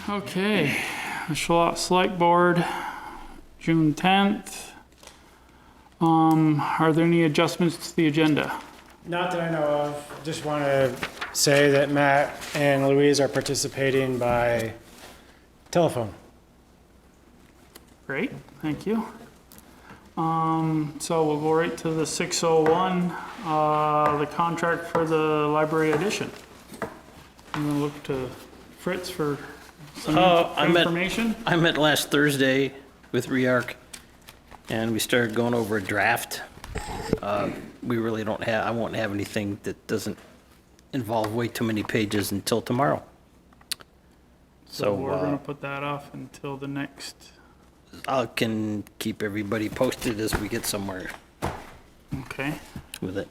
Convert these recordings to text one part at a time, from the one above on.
Okay, the select board, June 10th. Are there any adjustments to the agenda? Not that I know of. Just want to say that Matt and Louise are participating by telephone. Great, thank you. So we'll go right to the 601, the contract for the library addition. I'm gonna look to Fritz for some information. I met last Thursday with REARC, and we started going over a draft. We really don't have, I won't have anything that doesn't involve way too many pages until tomorrow. So we're gonna put that off until the next. I can keep everybody posted as we get somewhere Okay. with it.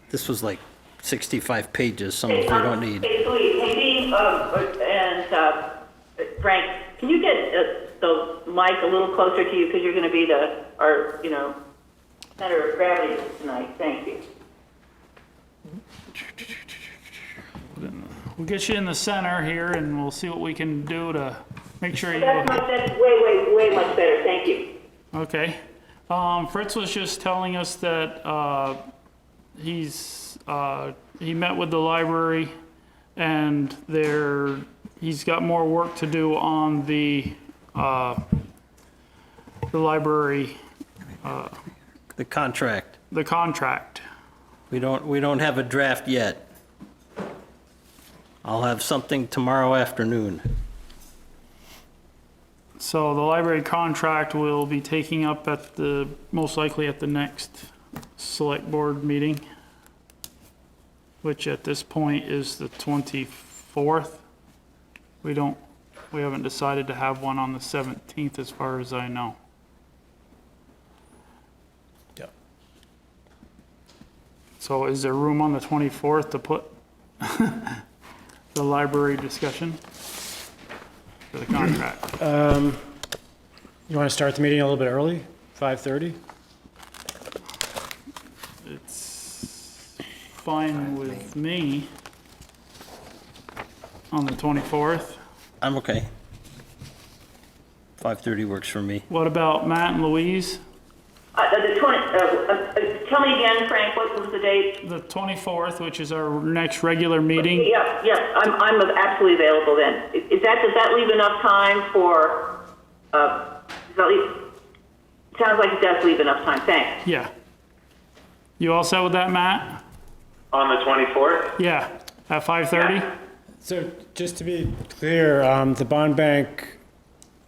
This was like 65 pages, some of it we don't need. Hey, Louise, and Frank, can you get the mic a little closer to you because you're going to be our center of gravity tonight. Thank you. We'll get you in the center here and we'll see what we can do to make sure you. That's way much better. Thank you. Okay. Fritz was just telling us that he met with the library and he's got more work to do on the library. The contract. The contract. We don't have a draft yet. I'll have something tomorrow afternoon. So the library contract will be taking up most likely at the next select board meeting, which at this point is the 24th. We haven't decided to have one on the 17th as far as I know. Yeah. So is there room on the 24th to put the library discussion for the contract? You want to start the meeting a little bit early? 5:30? It's fine with me on the 24th. I'm okay. 5:30 works for me. What about Matt and Louise? Tell me again, Frank, what was the date? The 24th, which is our next regular meeting. Yeah, I'm absolutely available then. Does that leave enough time for, sounds like it does leave enough time, thanks. Yeah. You all set with that, Matt? On the 24th? Yeah, at 5:30? Yeah. So just to be clear, the bond bank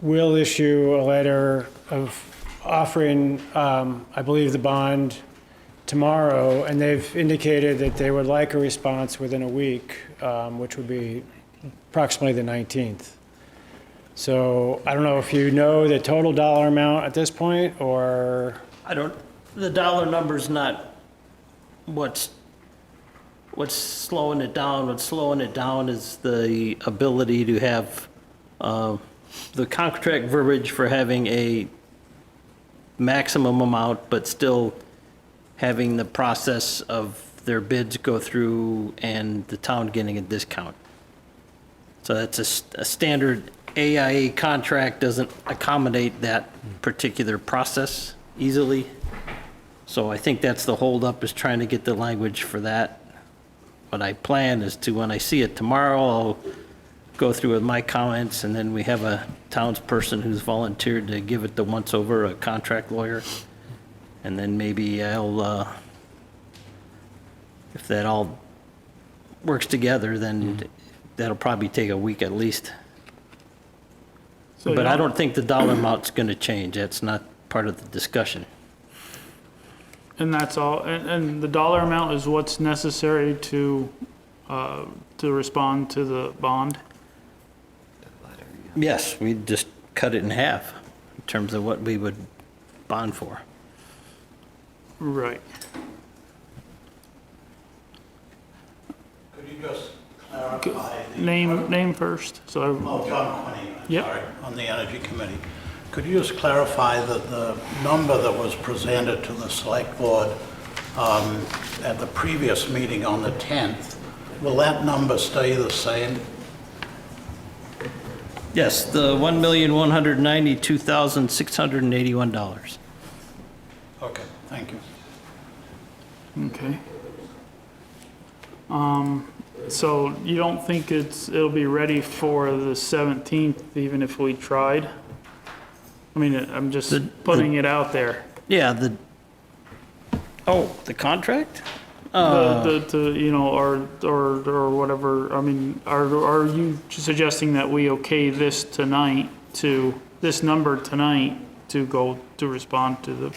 will issue a letter of offering, I believe, the bond tomorrow, and they've indicated that they would like a response within a week, which would be approximately the 19th. So I don't know if you know the total dollar amount at this point, or... The dollar number's not what's slowing it down. What's slowing it down is the ability to have the contract verbiage for having a maximum amount, but still having the process of their bids go through and the town getting a discount. So that's a standard AIA contract doesn't accommodate that particular process easily. So I think that's the holdup, is trying to get the language for that. What I plan is to, when I see it tomorrow, I'll go through with my comments, and then we have a townsperson who's volunteered to give it the once over, a contract lawyer. And then maybe I'll, if that all works together, then that'll probably take a week at least. So But I don't think the dollar amount's gonna change. That's not part of the discussion. And that's all, and the dollar amount is what's necessary to respond to the bond? Yes, we'd just cut it in half in terms of what we would bond for. Right. Could you just clarify the... Name first, so. Oh, John Quinney, I'm Yep. sorry, on the Energy Committee. Could you just clarify that the number that was presented to the Select Board at the previous meeting on the 10th, will that number stay the same? Yes, the $1,192,681. Okay, thank you. Okay. So you don't think it'll be ready for the 17th, even if we tried? I mean, I'm just putting it out there. Yeah, the contract? You know, or whatever, I mean, are you suggesting that we okay this tonight this number tonight to respond to the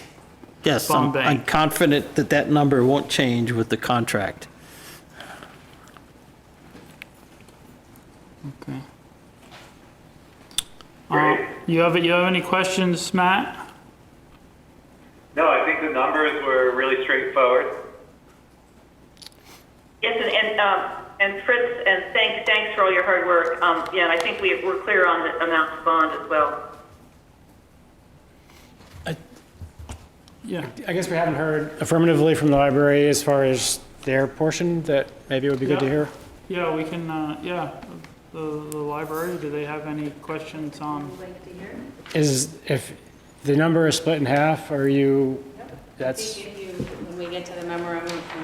Yes, bond I'm bank? confident that that number won't change with the contract. Okay. Great. You have any questions, Matt? No, I think the numbers were really straightforward. Yes, and Fritz, and thanks for all your hard work. Yeah, and I think we're clear on the amount to bond as well. Yeah. I guess we haven't heard affirmatively from the library as far as their portion, that maybe it would be good to Yeah. hear. Yeah, we can, the library, do they have any questions on? If the number is split in half, are you, that's, When we get to the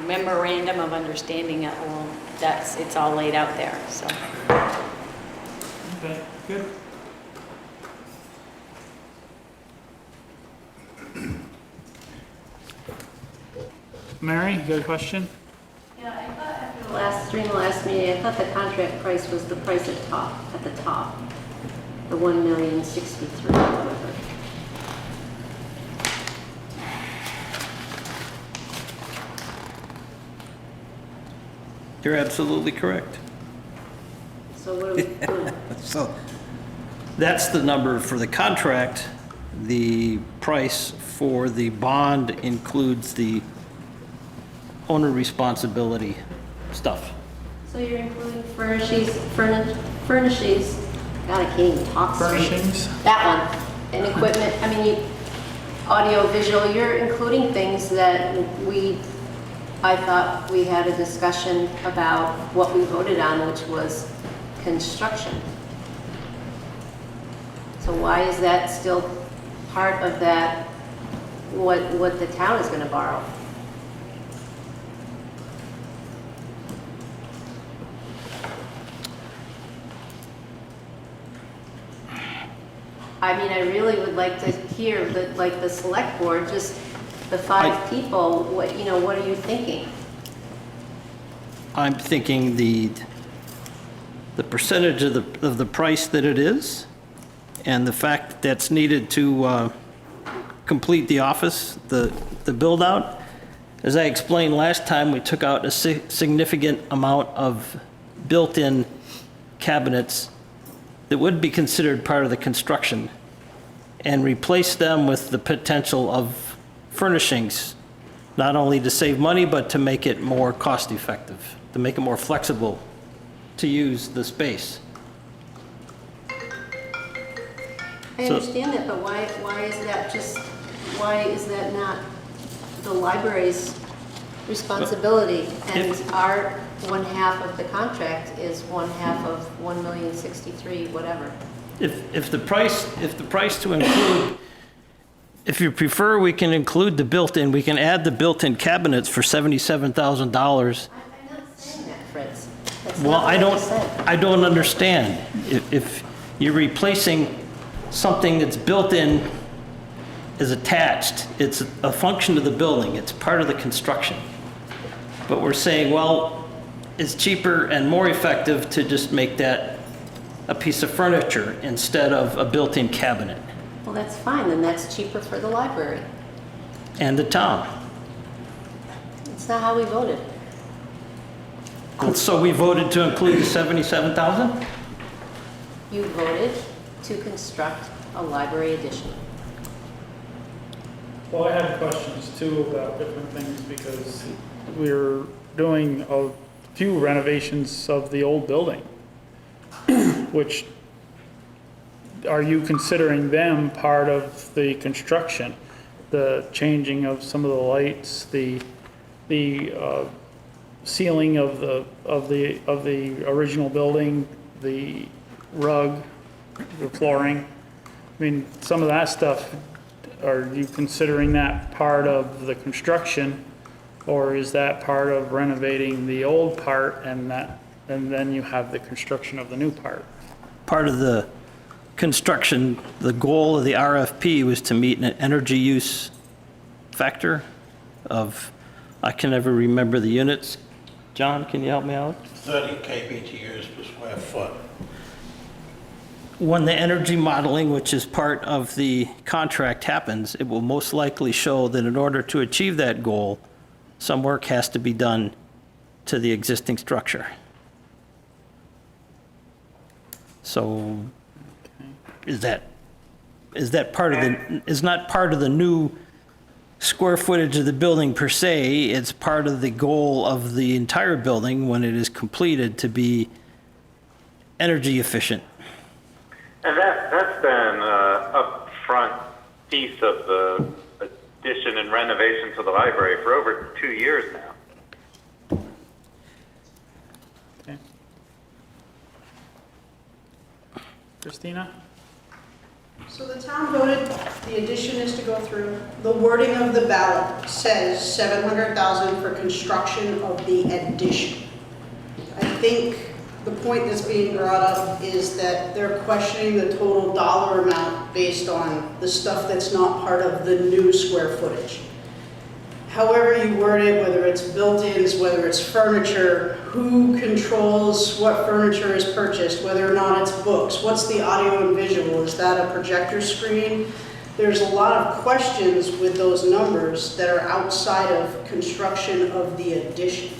memorandum of understanding, it's all laid out there, so. Okay, good. Mary, you got a question? Yeah, I thought during the last meeting, I thought the contract price was the price at the top, the 1,063,000, whatever. You're absolutely correct. So what are we doing? So that's the number for the contract. The price for the bond includes the owner responsibility stuff. So you're including furnishings, God, I can't even talk straight. Furnishings? That one, and equipment, I mean, audio, visual, you're including things that I thought we had a discussion about what we voted on, which was construction. So why is that still part of that, what the town is gonna borrow? I mean, I really would like to hear that, like, the select board, just the five people, what are you thinking? I'm thinking the percentage of the price that it is, and the fact that that's needed to complete the office, the build-out. As I explained last time, we took out a significant amount of built-in cabinets that would be considered part of the construction and replaced them with the potential of furnishings, not only to save money, but to make it more cost-effective, to make it more flexible to use the space. I understand that, but why is that not the library's responsibility? And our one half of the contract is one half of 1,063,000, whatever. If the price to include, if you prefer, we can include the built-in, we can add the built-in cabinets for $77,000. I'm not saying that, Fritz. That's Well, not I what said. don't understand. If you're replacing something that's built in, is attached, it's a function of the building, it's part of the construction. But we're saying, well, it's cheaper and more effective to just make that a piece of furniture instead of a built-in cabinet. Well, that's fine, then that's cheaper for the library. And the town. It's not how we voted. So we voted to include the 77,000? You voted to construct a library addition. Well, I had questions too about different things because we're doing a few renovations of the old building. Which, are you considering them part of the construction? The changing of some of the lights, the ceiling of the original building, the rug, the flooring. I mean, some of that stuff, are you considering that part of the construction? Or is that part of renovating the old part and then you have the construction of the new part? Part of the construction, the goal of the RFP was to meet an energy use factor of, I can never remember the units. John, can you help me out? 30 kBTUs per square foot. When the energy modeling, which is part of the contract, happens, it will most likely show that in order to achieve that goal, some work has to be done to the existing structure. So is that part of the, is not part of the new square footage of the building per se, it's part of the goal of the entire building when it is completed to be energy efficient. And that's been an upfront piece of the addition and renovation to the library for over 2 years now. Okay. Christina? So the town voted, the addition is to go through. The wording of the ballot says 700,000 for construction of the addition. I think the point that's being brought up is that they're questioning the total dollar amount based on the stuff that's not part of the new square footage. However you word it, whether it's built-ins, whether it's furniture, who controls what furniture is purchased, whether or not it's books, what's the audio and visual, is that a projector screen? There's a lot of questions with those numbers that are outside of construction of the addition.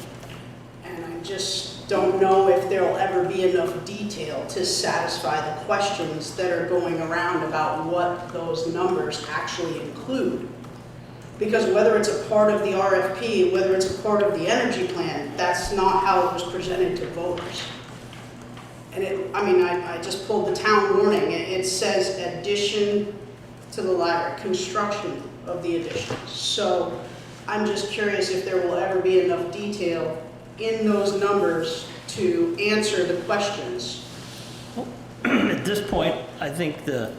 And I just don't know if there'll ever be enough detail to satisfy the questions that are going around about what those numbers actually include. Because whether it's a part of the RFP, whether it's a part of the energy plan, that's not how it was presented to voters. And I just pulled the town warning. It says addition to the library, construction of the addition. So I'm just curious if there will ever be enough detail in those numbers to answer the questions. At this point, I think the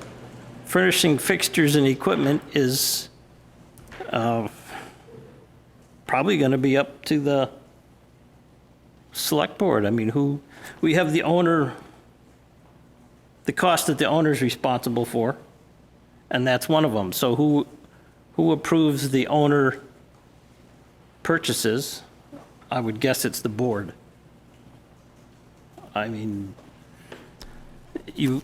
furnishing fixtures and equipment is probably going to be up to the select board. I mean, we have the owner, the cost that the owner is responsible for, and that's one of them. So who approves the owner purchases? I would guess it's the board. I mean, you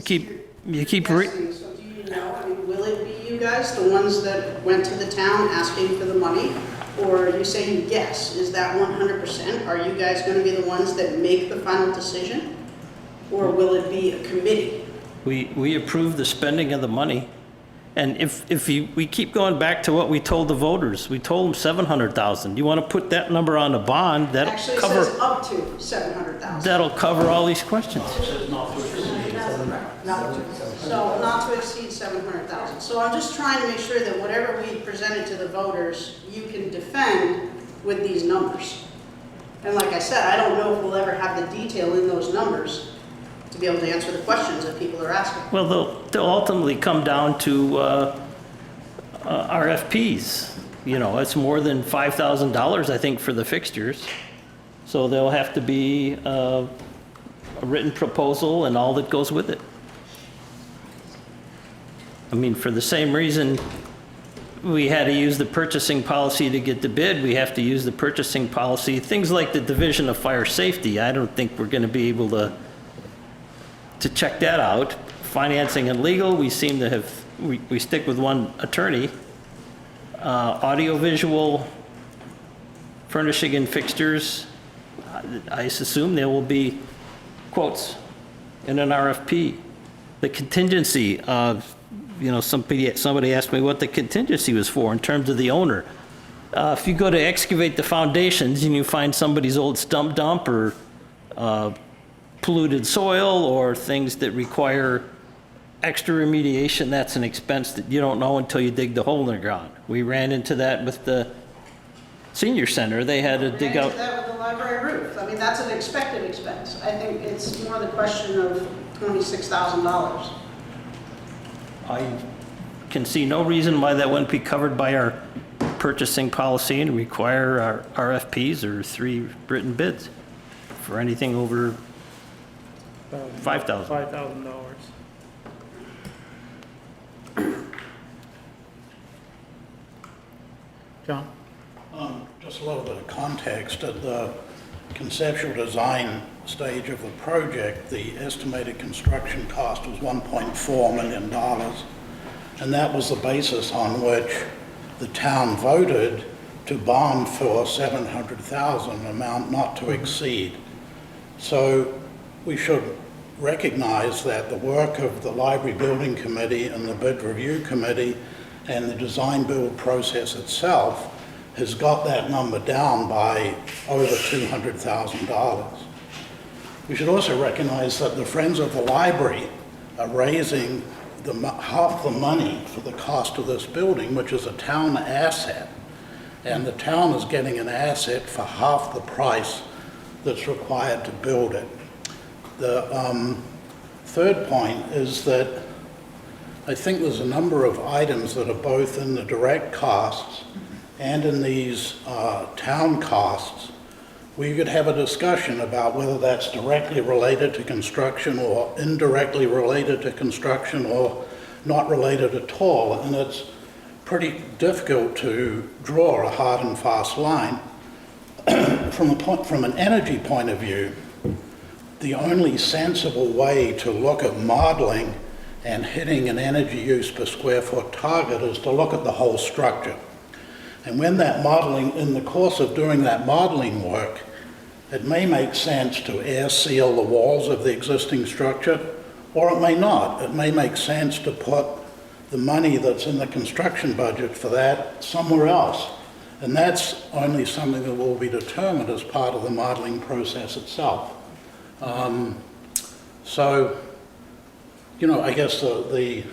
keep Guessing, so do you know, will it be you guys, the ones that went to the town asking for the money? Or you say you guess, is that 100%? Are you guys gonna be the ones that make the final decision? Or will it be a committee? We approve the spending of the money. And we keep going back to what we told the voters. We told them 700,000. You want to put that number on a bond, that'll Actually, it cover, says up to 700,000. that'll cover all these questions. So not to exceed 700,000. So I'm just trying to make sure that whatever we presented to the voters, you can defend with these numbers. And like I said, I don't know if we'll ever have the detail in those numbers to be able to answer the questions that people are asking. Well, they'll ultimately come down to RFPs. You know, it's more than $5,000, I think, for the fixtures. So there'll have to be a written proposal and all that goes with it. I mean, for the same reason we had to use the purchasing policy to get the bid, we have to use the purchasing policy. Things like the Division of Fire Safety, I don't think we're going to be able to check that out. Financing and legal, we seem to have, we stick with one attorney. Audiovisual, furnishing and fixtures, I assume there will be quotes in an RFP. The contingency of, somebody asked me what the contingency was for in terms of the owner. If you go to excavate the foundations and you find somebody's old stump dump or polluted soil or things that require extra remediation, that's an expense that you don't know until you dig the hole in the ground. We ran into that with the senior center. They had to dig out. That with the library roof. I mean, that's an expected expense. I think it's more the question of $26,000. I can see no reason why that wouldn't be covered by our purchasing policy and require our RFPs or 3 written bids for anything over $5,000. $5,000. John? Just a little bit of context. At the conceptual design stage of the project, the estimated construction cost was $1.4 million. And that was the basis on which the town voted to bond for $700,000, amount not to exceed. So we should recognize that the work of the Library Building Committee and the Bid Review Committee and the design build process itself has got that number down by over $200,000. We should also recognize that the Friends of the Library are raising half the money for the cost of this building, which is a town asset. And the town is getting an asset for half the price that's required to build it. The third point is that I think there's a number of items that are both in the direct costs and in these town costs. We could have a discussion about whether that's directly related to construction or indirectly related to construction or not related at all. And it's pretty difficult to draw a hard and fast line. From an energy point of view, the only sensible way to look at modeling and hitting an energy use per square foot target is to look at the whole structure. And when that modeling, in the course of doing that modeling work, it may make sense to air seal the walls of the existing structure, or it may not. It may make sense to put the money that's in the construction budget for that somewhere else. And that's only something that will be determined as part of the modeling process itself. So, you know, I guess the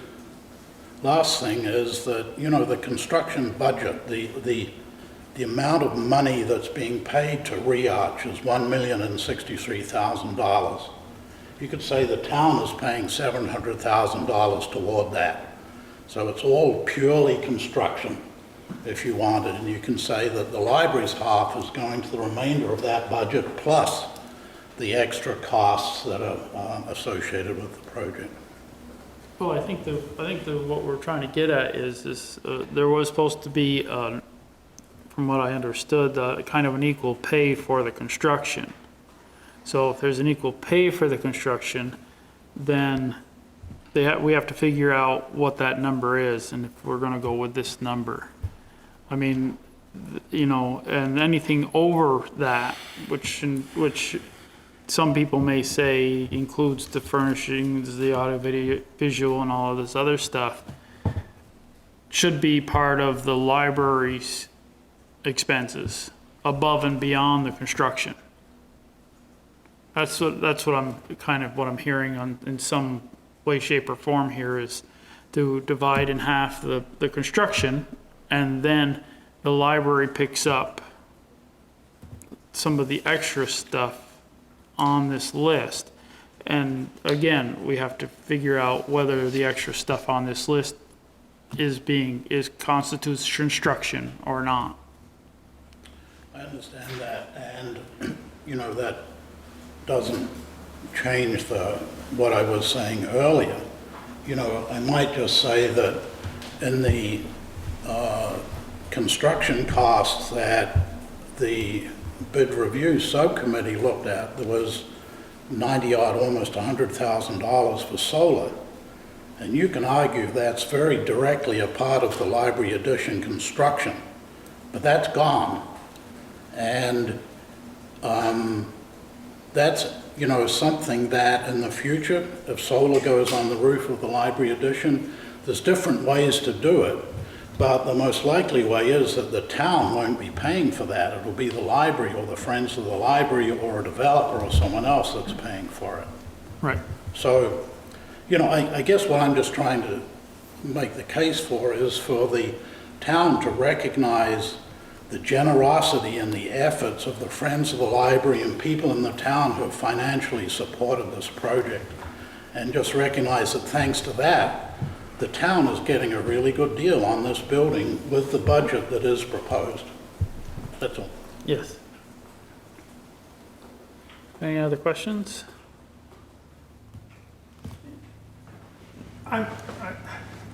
last thing is that, you know, the construction budget, the amount of money that's being paid to REARCH is $1,063,000. You could say the town is paying $700,000 toward that. So it's all purely construction, if you wanted, and you can say that the library's half is going to the remainder of that budget plus the extra costs that are associated with the project. Well, I think what we're trying to get at is there was supposed to be, from what I understood, kind of an equal pay for the construction. So if there's an equal pay for the construction, then we have to figure out what that number is, and if we're going to go with this number. I mean, you know, and anything over that, which some people may say includes the furnishings, the audio, video, visual, and all of this other stuff, should be part of the library's expenses above and beyond the construction. That's what I'm hearing in some way, shape, or form here, is to divide in half the construction, and then the library picks up some of the extra stuff on this list. And again, we have to figure out whether the extra stuff on this list constitutes construction or not. I understand that, and you know, that doesn't change what I was saying earlier. You know, I might just say that in the construction costs that the bid review subcommittee looked at, there was 90-odd, almost $100,000 for solar. And you can argue that's very directly a part of the library addition construction, but that's gone. And that's, you know, something that in the future, if solar goes on the roof of the library addition, there's different ways to do it. But the most likely way is that the town won't be paying for that. It'll be the library or the Friends of the Library or a developer or someone else that's paying for it. Right. So, you know, I guess what I'm just trying to make the case for is for the town to recognize the generosity and the efforts of the Friends of the Library and people in the town who have financially supported this project. and just recognize that thanks to that, the town is getting a really good deal on this building with the budget that is proposed. That's all. Yes. Any other questions?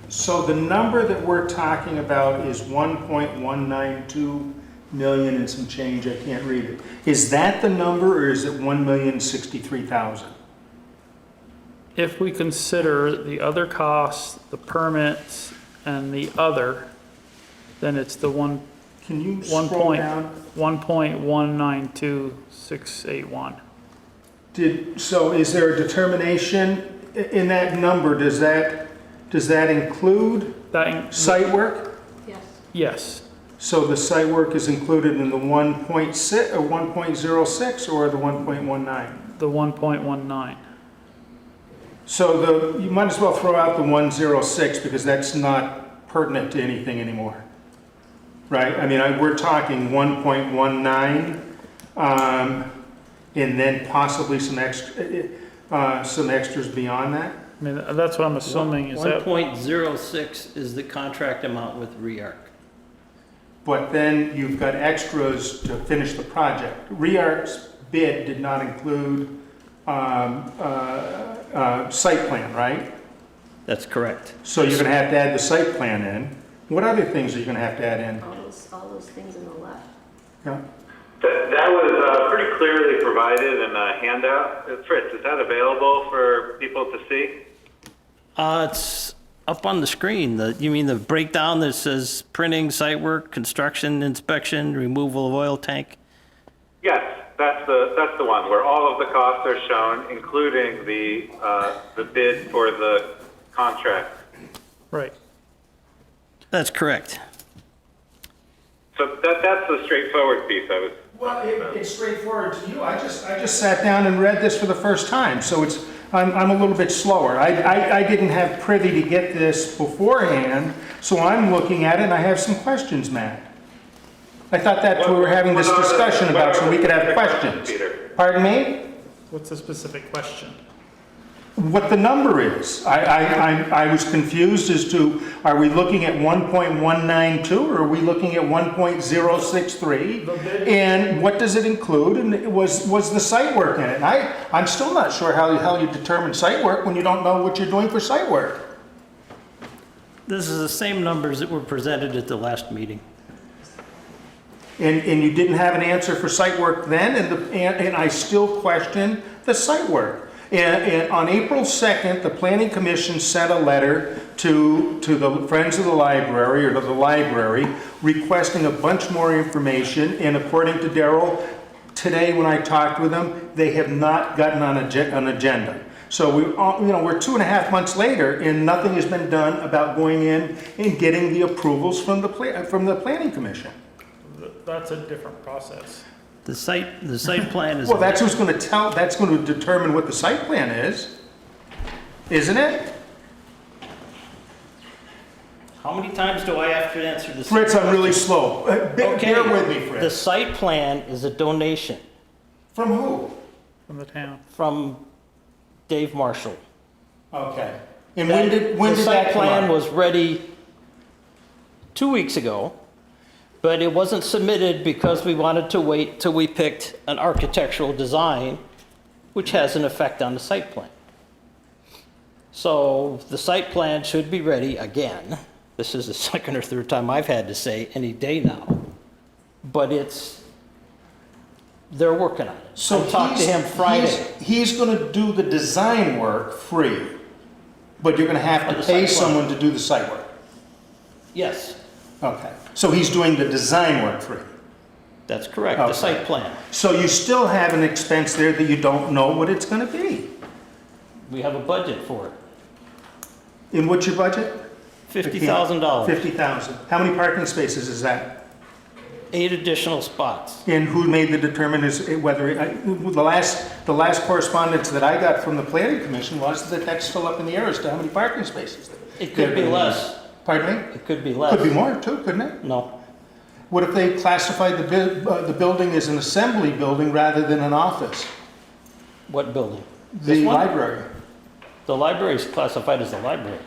So the number that we're talking about is 1.192 million and some change, I can't read it. Is that the number, or is it 1,063,000? If we consider the other costs, the permits, and the other, then it's the Can you one scroll point, down? 1.192681. So is there a determination in that number? Does that include site work? Yes. Yes, So the site work is included in the 1.6 or 1.06 or the 1.19? the 1.19. So you might as well throw out the 106 because that's not pertinent to anything anymore. Right? I mean, we're talking 1.19 and then possibly some extras beyond that. I mean, that's what I'm assuming, is that, 1.06 is the contract amount with REARC. But then you've got extras to finish the project. REARC's bid did not include site plan, right? That's correct. So you're gonna have to add the site plan in. What other things are you gonna have to add in? All those things on the left. Yeah. That was pretty clearly provided in a handout. Fritz, is that available for people to see? It's up on the screen. You mean the breakdown that says printing, site work, construction, inspection, removal of oil tank? Yes, that's the one where all of the costs are shown, including the bid for the contract. right. That's correct. So that's the straightforward piece I was. Well, it's straightforward to you. I just sat down and read this for the first time, so I'm a little bit slower. I didn't have privy to get this beforehand, so I'm looking at it and I have some questions, Matt. I thought that's what we were having this discussion about, so we could have questions. Pardon me? What's the specific question? What the number is. I was confused as to, are we looking at 1.192 or are we looking at 1.063? And what does it include? And was the site work in it? And I'm still not sure how the hell you determine site work when you don't know what you're doing for site work. This is the same numbers that were presented at the last meeting. And you didn't have an answer for site work then, and I still question the site work. And on April 2nd, the Planning Commission sent a letter to the Friends of the Library, or to the library, requesting a bunch more information, and according to Daryl, today when I talked with them, they have not gotten on an agenda. So we're 2.5 months later, and nothing has been done about going in and getting the approvals from the Planning Commission. That's a different process. The site plan is. Well, that's who's going to determine what the site plan is, isn't it? How many times do I have to answer this? Fritz, I'm really slow. Bear with me, The Fritz. site plan is a donation From who? From the town. from Dave Marshall. Okay. And when did The that site come plan up? was ready 2 weeks ago, but it wasn't submitted because we wanted to wait till we picked an architectural design, which has an effect on the site plan. So the site plan should be ready again. This is the second or third time I've had to say any day now. But they're working on it. So I talked to him Friday. He's going to do the design work free, but you're going to have On to the pay site plan. someone to do the site work. Yes, Okay. So he's doing the design work free. that's correct, Okay. the site plan. So you still have an expense there that you don't know what it's going to be. We have a budget for it, And what's your budget? $50,000. 50,000. How many parking spaces is that? 8 additional spots. And who made the determination whether, the last correspondence that I got from the Planning Commission was that that's still up in the air as to how many parking spaces. It could be less. Pardon me? It could be less. Could be more too, couldn't it? No, What if they classified the building as an assembly building rather than an office? what building? The This one? library. The library is classified as a library.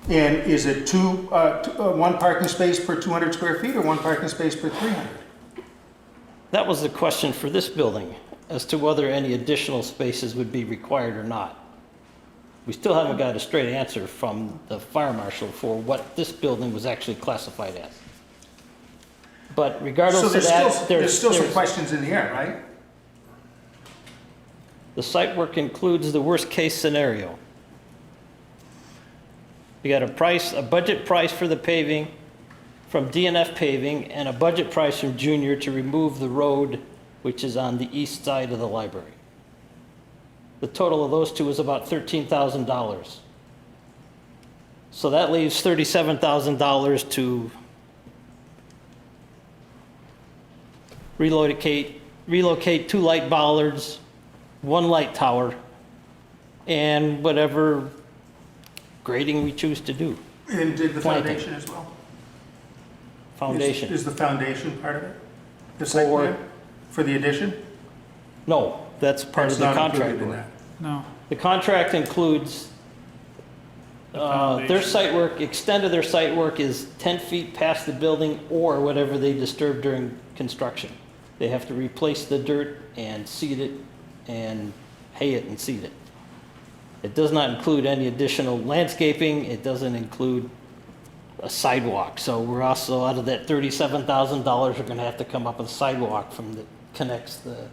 And is it one parking space per 200 square feet or one parking space per 300? That was the question for this building, as to whether any additional spaces would be required or not. We still haven't got a straight answer from the fire marshal for what this building was actually classified as. But regardless So of that, there's still some questions in the air, right? the site work includes the worst-case scenario. You got a budget price for the paving from DNF Paving and a budget price from Junior to remove the road, which is on the east side of the library. The total of those two is about $13,000. So that leaves $37,000 to relocate 2 light bollards, 1 light tower, and whatever grading we choose to do. And did the Planting. foundation as well? Foundation. Is the foundation part of it? The site For- plan? For the addition? No, that's part of That's the not contract included in work. that. No. The contract includes, their foundation. site work, extent of their site work is 10 feet past the building or whatever they disturb during construction. They have to replace the dirt and seed it and hay it and seed it. It does not include any additional landscaping. It doesn't include a sidewalk. So we're also, out of that $37,000, we're gonna have to come up with a sidewalk connects the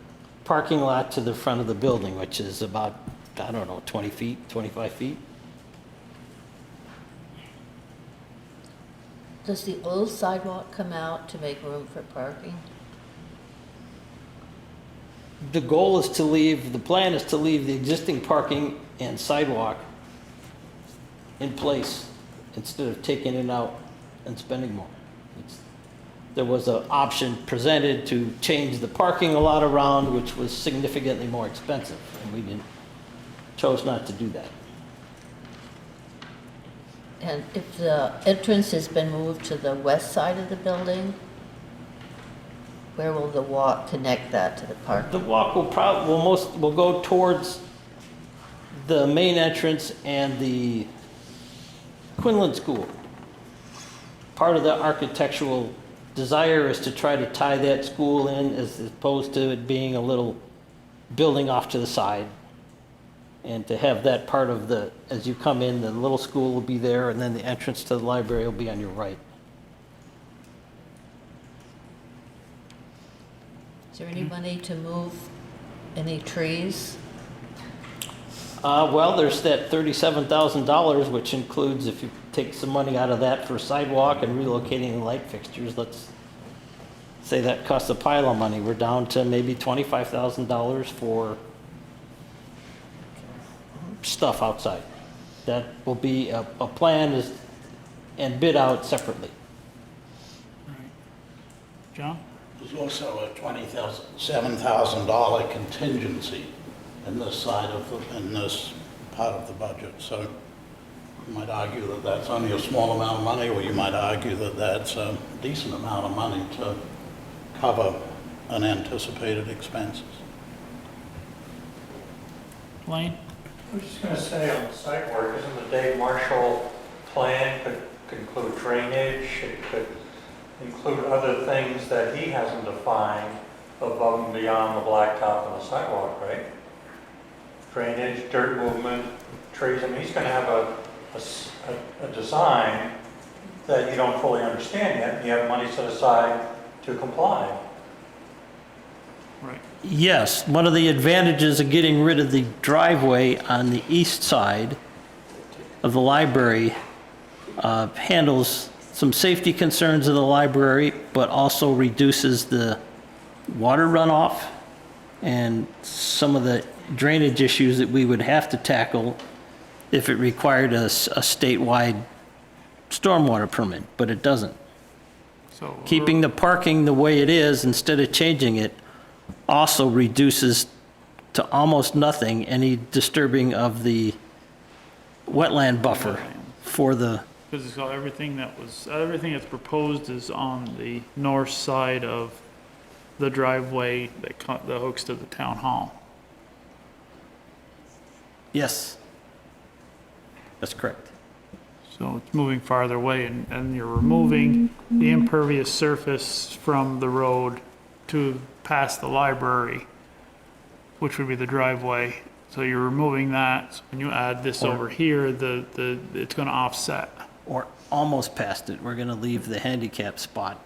parking lot to the front of the building, which is about, I don't know, 20 feet, 25 feet. Does the old sidewalk come out to make room for parking? The plan is to leave the existing parking and sidewalk in place instead of taking it out and spending more. There was an option presented to change the parking lot around, which was significantly more expensive, and we chose not to do that. And if the entrance has been moved to the west side of the building, where will the walk connect that to the park? The walk will go towards the main entrance and the Quinlan School. Part of the architectural desire is to try to tie that school in as opposed to it being a little building off to the side. And to have that part of as you come in, the little school will be there and then the entrance to the library will be on your right. Is there any money to move any trees? Well, there's that $37,000, which includes, if you take some money out of that for sidewalk and relocating the light fixtures, let's say that costs a pile of money. We're down to maybe $25,000 for stuff outside. That will be a plan and bid out separately. John? There's also a $27,000 contingency in this in this part of the budget. So you might argue that that's only a small amount of money, or you might argue that that's a decent amount of money to cover unanticipated expenses. Lane? I was just going to say on the site work, isn't the Dave Marshall plan could include drainage, it could include other things that he hasn't defined above and beyond the blacktop and the sidewalk, right? Drainage, dirt movement, trees. I mean, he's going to have a design that you don't fully understand yet, and you have money set aside to comply. Right. Yes, one of the advantages of getting rid of the driveway on the east side of the library handles some safety concerns of the library, but also reduces the water runoff and some of the drainage issues that we would have to tackle if it required a statewide stormwater permit, but it doesn't. So Keeping the parking the way it is instead of changing it also reduces to almost nothing any disturbing of the wetland buffer for the, because it's got everything that's proposed is on the north side of the driveway that hooks to the town hall. Yes. That's correct. So it's moving farther away, and you're removing the impervious surface from the road to past the library, which would be the driveway. So you're removing that. So when you add this over here, it's gonna offset. Or almost past it. We're gonna leave the handicap spot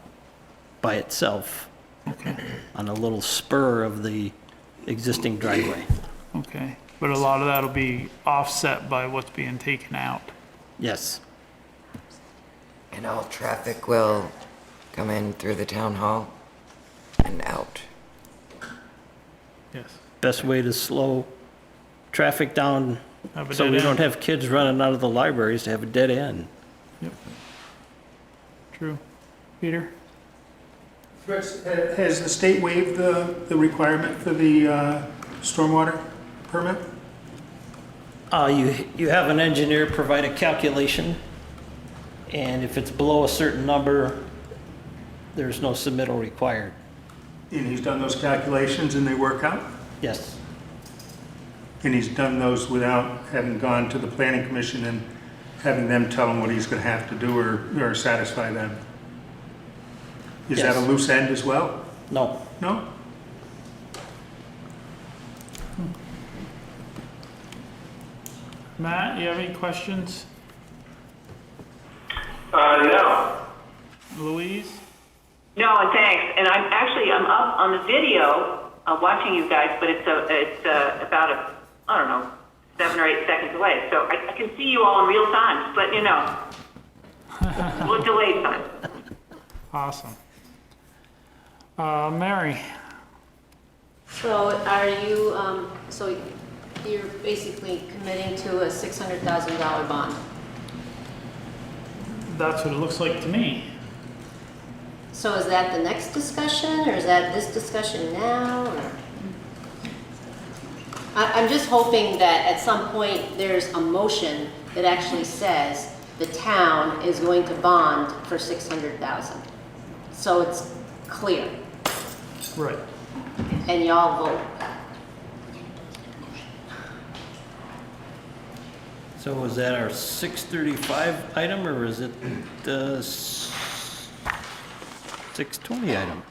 by itself Okay, on a little spur of the existing driveway. okay. But a lot of that'll be offset by what's being taken out. Yes. And all traffic will come in through the town hall and out. Yes. Best way to slow traffic down Have a so dead we end. don't have kids running out of the libraries to have a dead end. Yep. True. Peter? Chris, has the state waived the requirement for the stormwater permit? You have an engineer provide a calculation, and if it's below a certain number, there's no submittal required. And he's done those calculations and they work out? Yes. And he's done those without having gone to the planning commission and having them tell him what he's gonna have to do or satisfy them? Is that a Yes. loose end as well? No. No? Matt, you have any questions? No. Louise? No, and thanks. And I'm up on the video watching you guys, but it's about I don't know, 7 or 8 seconds away. So I can see you all in real time, just letting you know. A little delayed time. Awesome. Mary? So are you, so you're basically committing to a $600,000 bond? That's what it looks like to me. So is that the next discussion, or is that this discussion now, or? I'm just hoping that at some point, there's a motion that actually says the town is going to bond for $600,000. So it's clear, Right. and y'all vote. So was that our 635 item, or is it the 620 item?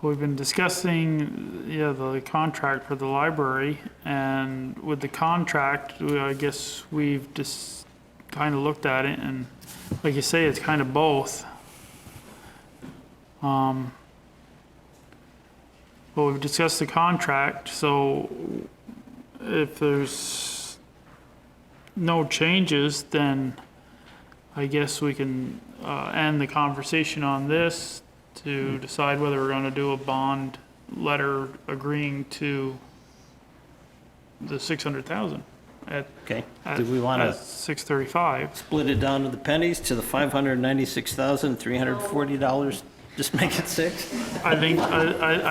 We've been discussing, the contract for the library, and with the contract, I guess we've just kind of looked at it, and like you say, it's kind of both. Well, we've discussed the contract, so if there's no changes, then I guess we can end the conversation on this to decide whether we're going to do a bond letter agreeing to the 600,000 at Okay. Do we want to 635. split it down to the pennies to the $596,340? Just make it 6? I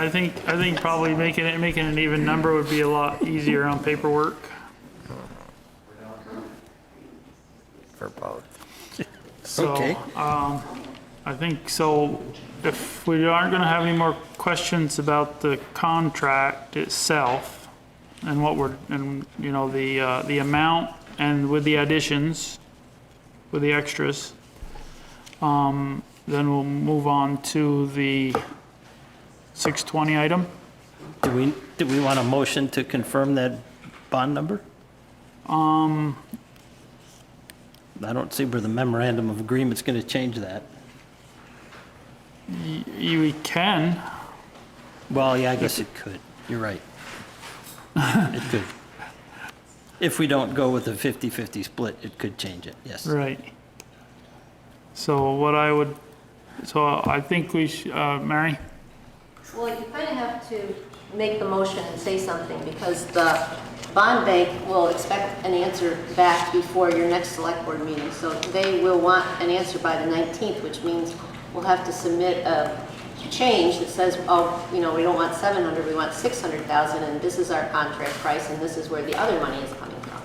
think probably making an even number would be a lot easier on paperwork. For both. So, Okay. I think so. If we aren't going to have any more questions about the contract itself and the amount and with the additions, with the extras, then we'll move on to the 620 item. Do we want a motion to confirm that bond number? I don't see where the memorandum of agreement's going to change that. We can. Well, yeah, I guess it could. You're right. It could. If we don't go with a 50-50 split, it could change it, yes. Right. So I think we should, Mary? Well, you kind of have to make the motion and say something, because the bond bank will expect an answer back before your next select board meeting. So they will want an answer by the 19th, which means we'll have to submit a change that says, we don't want 700, we want 600,000, and this is our contract price, and this is where the other money is coming from.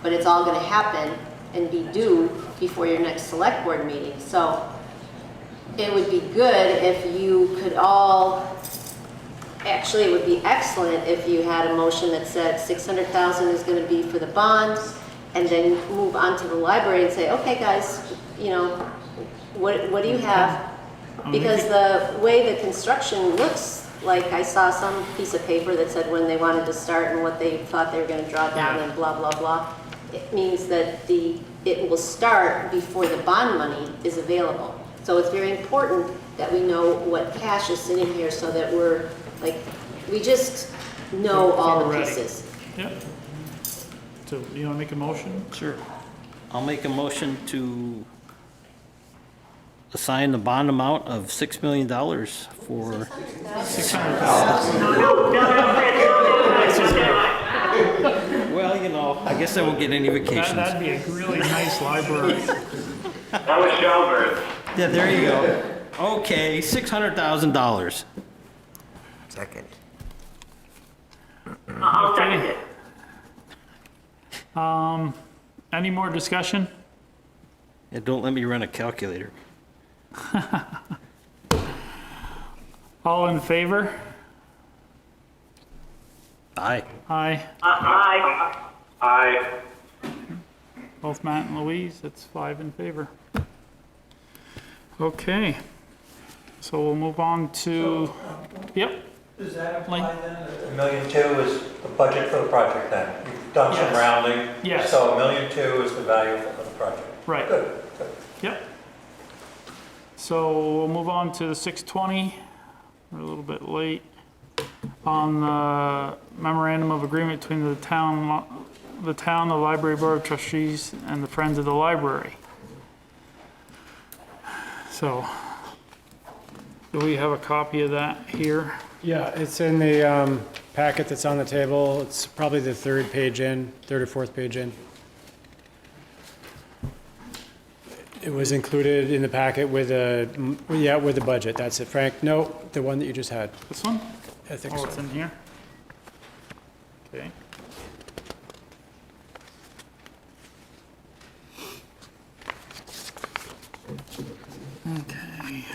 But it's all going to happen and be due before your next select board meeting. So it would be good if you could all, actually, it would be excellent if you had a motion that said 600,000 is gonna be for the bonds, and then move on to the library and say, okay, guys, you know, what do you have? Because the way the construction looks, like I saw some piece of paper that said when they wanted to start and what they thought they were gonna draw down and blah, blah, blah. It means that it will start before the bond money is available. So it's very important that we know what cash is sitting here so that we're, like, we just know all the Already. pieces. Yep. So, you wanna make a motion? Sure. I'll make a motion to assign the bond amount of $6 million for, 600,000. well, you know, I guess I won't get any vacations. That'd be a really nice library. That was Shelburne. Yeah, there you go. Okay, $600,000. Second. I'll second it. Any more discussion? Yeah, don't let me run a calculator. All in favor? Aye. Aye. Aye. Both Matt and Louise, that's 5 in favor. Okay. So we'll move on to, yep. Does that Like- imply then that $1.2 million is the budget for the project then? You've done some Yes. rounding? Yes. So $1.2 million is the value for the project? Right. Good, good. Yep. So we'll move on to the 620. We're a little bit late. On the memorandum of agreement between the town, the library board of trustees, and the Friends of the Library. So, do we have a copy of that here? Yeah, it's in the packet that's on the table. It's probably the third or fourth page in. It was included in the packet with with the budget. That's it, Frank. No, the one that you just had. This one? I think Oh, it's so. in here? Okay. Okay.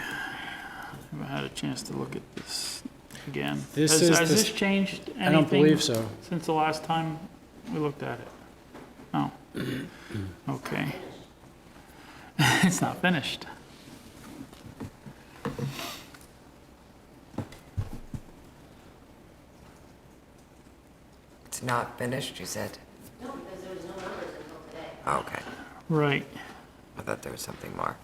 Haven't had a chance to look at this again. This is Has the- this changed anything? I don't believe so. Since the last time we looked at it? Oh. Okay. It's not finished. It's not finished, you said? No, because there was no numbers until today. Oh, okay. Right. I thought there was something more.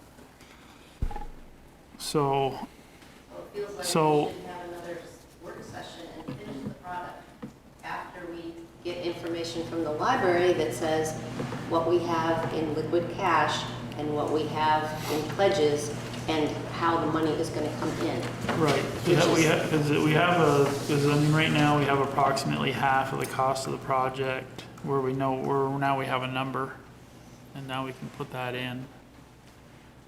So, Well, it feels like So- we should have another work session and finish the product after we get information from the library that says what we have in liquid cash and what we have in pledges and how the money is gonna come in. right. Because I mean, right now, we have approximately half of the cost of the project where now we have a number, and now we can put that in.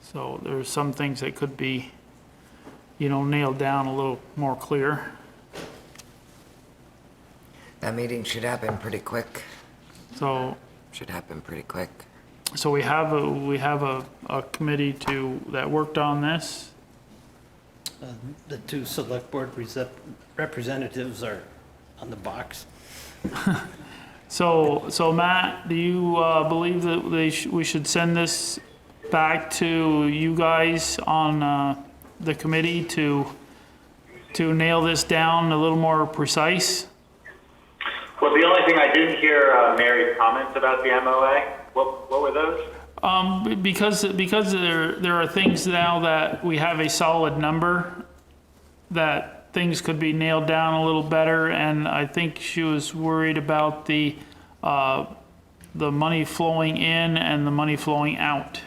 So there's some things that could be, nailed down a little more clear. That meeting should happen pretty quick. So, Should happen pretty quick. so we have a committee that worked on this. The two select board representatives are on the box. So Matt, do you believe that we should send this back to you guys on the committee to nail this down a little more precise? Well, the only thing I didn't hear Mary's comments about the MOA. What were those? Because there are things now that we have a solid number, that things could be nailed down a little better, and I think she was worried about the money flowing in and the money flowing out.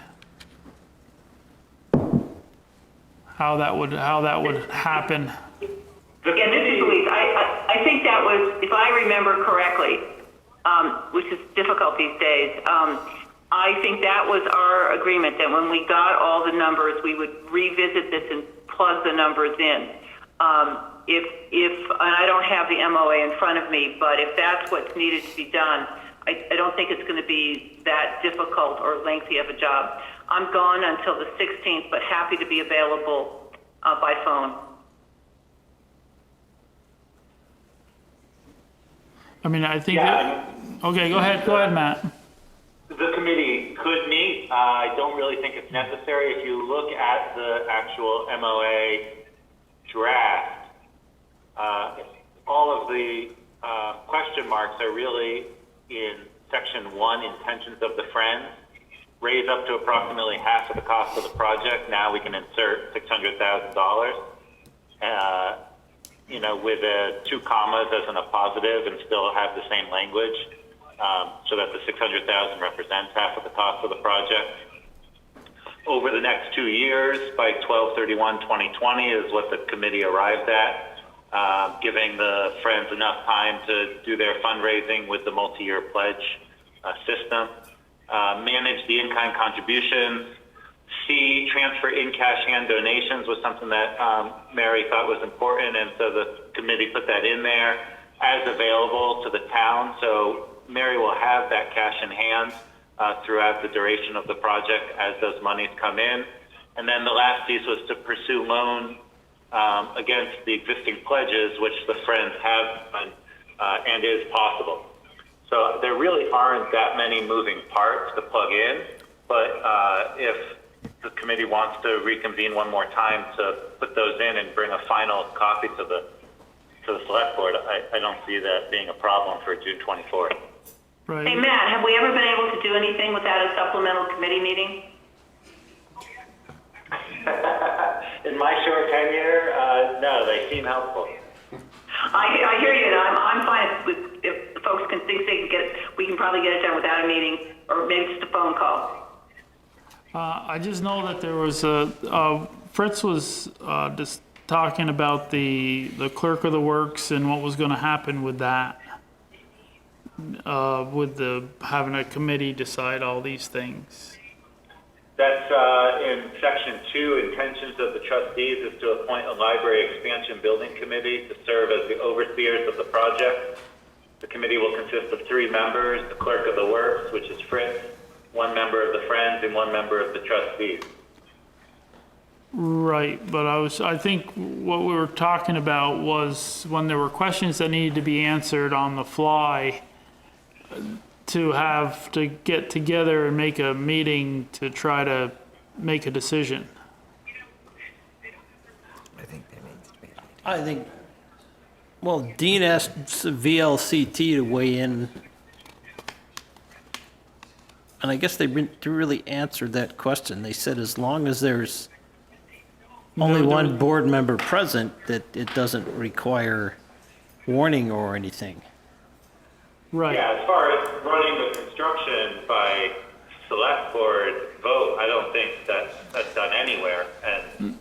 How that would happen. Yeah, this is Louise. I think that was, if I remember correctly, which is difficult these days, I think that was our agreement, that when we got all the numbers, we would revisit this and plug the numbers in. And I don't have the MOA in front of me, but if that's what's needed to be done, I don't think it's going to be that difficult or lengthy of a job. I'm gone until the 16th, but happy to be available by phone. I mean, I think, Yeah, okay, go ahead, Matt. The committee could meet. I don't really think it's necessary. If you look at the actual MOA draft, all of the question marks are really in section 1, intentions of the Friends. Raise up to approximately half of the cost of the project. Now we can insert $600,000. With 2 commas as in a positive and still have the same language, so that the $600,000 represents half of the cost of the project. Over the next 2 years, by 12/31/2020 is what the committee arrived at, giving the Friends enough time to do their fundraising with the multi-year pledge system. Manage the in-kind contributions. C, transfer in cash hand donations was something that Mary thought was important, and so the committee put that in there as available to the town. So Mary will have that cash in hand throughout the duration of the project as those monies come in. And then the last piece was to pursue loan against the existing pledges, which the Friends have done and is possible. So there really aren't that many moving parts to plug in, but if the committee wants to reconvene one more time to put those in and bring a final copy to the select board, I don't see that being a problem for June 24th. Right. Hey, Matt, have we ever been able to do anything without a supplemental committee meeting? In my short tenure, no, they seem helpful. I hear you, and I'm fine if the folks can think they can we can probably get it done without a meeting, or maybe just a phone call. I just know that there was Fritz was just talking about the clerk of the works and what was going to happen with that, with having a committee decide all these things. That's in section 2, intentions of the trustees is to appoint a library expansion building committee to serve as the overseers of the project. The committee will consist of 3 members, the clerk of the works, which is Fritz, 1 member of the Friends, and 1 member of the trustees. Right, but I think what we were talking about was when there were questions that needed to be answered on the fly, to have to get together and make a meeting to try to make a decision. I think Well, Dean asked VLCT to weigh in, and I guess they didn't really answer that question. They said as long as there's only one board member present, that it doesn't require warning or anything. Right. Yeah, as far as running the construction by select board vote, I don't think that's done anywhere, and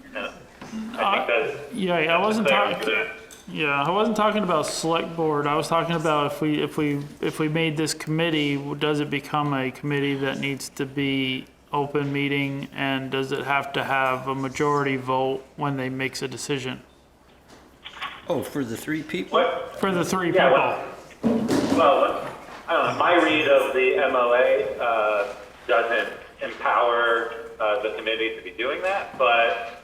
I think that's I wasn't talking. clear. Yeah, I wasn't talking about select board. I was talking about if we made this committee, does it become a committee that needs to be open meeting, and does it have to have a majority vote when they makes a decision? Oh, for the 3 people? What? For the 3 Yeah, people. Well, I don't know, my read of the MOA doesn't empower the committee to be doing that, but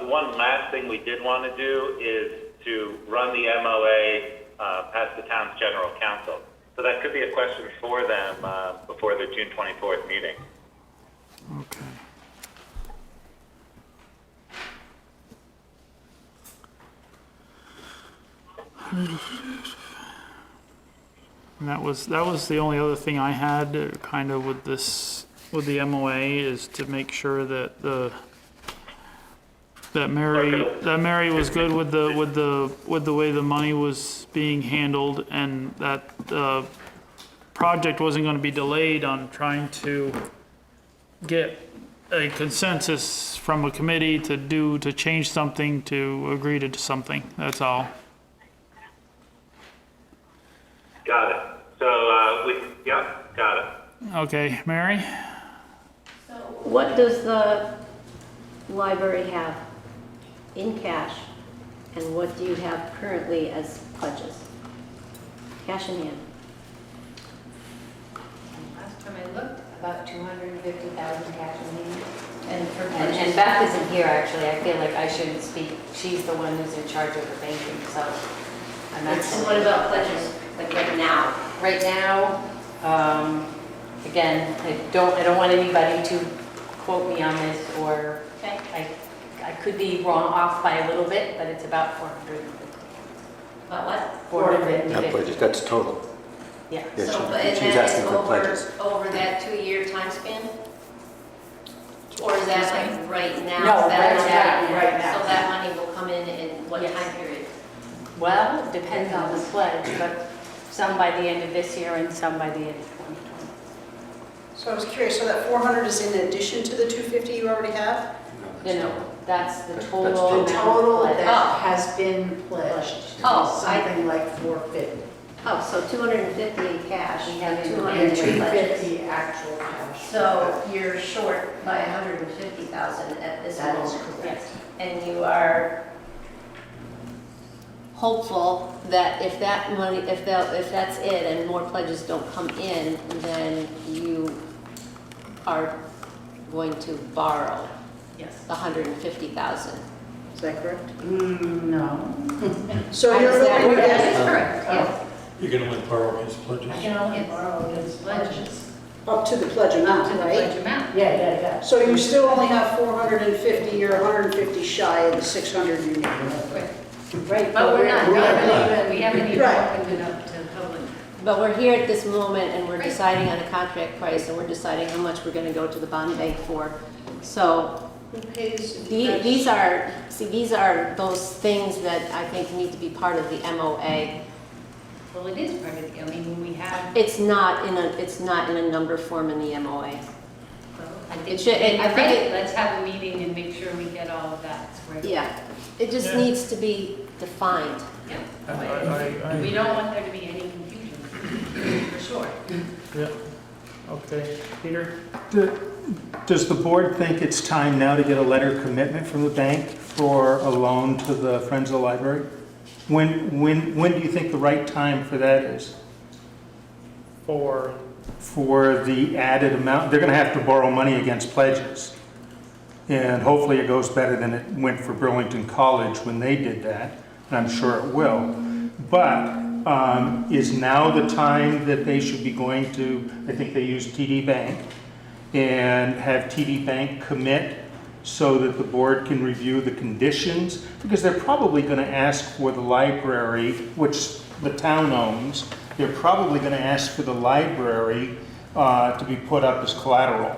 the one last thing we did want to do is to run the MOA past the town's general counsel. So that could be a question for them before the June 24th meeting. Okay. And that was the only other thing I had kind of with the MOA, is to make sure that that Mary was good with the way the money was being handled, and that the project wasn't going to be delayed on trying to get a consensus from a committee to change something, to agree to something. That's all. Got it. So, got it. Okay, Mary? What does the library have in cash, and what do you have currently as pledges? Cash in hand. Last time I looked, about 250,000 cash in hand. And And Beth isn't here, actually. I feel like I shouldn't speak. She's the one who's in charge of the banking, so I'm And actually. what about pledges, like right now? Right now, again, I don't want anybody to quote me on this, or Okay. I could be wrong off by a little bit, but it's about 450. About what? 450. That's total. Yeah. Yeah, So, she- but and she's that asking is for pledges. over that 2-year time span? Or is that like right now? No, That- right now. So that money will come in what Yes. time period? Well, it depends on the pledge, but some by the end of this year and some by the end of 2020. So I was curious, so that 400 is in addition to the 250 you already have? That's the That's total total. amount. The total pledged. that has been pledged Oh, is something like 450. Oh, so 250 in cash, We have and in 200 And in pledges. 250 actual cash. So you're short by 150,000 at this That is moment. correct. And you are hopeful that if that money, if that's it and more pledges don't come in, then you are going to borrow Yes. the 150,000. Is that correct? No. So you're Is that looking correct? at, That is correct, yes. You can only borrow his pledges. I can only borrow against pledges. up to the pledge amount, To the right? pledge amount. Yeah. So you still only have 450, you're 150 shy of the 600 you need. Right. But we're not done. We haven't even Right. opened it up to the public. But we're here at this moment and we're Right. deciding on a contract price and we're deciding how much we're gonna go to the bond bank for. So Who pays? these are those things that I think need to be part of the MOA. Well, it is part of the, I mean, when we have. It's not in a number form in the MOA. I It should- I You're think right. it- Let's have a meeting and make sure we get all of that squared away. Yeah, it just Yeah. needs to be defined. Yep. I- We don't want there to be any confusion, for sure. Yeah, okay. Peter? Does the board think it's time now to get a letter of commitment from the bank for a loan to the Friends of the Library? When do you think the right time for that is? For, For the added amount, they're gonna have to borrow money against pledges. And hopefully it goes better than it went for Burlington College when they did that, and I'm sure it will. But is now the time that they should be going to, I think they use TD Bank, and have TD Bank commit so that the board can review the conditions? Because they're probably gonna ask for the library, which the town owns, they're probably gonna ask for the library to be put up as collateral.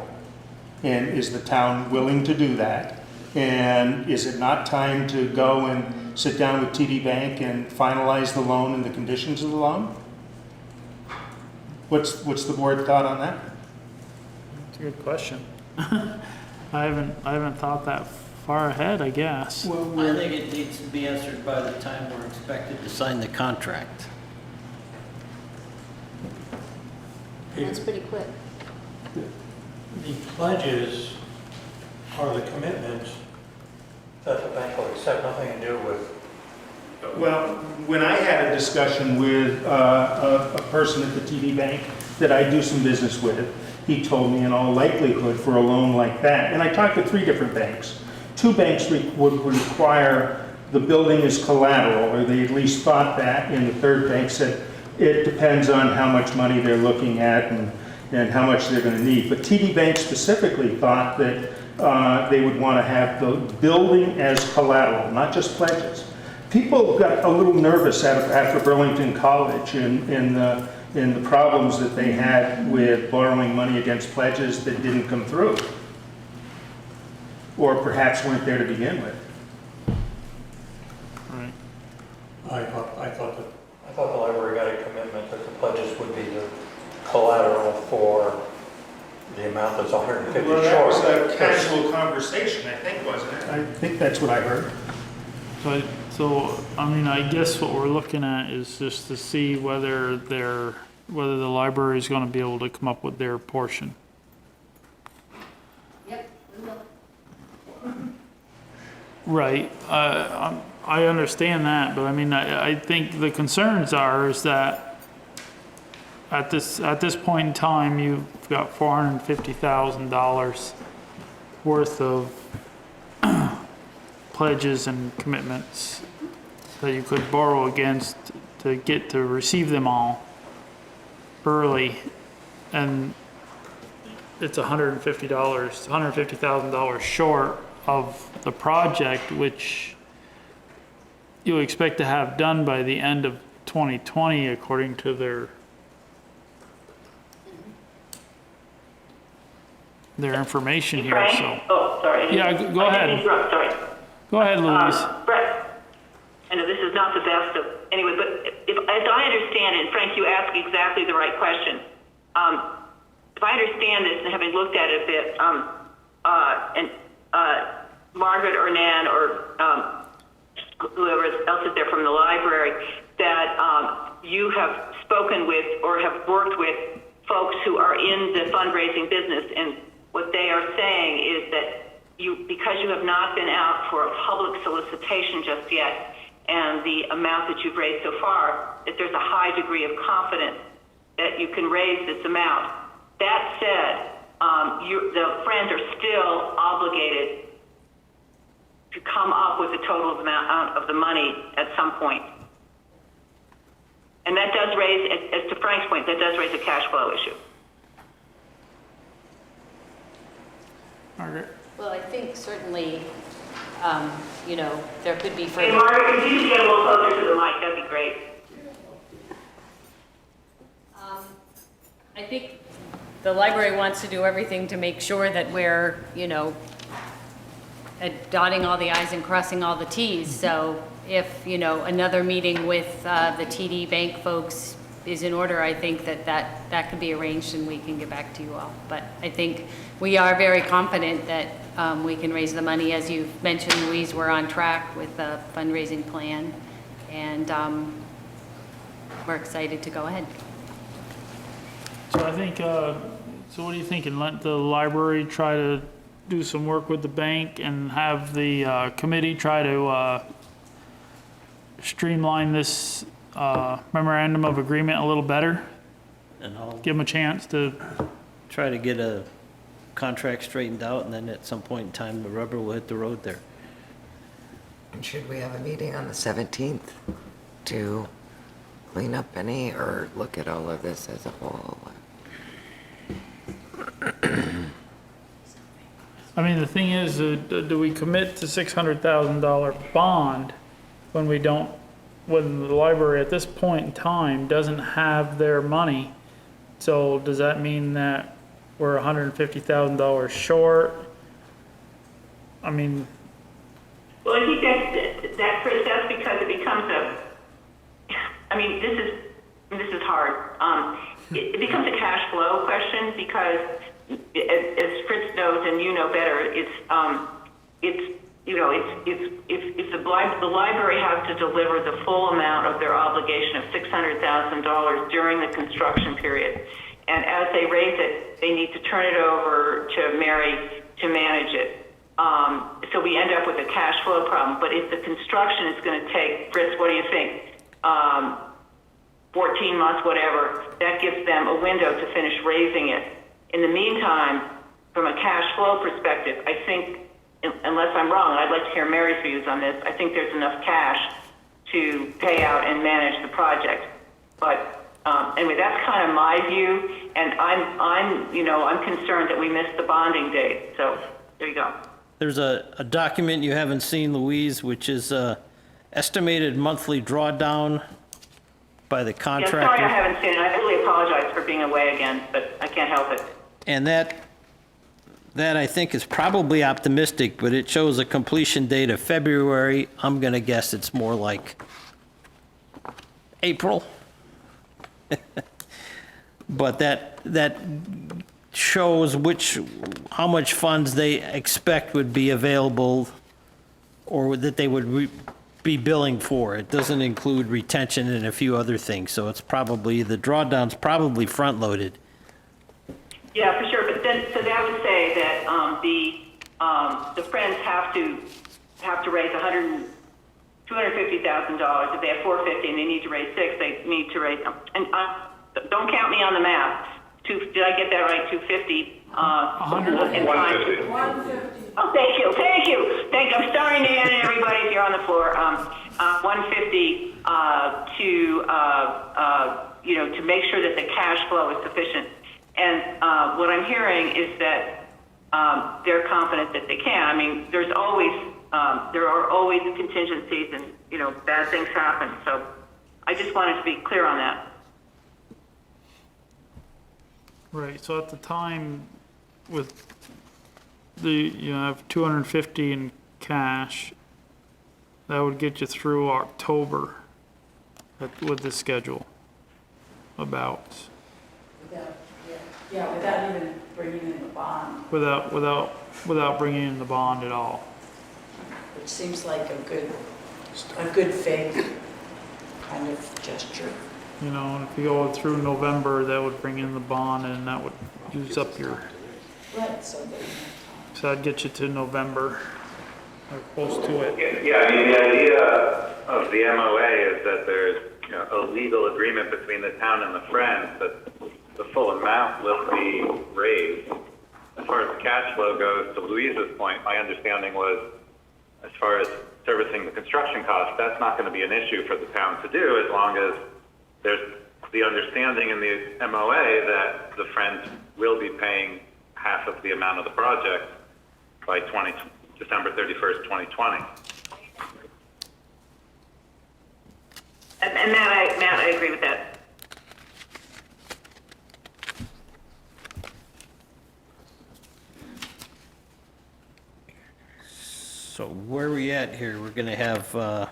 And is the town willing to do that? And is it not time to go and sit down with TD Bank and finalize the loan and the conditions of the loan? What's the board thought on that? it's a good question. I haven't thought that far ahead, I guess. I think it needs to be answered by the time we're expected to sign the contract. That's pretty quick. The pledges are the commitments that the bank will accept, nothing to do with. Well, when I had a discussion with a person at the TD Bank that I do some business with, he told me in all likelihood for a loan like that, and I talked to 3 different banks. 2 banks would require the building as collateral, or they at least thought that, and the 3rd bank said it depends on how much money they're looking at and how much they're going to need. But TD Bank specifically thought that they would want to have the building as collateral, not just pledges. People got a little nervous after Burlington College and the problems that they had with borrowing money against pledges that didn't come through, or perhaps weren't there to begin with. Right. I thought the library got a commitment that the pledges would be the collateral for the amount that's 150 Well, that was short. a casual conversation, I think, wasn't it? I think that's what I heard. So, I mean, I guess what we're looking at is just to see whether the library is gonna be able to come up with their portion. Yep, we will. Right, I understand that, but I mean, I think the concerns is that at this point in time, you've got $450,000 worth of pledges and commitments that you could borrow against to receive them all early. And it's $150,000 short of the project, which you expect to have done by the end of 2020, according to their information here, Frank? so. Oh, sorry. Yeah, go I ahead. didn't interrupt, sorry. Go ahead, Louise. Brett, I know this is not the best of, anyway, but as I understand it, Frank, you asked exactly the right question. If I understand this, and having looked at it a bit, and Margaret or Nan or whoever else is there from the library, that you have spoken with or have worked with folks who are in the fundraising business, and what they are saying is that because you have not been out for a public solicitation just yet, and the amount that you've raised so far, that there's a high degree of confidence that you can raise this amount. That said, the Friends are still obligated to come up with the total amount of the money at some point. And that does raise, as to Frank's point, that does raise a cash flow issue. Margaret? Well, I think certainly, there could be Hey, further. Margaret, if you could get a little closer to the mic, that'd be great. I think the library wants to do everything to make sure that we're, dotting all the i's and crossing all the t's. So if, another meeting with the TD Bank folks is in order, I think that could be arranged and we can get back to you all. But I think we are very confident that we can raise the money. As you've mentioned, Louise, we're on track with the fundraising plan, and we're excited to go ahead. So I think, so what are you thinking? Let the library try to do some work with the bank and have the committee try to streamline this memorandum of agreement a little better? And I'll Give them a chance to, try to get a contract straightened out, and then at some point in time, the rubber will hit the road there. And should we have a meeting on the 17th to clean up any or look at all of this as a whole? I mean, the thing is, do we commit to $600,000 bond when when the library at this point in time doesn't have their money? So does that mean that we're $150,000 short? I mean, Well, I think Chris, that's because it becomes this is hard. It becomes a cash flow question because, as Fritz knows and you know better, if the library has to deliver the full amount of their obligation of $600,000 during the construction period, and as they raise it, they need to turn it over to Mary to manage it. So we end up with a cash flow problem. But if the construction is going to take, Fritz, what do you think? 14 months, whatever, that gives them a window to finish raising it. In the meantime, from a cash flow perspective, I think, unless I'm wrong, and I'd like to hear Mary's views on this, I think there's enough cash to pay out and manage the project. But anyway, that's kind of my view, and I'm concerned that we missed the bonding date. So there you go. There's a document you haven't seen, Louise, which is estimated monthly drawdown by the contractor. Yeah, sorry I haven't seen it. I really apologize for being away again, but I can't help it. And that I think is probably optimistic, but it shows a completion date of February. I'm going to guess it's more like April. But that shows how much funds they expect would be available or that they would be billing for. It doesn't include retention and a few other things, so it's probably, the drawdown's probably front-loaded. Yeah, for sure. But then, so that would say that the Friends have to raise $250,000. If they have $450 and they need to raise $600,000, they need to raise. And don't count me on the math. Did I get that right? 250? 150. Oh, thank you. I'm starting to end everybody if you're on the floor. 150 to make sure that the cash flow is sufficient. And what I'm hearing is that they're confident that they can. I mean, there are always contingencies, and bad things happen. So I just wanted to be clear on that. Right, so at the time with you have 250 in cash, that would get you through October with the schedule about. Without even bringing in the bond, Without bringing in the bond at all. which seems like a good faith kind of gesture. And if you go through November, that would bring in the bond and that would use up your, Right, so that so that'd get you to November, or close to it. Yeah, I mean, the idea of the MOA is that there's a legal agreement between the town and the Friends that the full amount will be raised. As far as the cash flow goes, to Louisa's point, my understanding was, as far as servicing the construction costs, that's not going to be an issue for the town to do as long as there's the understanding in the MOA that the Friends will be paying half of the amount of the project by December 31st, 2020. And Matt, I agree with that. So where are we at here? We're gonna have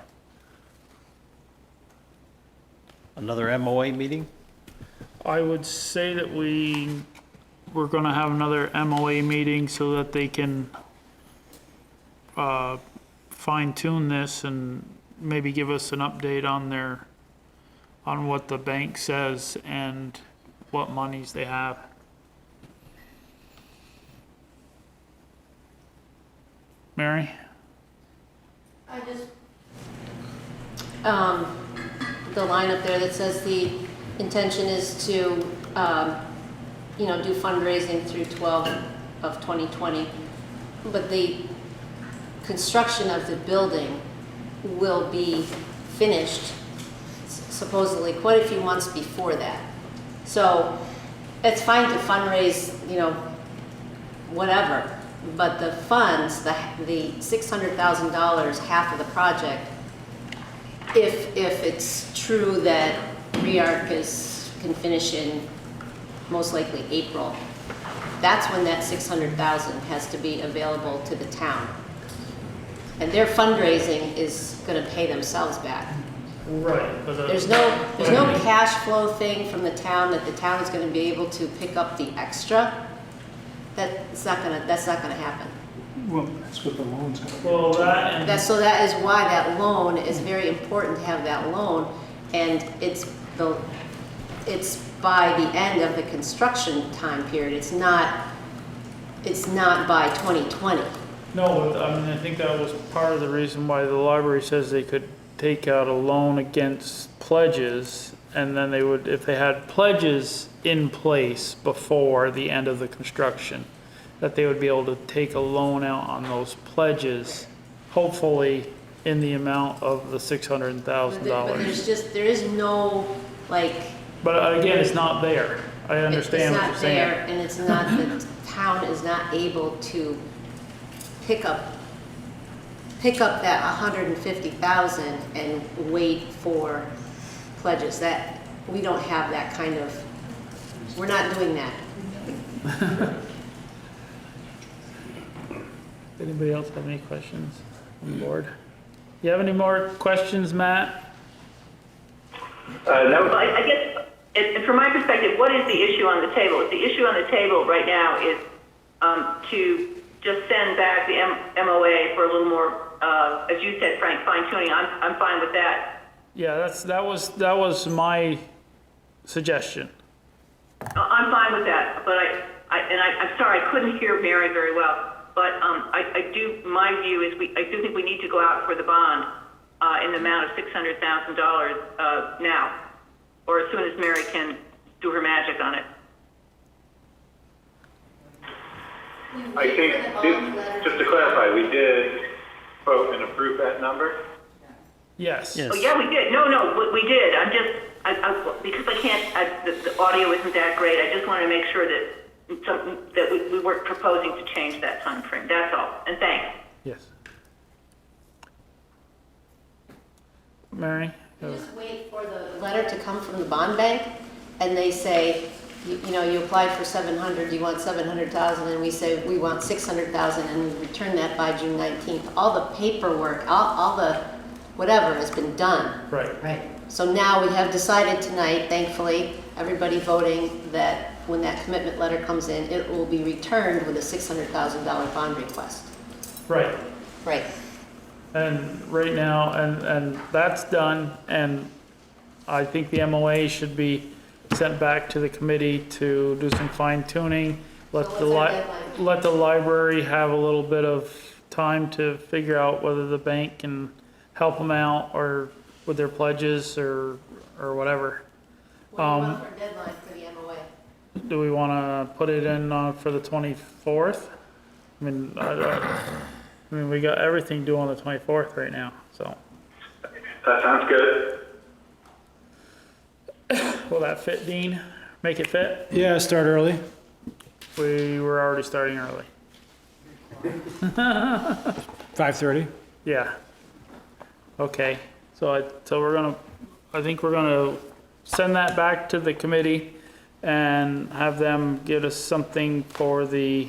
another MOA meeting? I would say that we're gonna have another MOA meeting so that they can fine tune this and maybe give us an update on what the bank says and what monies they have. Mary? I just, the line up there that says the intention is to, do fundraising through 12 of 2020, but the construction of the building will be finished supposedly quite a few months before that. So it's fine to fundraise, whatever, but the funds, the $600,000, half of the project, if it's true that REARC can finish in most likely April, that's when that $600,000 has to be available to the town. And their fundraising is going to pay themselves back. Right. But There's no cash flow thing from the town that the town is going to be able to pick up the extra. That's not going to happen. Well, that's what the loan's gonna be. Well, that So that is why that loan is very important to have that loan, and it's by the end of the construction time period. It's not by 2020. No, I think that was part of the reason why the library says they could take out a loan against pledges, and then they would, if they had pledges in place before the end of the construction, that they would be able to take a loan out on those pledges, hopefully in the amount of the $600,000. There is no, But again, it's not there. I understand what you're saying. It's not there, and it's not, the town is not able to pick up that 150,000 and wait for pledges. That, we don't have that kind of, we're not doing that. Anybody else have any questions on the board? You have any more questions, Matt? No. Well, I guess, from my perspective, what is the issue on the table? The issue on the table right now is to just send back the MOA for a little more, as you said, Frank, fine tuning. I'm fine with that. Yeah, that was my suggestion. I'm fine with that, but I'm sorry, I couldn't hear Mary very well. But my view is I do think we need to go out for the bond in the amount of $600,000 now, or as soon as Mary can do her magic on it. I think, just to clarify, we did vote and approve that number? Yes. Yes. Oh, yeah, we did. No, we did. I'm just, because I can't, the audio isn't that great, I just want to make sure that we weren't proposing to change that time frame. That's all. And thanks. Yes. Mary? You just wait for the letter to come from the bond bank, and they say, you know, you applied for 700, you want 700,000, and we say, we want 600,000, and we return that by June 19th. All the paperwork, all the whatever has been done. Right. Right. So now we have decided tonight, thankfully, everybody voting, that when that commitment letter comes in, it will be returned with a $600,000 bond request. Right. Right. And right now, and that's done, and I think the MOA should be sent back to the committee to do some fine tuning. Let So what's our deadline? let the library have a little bit of time to figure out whether the bank can help them out or with their pledges or whatever. What do you want for deadline for the MOA? Do we want to put it in for the 24th? I mean, I mean, we got everything due on the 24th right now, so. That sounds good. Will that fit, Dean? Make it fit? Yeah, start early. We were already starting early. 5:30. Yeah. Okay, so I think we're gonna send that back to the committee and have them get us something for the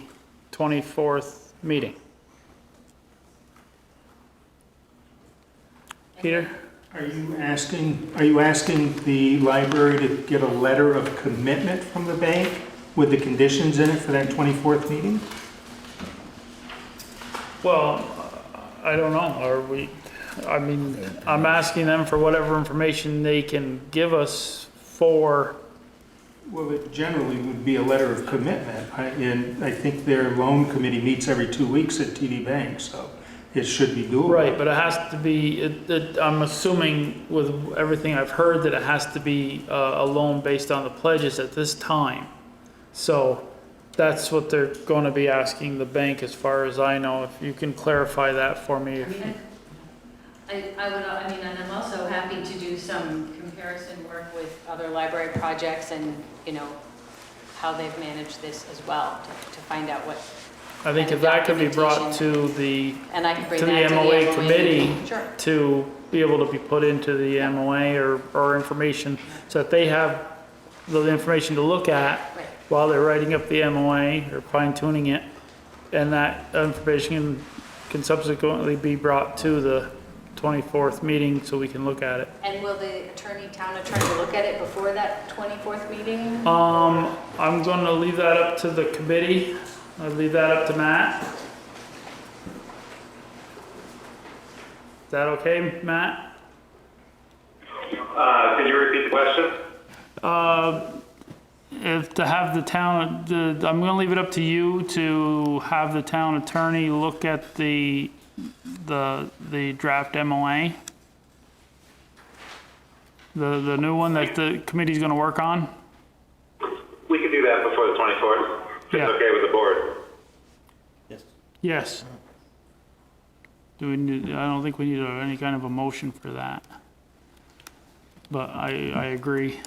24th meeting. Peter? Are you asking the library to get a letter of commitment from the bank with the conditions in it for that 24th meeting? Well, I don't know, I mean, I'm asking them for whatever information they can give us for, Well, it generally would be a letter of commitment, and I think their loan committee meets every 2 weeks at TD Bank, so it should be doable. right, but it has to be, I'm assuming with everything I've heard that it has to be a loan based on the pledges at this time. So that's what they're going to be asking the bank, as far as I know. If you can clarify that for me. I mean, and I'm also happy to do some comparison work with other library projects and, you know, how they've managed this as well, to find out what. I think if that could be brought to the, And I can bring to that the MOA committee Sure. to be able to be put into the MOA or information, so that they have the information to look at Right. while they're writing up the MOA or fine tuning it. And that information can subsequently be brought to the 24th meeting so we can look at it. And will the town attorney look at it before that 24th meeting? I'm gonna leave that up to the committee. I'll leave that up to Matt. Is that okay, Matt? Can you repeat the question? If to have the town, I'm gonna leave it up to you to have the town attorney look at the draft MOA. The new one that the committee's gonna work on. We can do that before the 24th. If Yeah. it's okay with the board. Yes. Do we need, I don't think we need any kind of a motion for that. But I agree.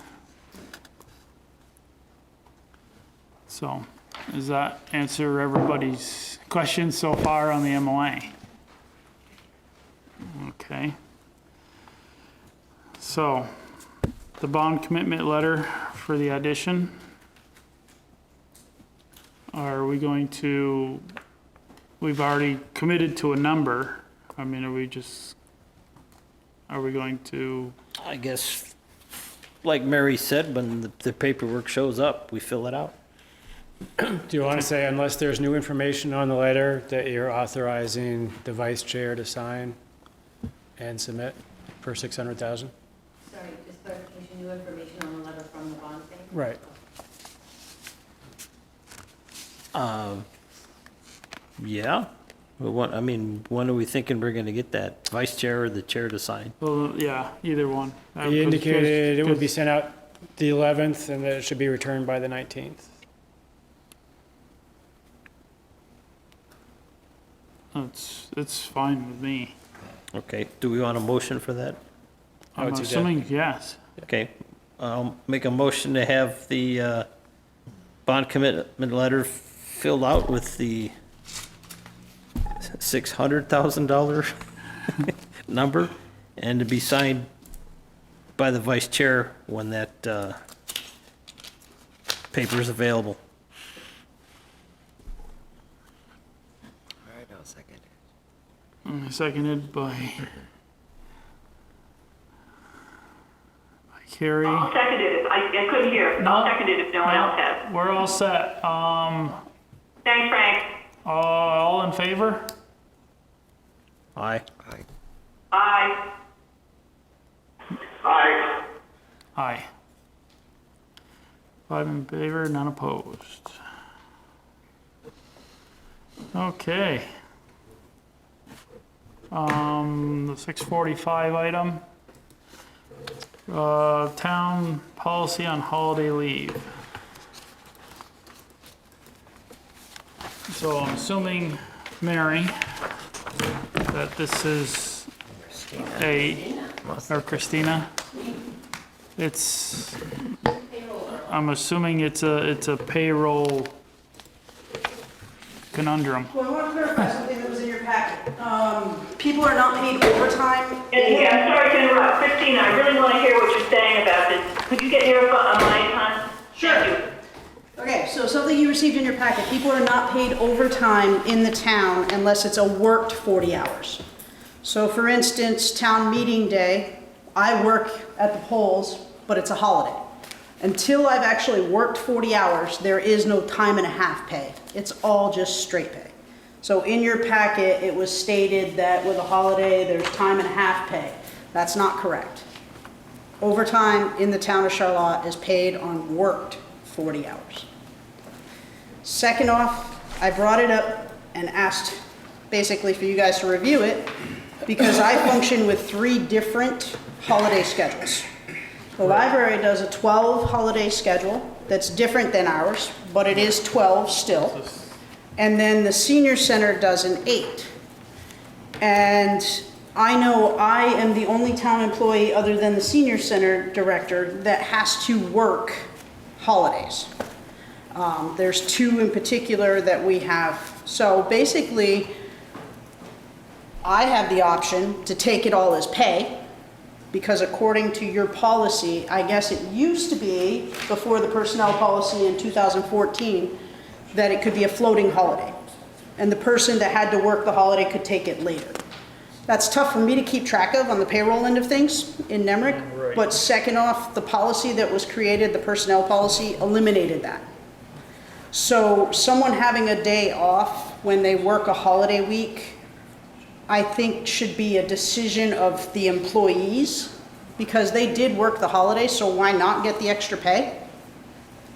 So, does that answer everybody's questions so far on the MOA? Okay. So, the bond commitment letter for the addition. Are we going to, we've already committed to a number. I mean, are we going to, I guess, like Mary said, when the paperwork shows up, we fill it out. Do you want to say, unless there's new information on the letter, that you're authorizing the vice chair to sign and submit for 600,000? Sorry, just clarification, new information on the letter from the bond bank? Right. Yeah. Well, when are we thinking we're gonna get that? Vice chair or the chair to sign? well, yeah, either one. He indicated it would be sent out the 11th, and that it should be returned by the 19th. It's fine with me. Okay, do we want a motion for that? I I'm would suggest- assuming yes. Okay, I'll make a motion to have the bond commitment letter filled out with the $600,000 number, and to be signed by the vice chair when that paper is available. All right, I'll second it. Seconded by Carrie. I'll second it. I couldn't hear. I'll second it if no one else has. We're all set. Thanks, Frank. All in favor? Aye. Aye. Aye. Aye. Aye. 5 in favor, none opposed. Okay. The 645 item. Town policy on holiday leave. So I'm assuming, Mary, that this is or Christina, I'm assuming it's a payroll conundrum. Well, I want to clarify something that was in your packet. People are not paid overtime. Yeah, I'm sorry to interrupt. Christina, I really want to hear what you're saying about this. Could you get your mic on? Sure. Thank you. Okay, so something you received in your packet, people are not paid overtime in the town unless it's a worked 40 hours. So for instance, town meeting day, I work at the polls, but it's a holiday. Until I've actually worked 40 hours, there is no time and a half pay. It's all just straight pay. So in your packet, it was stated that with a holiday, there's time and a half pay. That's not correct. Overtime in the town of Charlotte is paid on worked 40 hours. Second off, I brought it up and asked basically for you guys to review it because I function with 3 different holiday schedules. The library does a 12 holiday schedule that's different than ours, but it is 12 still. And then the senior center does an 8. And I know I am the only town employee other than the senior center director that has to work holidays. There's 2 in particular that we have. So basically, I have the option to take it all as pay, because according to your policy, I guess it used to be, before the personnel policy in 2014, that it could be a floating holiday. And the person that had to work the holiday could take it later. That's tough for me to keep track of on the payroll end of things in Nemrick. Right. But second off, the policy that was created, the personnel policy, eliminated that. So someone having a day off when they work a holiday week, I think should be a decision of the employees, because they did work the holiday, so why not get the extra pay?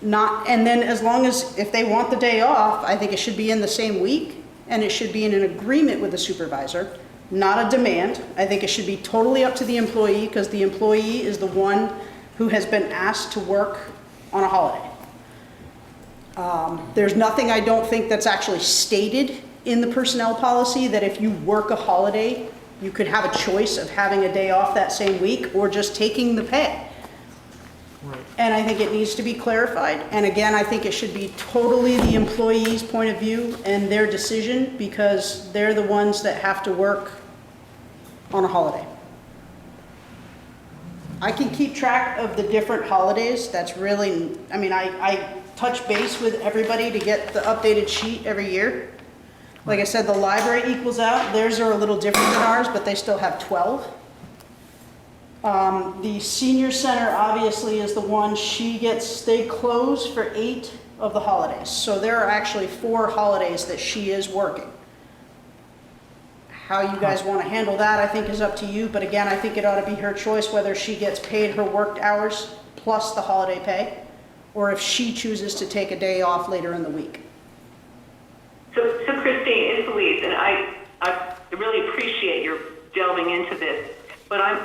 And then as long as, if they want the day off, I think it should be in the same week, and it should be in an agreement with the supervisor, not a demand. I think it should be totally up to the employee, because the employee is the one who has been asked to work on a holiday. There's nothing, I don't think, that's actually stated in the personnel policy that if you work a holiday, you could have a choice of having a day off that same week or just taking the pay. Right. And I think it needs to be clarified. And again, I think it should be totally the employee's point of view and their decision, because they're the ones that have to work on a holiday. I can keep track of the different holidays. That's really, I mean, I touch base with everybody to get the updated sheet every year. Like I said, the library equals out. Theirs are a little different than ours, but they still have 12. The senior center obviously is the one, they close for 8 of the holidays. So there are actually 4 holidays that she is working. How you guys want to handle that, I think, is up to you. But again, I think it ought to be her choice whether she gets paid her worked hours plus the holiday pay, or if she chooses to take a day off later in the week. So Christine, it's Louise, and I really appreciate your delving into this, but I'm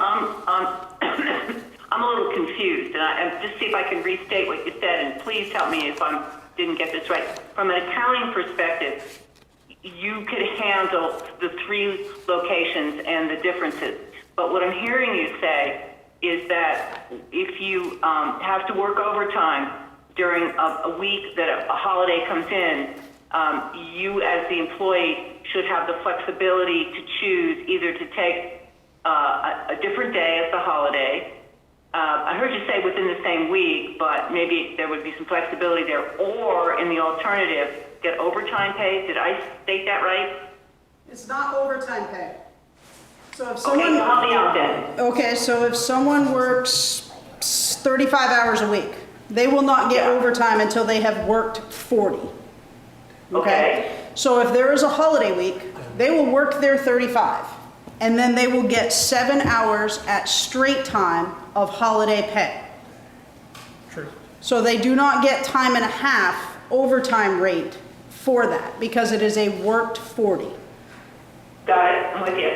I'm a little confused, and just see if I can restate what you said, and please help me if I didn't get this right. From an accounting perspective, you could handle the 3 locations and the differences. But what I'm hearing you say is that if you have to work overtime during a week that a holiday comes in, you as the employee should have the flexibility to choose either to take a different day as the holiday. I heard you say within the same week, but maybe there would be some flexibility there, or in the alternative, get overtime pay. Did I state that right? It's not overtime pay. So if Okay, someone, so help me out then. okay, so if someone works 35 hours a week, they will not get Yeah. overtime until they have worked 40. Okay. So if there is a holiday week, they will work their 35, and then they will get 7 hours at straight time of holiday pay. True. So they do not get time and a half overtime rate for that, because it is a worked 40. Got it, I'm with you.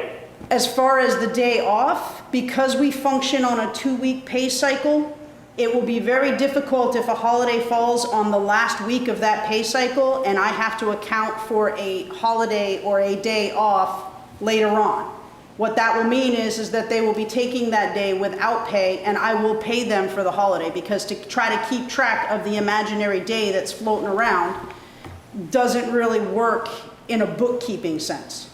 As far as the day off, because we function on a 2-week pay cycle, it will be very difficult if a holiday falls on the last week of that pay cycle and I have to account for a holiday or a day off later on. What that will mean is that they will be taking that day without pay, and I will pay them for the holiday, because to try to keep track of the imaginary day that's floating around doesn't really work in a bookkeeping sense.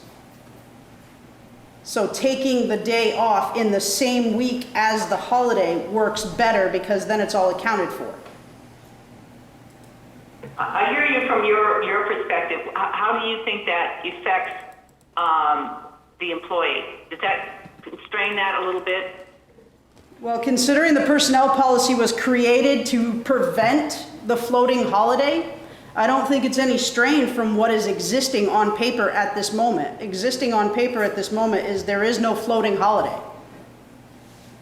So taking the day off in the same week as the holiday works better, because then it's all accounted for. I hear you from your perspective. How do you think that affects the employee? Does that constrain that a little bit? Well, considering the personnel policy was created to prevent the floating holiday, I don't think it's any strain from what is existing on paper at this moment. Existing on paper at this moment is there is no floating holiday.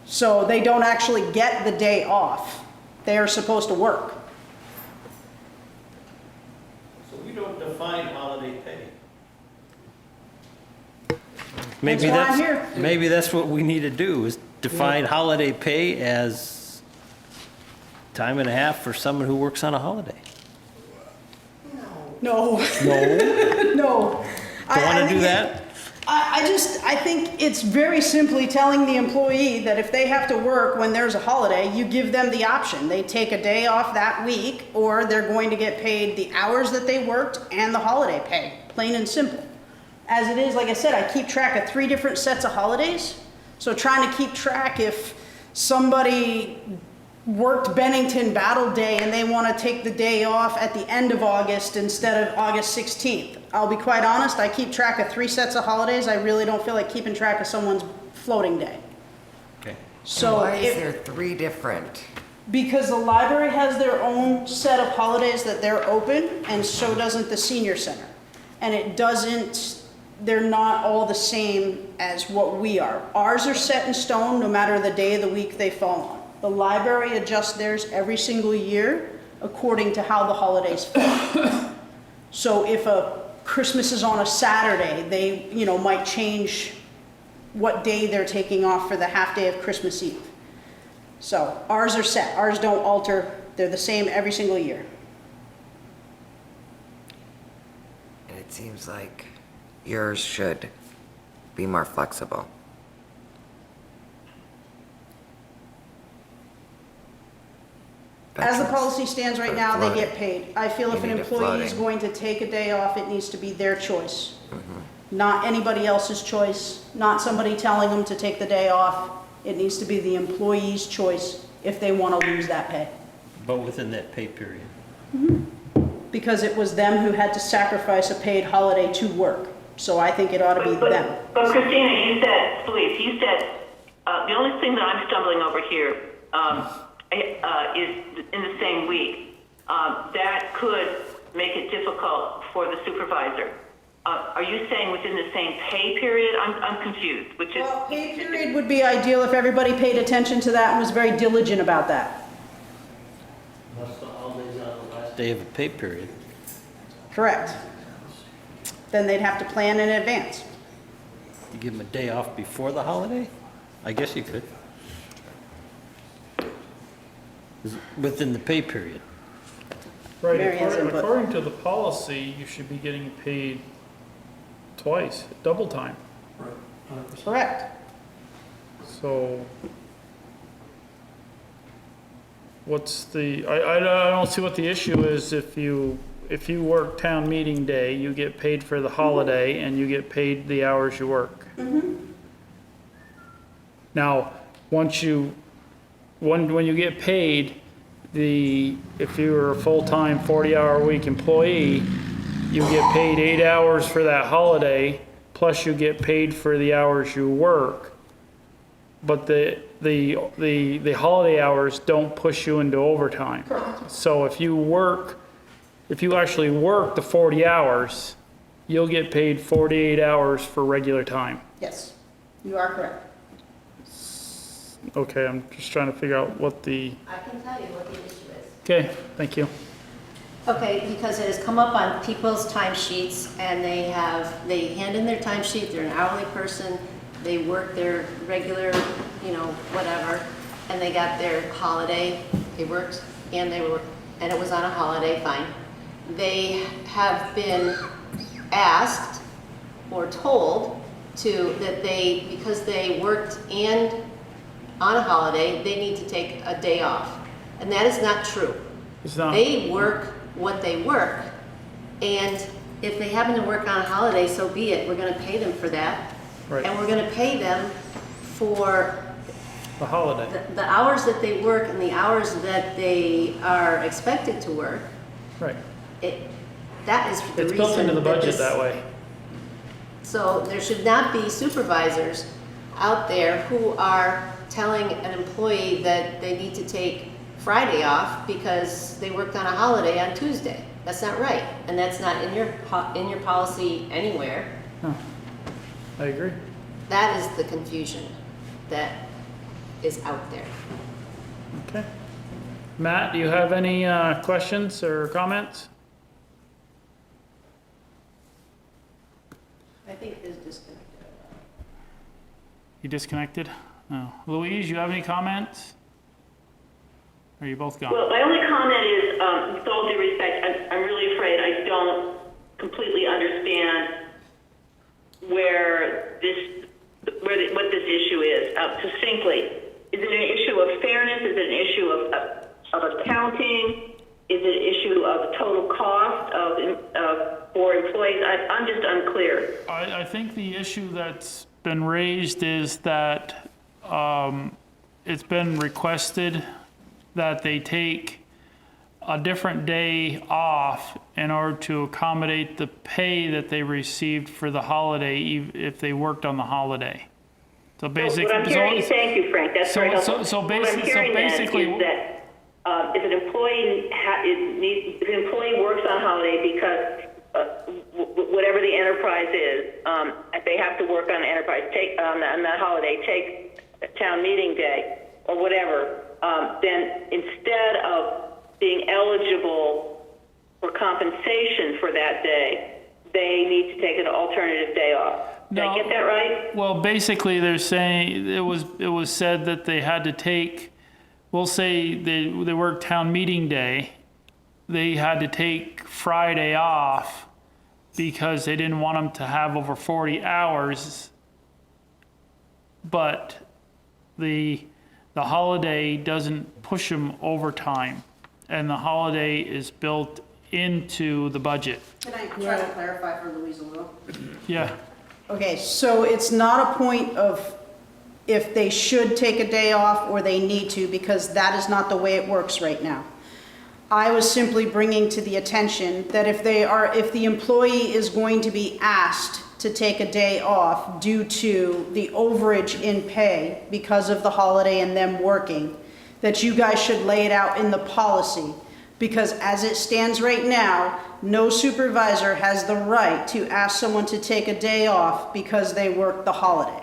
So they don't actually get the day off. They are supposed to work. So we don't define holiday pay. That's why I'm here. Maybe that's what we need to do, is define holiday pay as time and a half for someone who works on a holiday. No. No? No. Don't want to do that? I think it's very simply telling the employee that if they have to work when there's a holiday, you give them the option. They take a day off that week, or they're going to get paid the hours that they worked and the holiday pay, plain and simple. As it is, like I said, I keep track of 3 different sets of holidays. So trying to keep track if somebody worked Bennington Battle Day and they want to take the day off at the end of August instead of August 16th. I'll be quite honest, I keep track of 3 sets of holidays. I really don't feel like keeping track of someone's floating day. Okay. So Why is there 3 different? because the library has their own set of holidays that they're open, and so doesn't the senior center. And it doesn't, they're not all the same as what we are. Ours are set in stone no matter the day of the week they fall on. The library adjusts theirs every single year according to how the holidays fall. So if a Christmas is on a Saturday, they, might change what day they're taking off for the half day of Christmas Eve. So ours are set. Ours don't alter. They're the same every single year. And it seems like yours should be more flexible. As the policy stands right now, they get paid. I feel if You an need a employee is floating. going to take a day off, it needs to be their choice. Not anybody else's choice, not somebody telling them to take the day off. It needs to be the employee's choice if they want to lose that pay. But within that pay period. Because it was them who had to sacrifice a paid holiday to work. So I think it ought to be them. But Christina, you said, please, the only thing that I'm stumbling over here is in the same week. That could make it difficult for the supervisor. Are you saying within the same pay period? I'm confused, which is... Well, pay period would be ideal if everybody paid attention to that and was very diligent about that. Unless the holiday's on the last day of a pay period. Correct. Then they'd have to plan in advance. You give them a day off before the holiday? I guess you could. within the pay period. Right, Mary has input. according to the policy, you should be getting paid twice, double time. Correct. So what's I don't see what the issue is. If you work town meeting day, you get paid for the holiday and you get paid the hours you work. Now, when you get paid, if you're a full-time 40-hour-a-week employee, you get paid 8 hours for that holiday, plus you get paid for the hours you work. But the holiday hours don't push you into overtime. So if you actually work the 40 hours, you'll get paid 48 hours for regular time. Yes, you are correct. Okay, I'm just trying to figure out what the, I can tell you what the issue is. okay, thank you. Okay, because it has come up on people's timesheets, and they hand in their timesheet, they're an hourly person, they work their regular, whatever, and they got their holiday, they worked, and it was on a holiday, fine. They have been asked or told that because they worked and on a holiday, they need to take a day off. And that is not true. It's not. They work what they work, and if they happen to work on a holiday, so be it. We're gonna pay them for that. Right. And we're gonna pay them for The holiday. the hours that they work and the hours that they are expected to work. Right. That is the reason. It's built into the budget this- that way. So there should not be supervisors out there who are telling an employee that they need to take Friday off because they worked on a holiday on Tuesday. That's not right, and that's not in your policy anywhere. No, I agree. That is the confusion that is out there. Okay. Matt, do you have any questions or comments? I think is disconnected. You disconnected? No. Louise, you have any comments? Or are you both gone? Well, my only comment is, with all due respect, I'm really afraid I don't completely understand what this issue is. Succinctly, is it an issue of fairness? Is it an issue of accounting? Is it an issue of total cost for employees? I'm just unclear. I think the issue that's been raised is that it's been requested that they take a different day off in order to accommodate the pay that they received for the holiday if they worked on the holiday. So basically, what I'm hearing, thank you, Frank. That's very helpful. So what I'm hearing basically, then is that if an employee works on holiday because whatever the enterprise is, they have to work on the enterprise, on that holiday, take a town meeting day or whatever, then instead of being eligible for compensation for that day, they need to take an alternative day off. Did I get that right? Well, basically, they're saying it was said that they had to take. We'll say they worked town meeting day. They had to take Friday off because they didn't want them to have over 40 hours. But the holiday doesn't push them overtime, and the holiday is built into the budget. Can I try to clarify for Louise a little? Yeah. Okay, so it's not a point of if they should take a day off or they need to, because that is not the way it works right now. I was simply bringing to the attention that if the employee is going to be asked to take a day off due to the overage in pay because of the holiday and them working, that you guys should lay it out in the policy. Because as it stands right now, no supervisor has the right to ask someone to take a day off because they worked the holiday.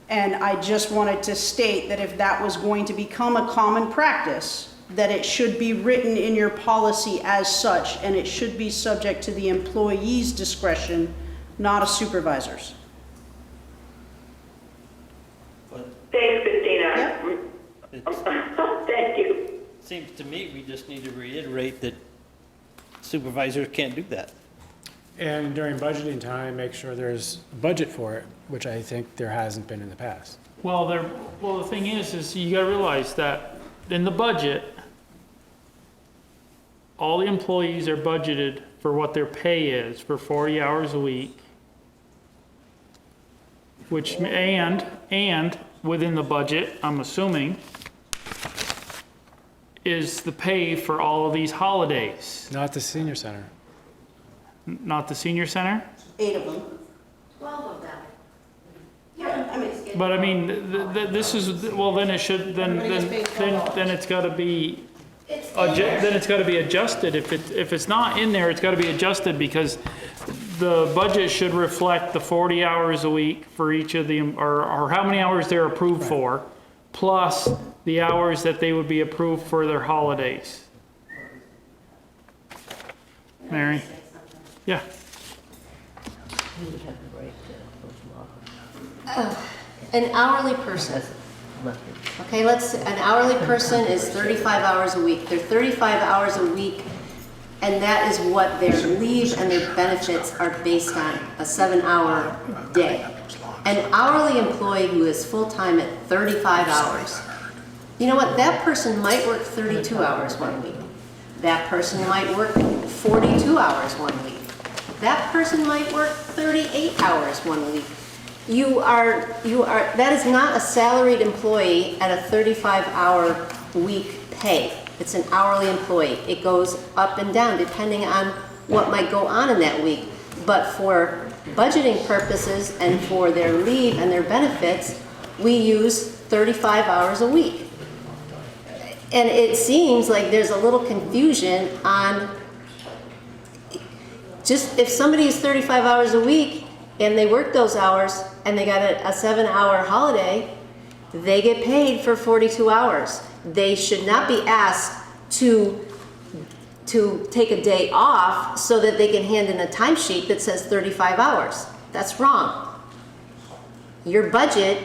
And I just wanted to state that if that was going to become a common practice, that it should be written in your policy as such, and it should be subject to the employee's discretion, not a supervisor's. Thanks, Christina. Yep. Thank you. seems to me we just need to reiterate that supervisors can't do that. And during budgeting time, make sure there's a budget for it, which I think there hasn't been in the past. Well, the thing is you gotta realize that in the budget, all the employees are budgeted for what their pay is for 40 hours a week. Which, and within the budget, I'm assuming, is the pay for all of these holidays. Not the senior center. Not the senior center? 8 of them. 12 of them. Yeah, I mean, But I mean, this is, well, then it should, then it's gotta be, then it's gotta be adjusted. If it's not in there, it's gotta be adjusted because the budget should reflect the 40 hours a week for each of the, or how many hours they're approved for, plus the hours that they would be approved for their holidays. Mary? Yeah. We would have to break the law. An hourly person. Okay, an hourly person is 35 hours a week. They're 35 hours a week, and that is what their leave and their benefits are based on, a 7-hour day. An hourly employee who is full-time at 35 hours, you know what, that person might work 32 hours one week. That person might work 42 hours one week. That person might work 38 hours one week. That is not a salaried employee at a 35-hour week pay. It's an hourly employee. It goes up and down depending on what might go on in that week. But for budgeting purposes and for their leave and their benefits, we use 35 hours a week. And it seems like there's a little confusion on just if somebody is 35 hours a week and they work those hours and they got a 7-hour holiday, they get paid for 42 hours. They should not be asked to take a day off so that they can hand in a timesheet that says 35 hours. That's wrong. Your budget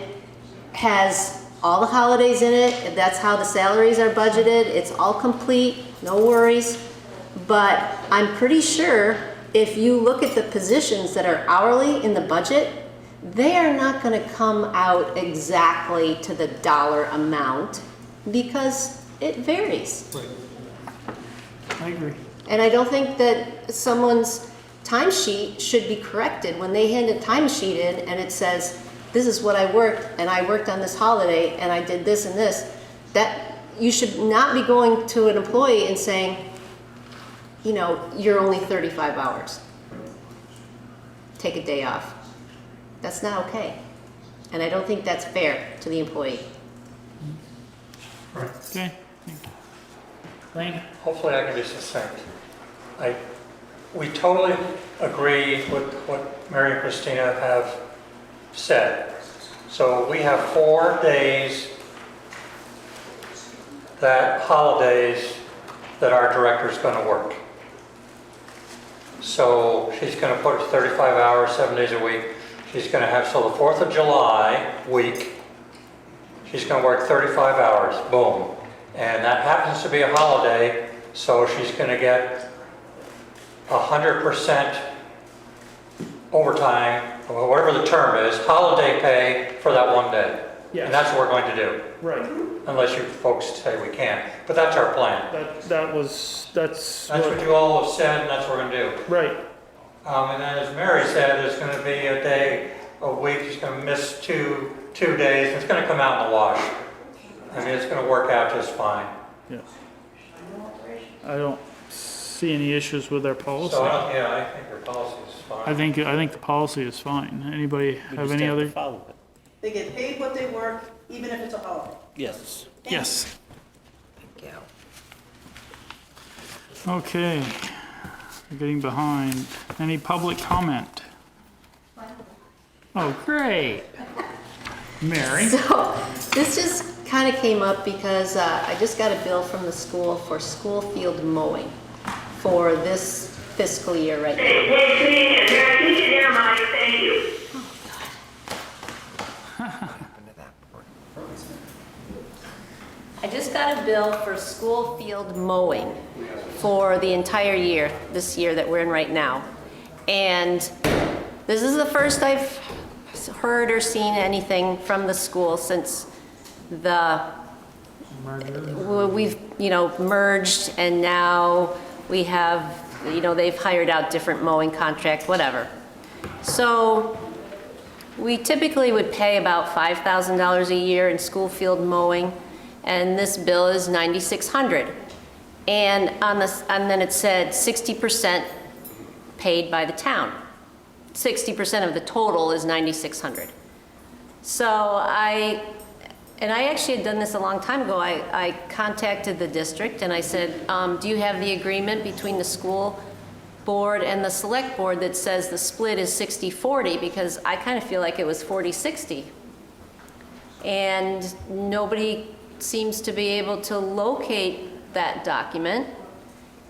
has all the holidays in it. That's how the salaries are budgeted. It's all complete, no worries. But I'm pretty sure if you look at the positions that are hourly in the budget, they are not going to come out exactly to the dollar amount because it varies. I agree. And I don't think that someone's timesheet should be corrected when they hand a timesheet in and it says, this is what I worked, and I worked on this holiday, and I did this and this. That you should not be going to an employee and saying, you know, you're only 35 hours. Take a day off. That's not okay. And I don't think that's fair to the employee. Okay. Lane? Hopefully I can be succinct. We totally agree with what Mary and Christina have said. So we have 4 days, holidays that our director's going to work. So she's going to put 35 hours, 7 days a week. She's going to have, so the 4th of July week, she's going to work 35 hours, boom. And that happens to be a holiday, so she's going to get 100% overtime, or whatever the term is, holiday pay for that one day. Yes. And that's what we're going to do, Right. unless you folks say we can't. But that's our plan. That's That's what you all have said, and that's what we're going to do. right. And then as Mary said, there's going to be a day, a week, she's going to miss two days, and it's going to come out in the wash. I mean, it's going to work out just fine. Yeah. I don't see any issues with their policy. So, I think your policy is fine. I think the policy is fine. Anybody have any other? Follow it. They get paid what they work, even if it's a holiday. Yes. Yes. Thank you. Okay. We're getting behind. Any public comment? Oh, great. Mary? So this just kind of came up because I just got a bill from the school for school field mowing for this fiscal year right now. Thank you. I just got a bill for school field mowing for the entire year, this year that we're in right now. And this is the first I've heard or seen anything from the school since we've, merged, and now we have, they've hired out different mowing contract, whatever. So we typically would pay about $5,000 a year in school field mowing, and this bill is $9,600. And then it said 60% paid by the town. 60% of the total is $9,600. So I actually had done this a long time ago. I contacted the district and I said, do you have the agreement between the school board and the select board that says the split is 60-40? Because I kind of feel like it was 40-60. And nobody seems to be able to locate that document.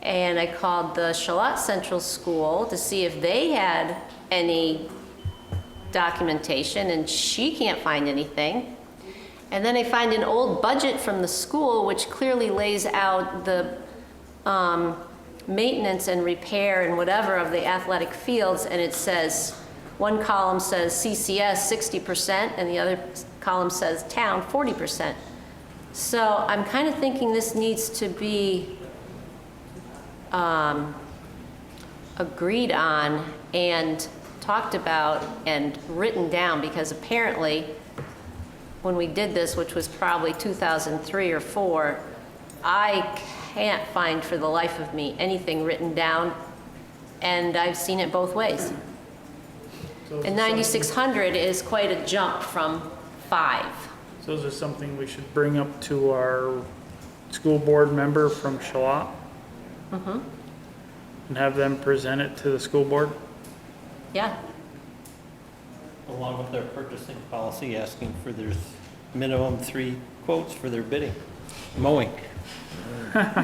And I called the Charlotte Central School to see if they had any documentation, and she can't find anything. And then I find an old budget from the school which clearly lays out the maintenance and repair and whatever of the athletic fields, and it says, one column says CCS 60% and the other column says town 40%. So I'm kind of thinking this needs to be agreed on and talked about and written down, because apparently when we did this, which was probably 2003 or 4, I can't find for the life of me anything written down, and I've seen it both ways. And 9,600 is quite a jump from 5. So is this something we should bring up to our school board member from Charlotte? Mm-hmm. And have them present it to the school board? Yeah. Along with their purchasing policy, asking for their minimum 3 quotes for their bidding, mowing. Good luck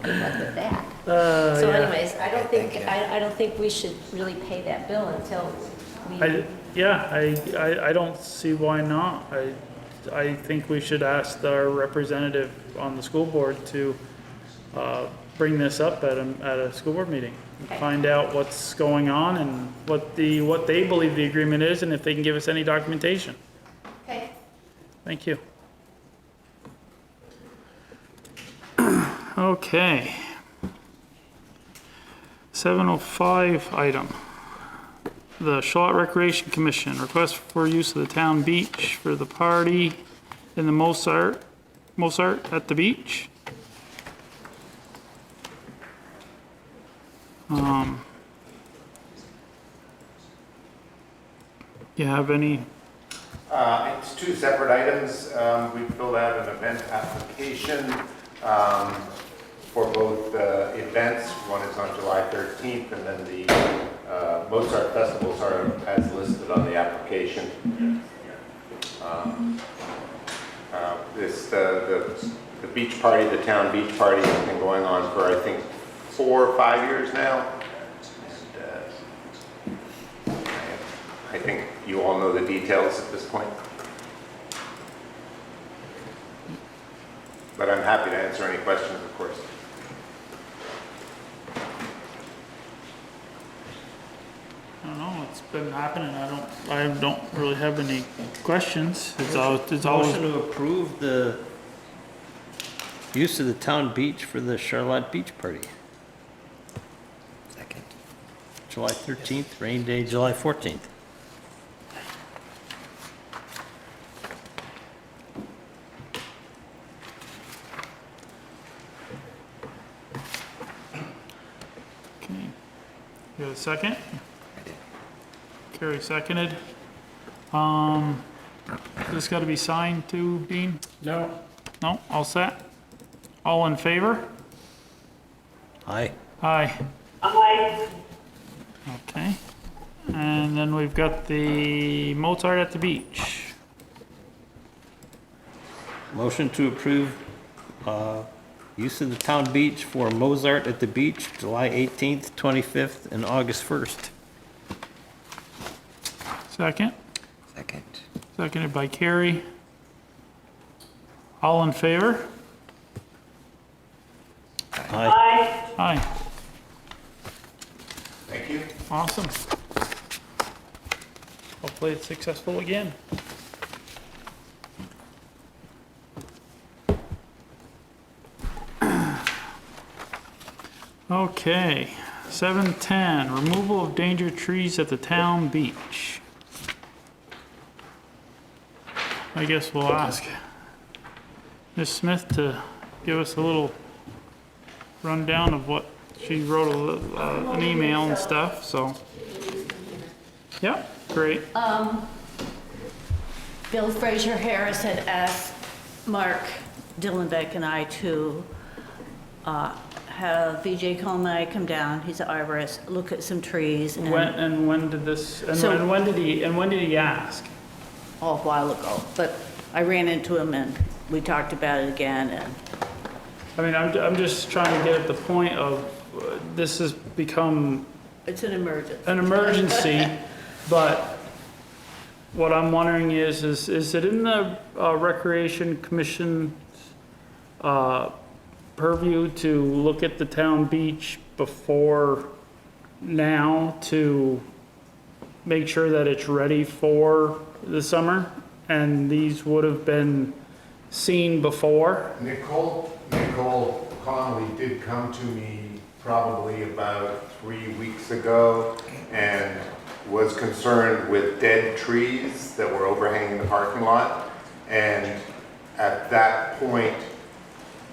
with that. So Yeah. anyways, I don't think we should really pay that bill until we. I don't see why not. I think we should ask our representative on the school board to bring this up at a school board meeting. Okay. Find out what's going on and what they believe the agreement is, and if they can give us any documentation. Okay. Thank you. Okay. 705 item. The Charlotte Recreation Commission, request for use of the town beach for the party in the Mozart at the beach. You have any? It's 2 separate items. We filled out an event application for both events. One is on July 13th, and then the Mozart festivals are as listed on the application. The beach party, the town beach party, has been going on for, I think, 4 or 5 years now. And I think you all know the details at this point. But I'm happy to answer any questions, of course. I don't know, it's been happening. I don't really have any questions. It's always. Motion to approve the use of the town beach for the Charlotte Beach Party. Second. July 13th, rain day, July 14th. Okay. You have a second? Carrie seconded. This got to be signed too, Dean? No. No, all set? All in favor? Aye. Aye. Aye. Okay. And then we've got the Mozart at the beach. Motion to approve use of the town beach for Mozart at the beach, July 18th, 25th, and August 1st. Second? Second. Seconded by Carrie. All in favor? Aye. Aye. Thank you. Awesome. Hopefully it's successful again. Okay, 7:10, removal of danger trees at the town beach. I guess we'll ask Ms. Smith to give us a little rundown of what she wrote an email and stuff, so. Yeah, great. Bill Fraser Harris had asked Mark Dillenbeck and I to have VJ Coleman and I come down, he's an arborist, look at some trees. And When did this, So- and when did he ask? a while ago, but I ran into him and we talked about it again, and I mean, I'm just trying to get at the point of, this has become it's an emergency. an emergency, but what I'm wondering is it in the Recreation Commission's purview to look at the town beach before now to make sure that it's ready for the summer? And these would have been seen before? Nicole Connolly did come to me probably about 3 weeks ago and was concerned with dead trees that were overhanging the parking lot. And at that point,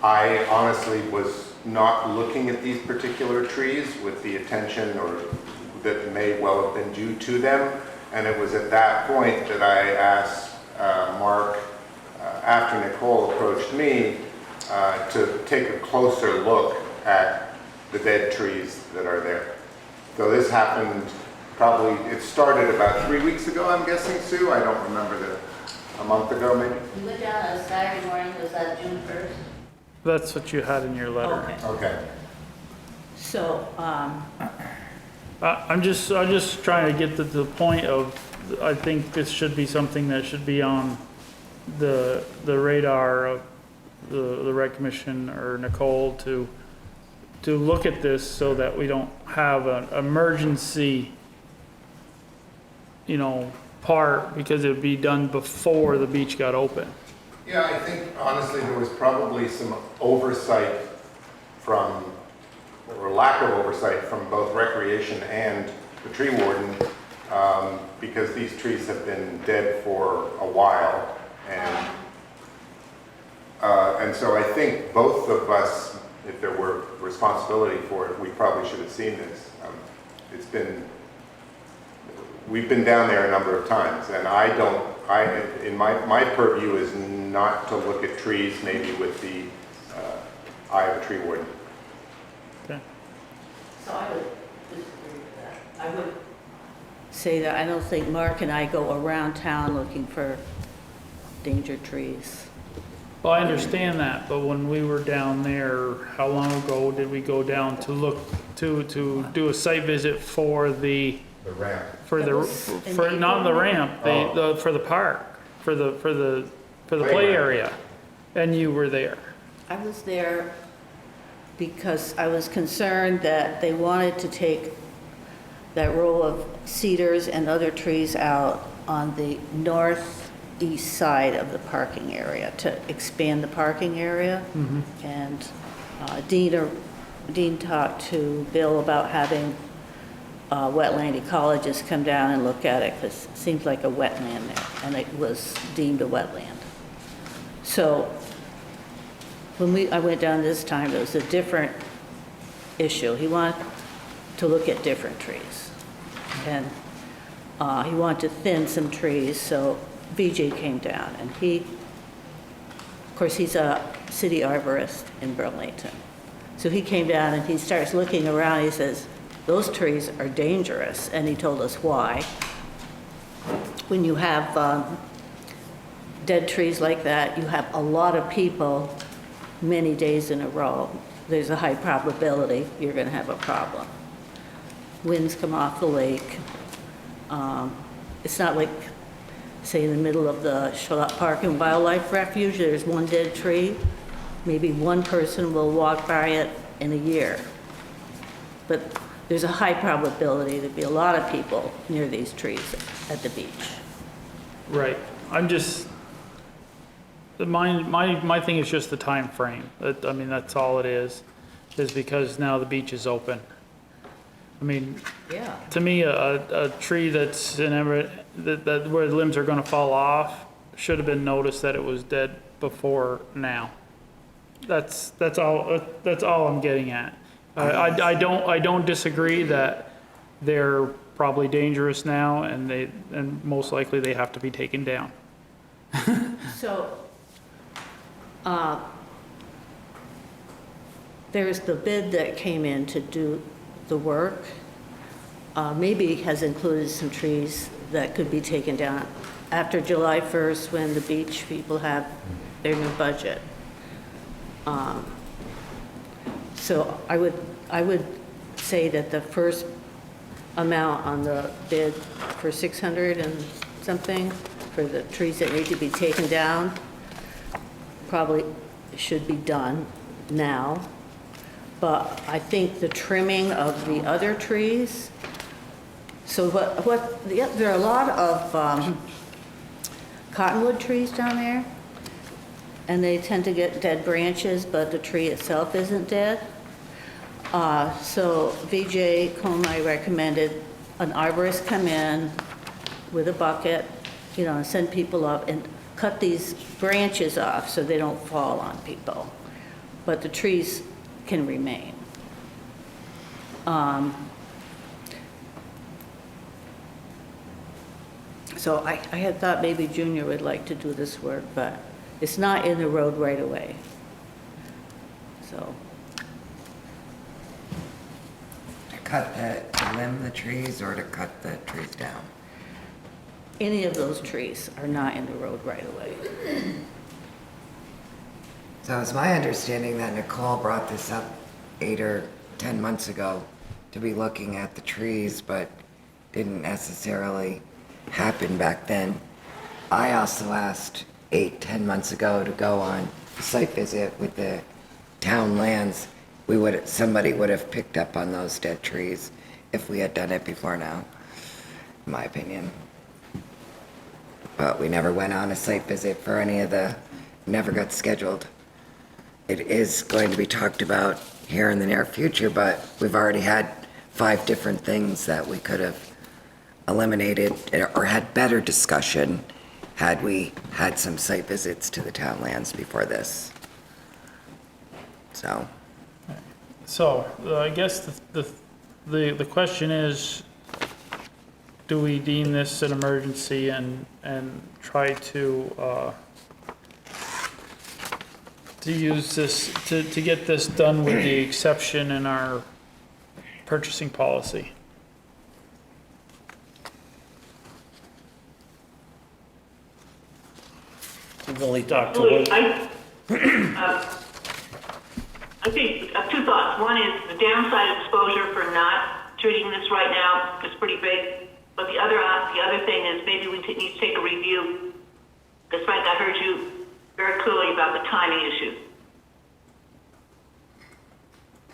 I honestly was not looking at these particular trees with the attention or that may well have been due to them. And it was at that point that I asked Mark, after Nicole approached me, to take a closer look at the dead trees that are there. So this happened probably, it started about 3 weeks ago, I'm guessing, Sue? I don't remember, a month ago maybe? You went down on a Saturday morning, was that June 1st? That's what you had in your letter. Okay, Okay. so, I'm just trying to get to the point of, I think this should be something that should be on the radar of the Rec Commission or Nicole to look at this so that we don't have an emergency, part, because it'd be done before the beach got open. Yeah, I think honestly there was probably some oversight from, or lack of oversight from both Recreation and the tree warden, because these trees have been dead for a while. And so I think both of us, if there were responsibility for it, we probably should have seen this. We've been down there a number of times, and my purview is not to look at trees maybe with the eye of a tree warden. Okay. so I would disagree with that. I would say that I don't think Mark and I go around town looking for danger trees. Well, I understand that, but when we were down there, how long ago did we go down to look, to do a site visit for the The ramp. That was in for not the April? ramp, for the park, for the play Playground. area, and you were there. I was there because I was concerned that they wanted to take that row of cedars and other trees out on the northeast side of the parking area to expand the parking area. And Dean talked to Bill about having wetland ecologists come down and look at it, because it seems like a wetland there, and it was deemed a wetland. So when I went down this time, it was a different issue. He wanted to look at different trees. And he wanted to thin some trees, so VJ came down, and of course, he's a city arborist in Burlington. So he came down and he starts looking around, he says, those trees are dangerous, and he told us why. When you have dead trees like that, you have a lot of people many days in a row. There's a high probability you're going to have a problem. Winds come off the lake. It's not like say in the middle of the Charlotte Park and Wildlife Refuge, there's one dead tree, maybe one person will walk by it in a year. But there's a high probability there'd be a lot of people near these trees at the beach. Right. I'm just, my thing is just the time frame. I mean, that's all it is because now the beach is open. I mean, Yeah. to me, a tree that's in that where the limbs are gonna fall off should have been noticed that it was dead before now. That's all I'm getting at. I don't disagree that they're probably dangerous now and most likely they have to be taken down. So, there's the bid that came in to do the work, maybe has included some trees that could be taken down after July 1st when the beach people have their new budget. So I would say that the first amount on the bid for 600 and something for the trees that need to be taken down probably should be done now. But I think the trimming of the other trees, so there are a lot of cottonwood trees down there, and they tend to get dead branches, but the tree itself isn't dead. So VJ Comey recommended an arborist come in with a bucket, and send people up and cut these branches off so they don't fall on people. But the trees can remain. So I had thought maybe Junior would like to do this work, but it's not in the road right away. So. To limb the trees or to cut the trees down? Any of those trees are not in the road right away. So it's my understanding that Nicole brought this up 8 or 10 months ago to be looking at the trees, but didn't necessarily happen back then. I also asked 8, 10 months ago to go on a site visit with the town lands. Somebody would have picked up on those dead trees if we had done it before now, in my opinion. But we never went on a site visit for any of never got scheduled. It is going to be talked about here in the near future, but we've already had 5 different things that we could have eliminated or had better discussion had we had some site visits to the town lands before this. So, I guess the question is, do we deem this an emergency and try to use this, to get this done with the exception in our purchasing policy? We've only talked to Louis, one. I think 2 thoughts. One is the downside exposure for not treating this right now is pretty big. But the other thing is maybe we need to take a review. Because Frank, I heard you very clearly about the timing issue.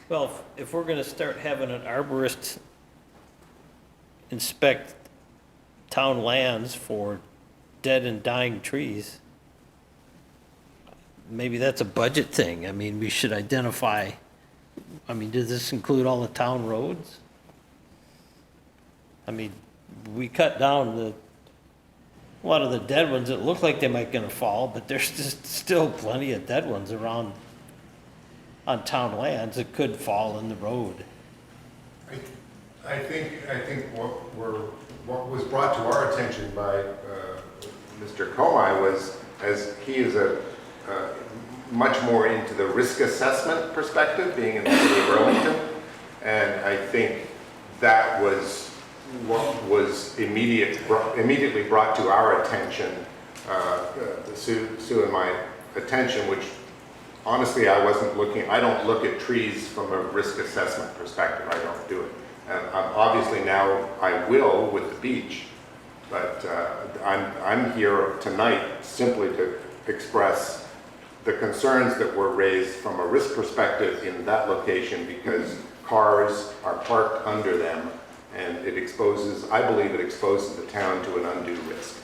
Well, if we're gonna start having an arborist inspect town lands for dead and dying trees, maybe that's a budget thing. I mean, we should identify, does this include all the town roads? We cut down a lot of the dead ones that look like they might gonna fall, but there's just still plenty of dead ones around on town lands that could fall in the road. I think what was brought to our attention by Mr. Comey was, as he is much more into the risk assessment perspective, being in the city of Burlington, and I think that was what was immediately brought to our attention, Sue and my attention, which honestly I don't look at trees from a risk assessment perspective. I don't do it. And obviously now I will with the beach, But I'm here tonight simply to express the concerns that were raised from a risk perspective in that location, because cars are parked under them, and it exposes, I believe it exposes the town to an undue risk.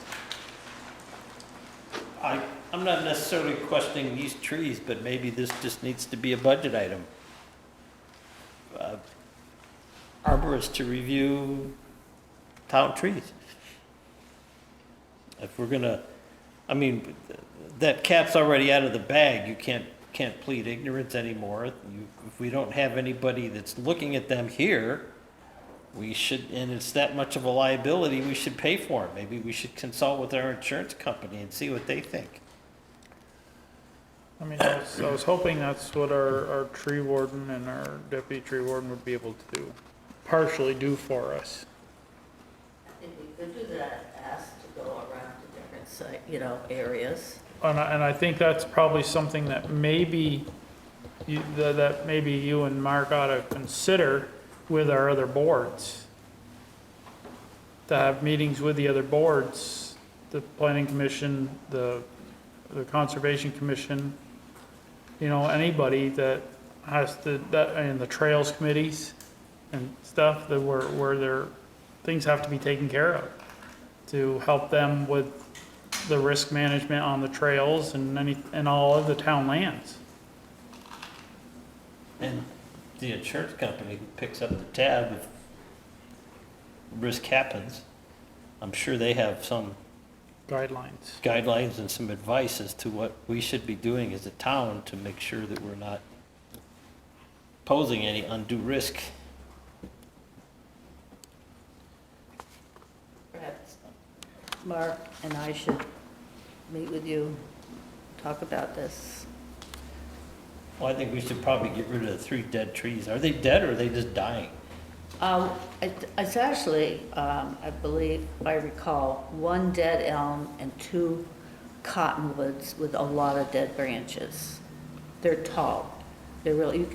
I'm not necessarily questioning these trees, but maybe this just needs to be a budget item. Arborist to review town trees. If we're gonna, I mean, that cap's already out of the bag. You can't plead ignorance anymore. If we don't have anybody that's looking at them here, we should, and it's that much of a liability, we should pay for it. Maybe we should consult with our insurance company and see what they think. I mean, I was hoping that's what our tree warden and our deputy tree warden would be able to do, partially do for us. I think we could do that, ask to go around to different site, areas. And I think that's probably something that maybe that maybe you and Mark ought to consider with our other boards. To have meetings with the other boards, the planning commission, the conservation commission, anybody that has to, and the trails committees and stuff, that where their things have to be taken care of to help them with the risk management on the trails and all of the town lands. And the insurance company picks up the tab if risk happens. I'm sure they have some guidelines and some advice as to what we should be doing as a town to make sure that we're not posing any undue risk. Perhaps Mark and I should meet with you, talk about this. Well, I think we should probably get rid of the 3 dead trees. Are they dead or are they just dying? It's actually, I believe, if I recall, 1 dead elm and 2 cottonwoods with a lot of dead branches. They're tall. They're really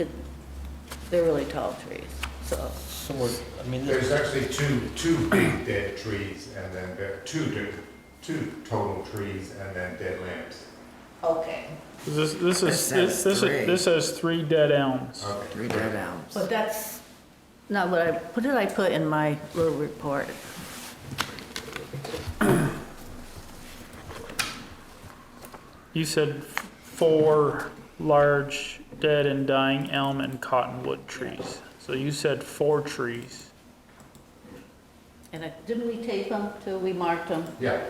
tall trees. So There's actually two big dead trees, and then there are two total trees, and then dead limbs. Okay. This has 3 dead elms. Okay. 3 dead elms. But that's not what did I put in my little report? You said 4 large dead and dying elm and cottonwood trees. So you said 4 trees. And didn't we tape them till we marked them? Yeah.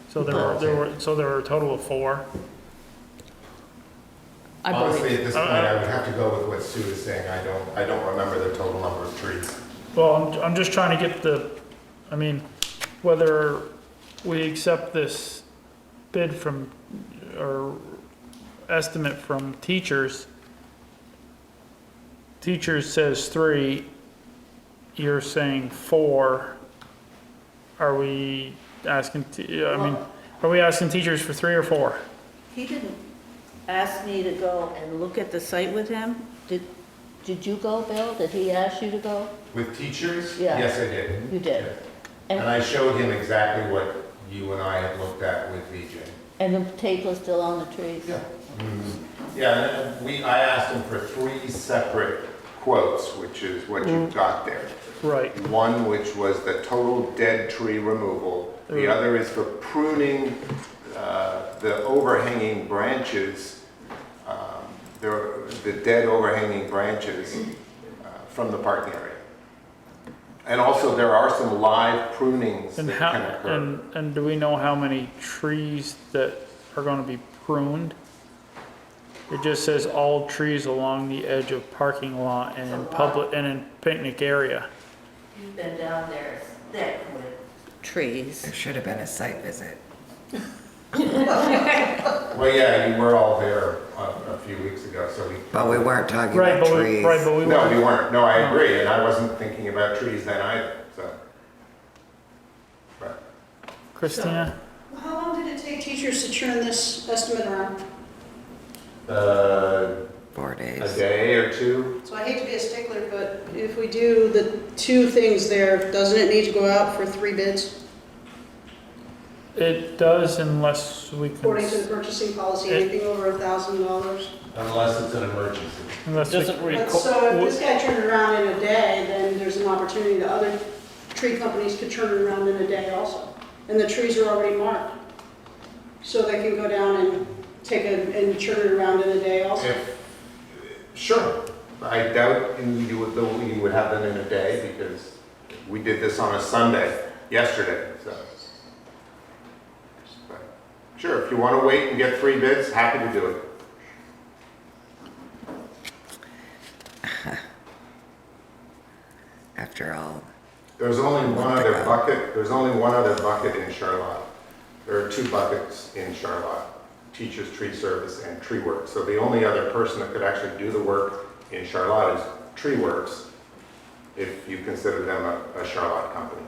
So there were a total of 4. Honestly, at this point, I would have to go with what Sue is saying. I don't remember the total number of trees. Well, I'm just trying to get whether we accept this bid from, or estimate from teachers. Teachers says 3, you're saying 4. Are we asking, are we asking teachers for 3 or 4? He didn't ask me to go and look at the site with him. Did you go, Bill? Did he ask you to go? With teachers? Yeah. Yes, I did. You did. Yeah. And I showed him exactly what you and I had looked at with VJ. And the tape was still on the trees? Yeah. Mm-hmm. Yeah, and I asked him for 3 separate quotes, which is what you've got there. Right. One which was the total dead tree removal. The other is for pruning the overhanging branches, the dead overhanging branches from the parking area. And also there are some live prunings that can occur. And do we know how many trees that are going to be pruned? It just says all trees along the edge of parking lot and in public and in picnic area. You've been down there, it's thick with trees. There should have been a site visit. Well, yeah, you were all there a few weeks ago, so we. But we weren't talking about trees. But we No, we weren't. No, I agree, and I wasn't thinking about trees then either, so. But Christina? How long did it take teachers to turn this estimate around? 4 days. A day or 2. So I hate to be a stickler, but if we do the 2 things there, doesn't it need to go out for 3 bids? It does unless we can. According to the purchasing policy, anything over $1,000. Unless it's an emergency. Unless we- Doesn't But require, so if this guy turned it around in a day, then there's an opportunity that other tree companies could turn it around in a day also. And the trees are already marked. So they can go down and and turn it around in a day also. Sure. I doubt you would have them in a day because we did this on a Sunday, yesterday, so. But sure, if you want to wait and get 3 bids, happy to do it. After all, There's only one other bucket in Charlotte. There are 2 buckets in Charlotte, Teachers Tree Service and Tree Works. So the only other person that could actually do the work in Charlotte is Tree Works, if you consider them a Charlotte company.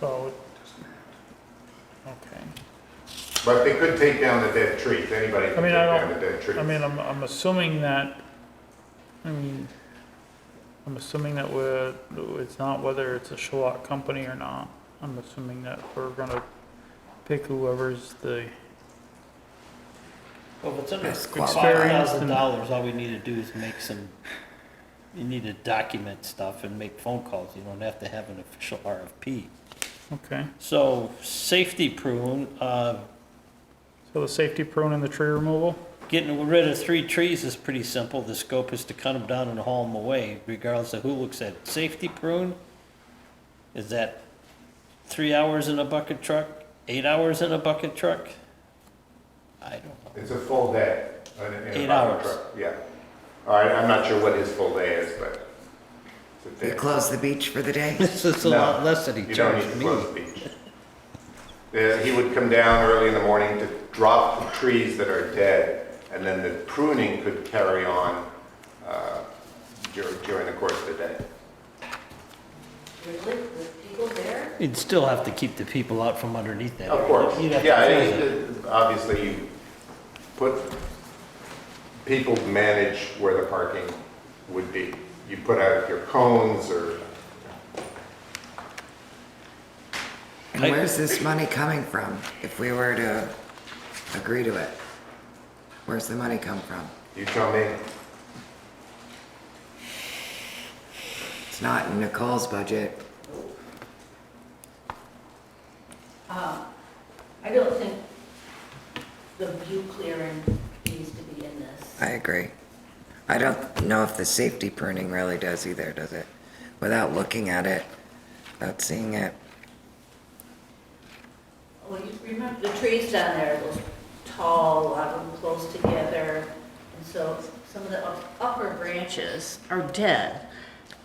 So, okay. But they could take down the dead trees, anybody can take down the dead trees. I mean, I'm assuming that, I'm assuming that it's not whether it's a Charlotte company or not. I'm assuming that we're gonna pick whoever's the, well, if it's under Best qualified. $5,000, all we need to do is make some, you need to document stuff and make phone calls. You don't have to have an official RFP. okay. So, safety prune, So the safety prune and the tree removal? getting rid of 3 trees is pretty simple. The scope is to cut them down and haul them away, regardless of who looks at it. Safety prune, is that 3 hours in a bucket truck, 8 hours in a bucket truck? I don't know. It's a full day. In a 8 bucket hours. truck, yeah. All right, I'm not sure what his full day is, but it's a we day. close the beach for the day? This is a No, lot less than he You don't need charged to me. close the beach. He would come down early in the morning to drop the trees that are dead, and then the pruning could carry on during the course of the day. Really? With people there? You'd still have to keep the people out from underneath that. Of course, You'd have to yeah, close it. obviously you put, people manage where the parking would be. You put out your cones or, And where's this money coming from, if we were to agree to it? Where's the money come from? you tell me. It's not in Nicole's budget. I don't think the view clearing needs to be in this. I agree. I don't know if the safety pruning really does either, does it? Without looking at it, without seeing it. Well, you remember the trees down there, those tall, a lot of them close together, and so some of the upper branches are dead.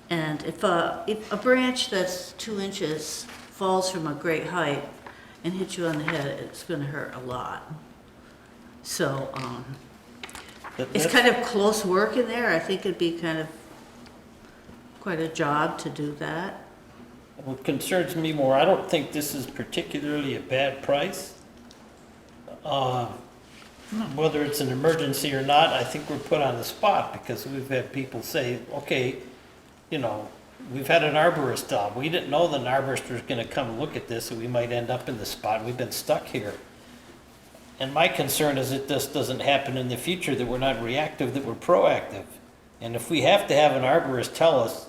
And if a branch that's 2 inches falls from a great height and hits you on the head, it's gonna hurt a lot. So, it's kind of close work in there. I think it'd be kind of quite a job to do that. What concerns me more, I don't think this is particularly a bad price. Whether it's an emergency or not, I think we're put on the spot because we've had people say, okay, you know, we've had an arborist job. We didn't know the arborist was gonna come look at this and we might end up in the spot. We've been stuck here. And my concern is that this doesn't happen in the future, that we're not reactive, that we're proactive. And if we have to have an arborist tell us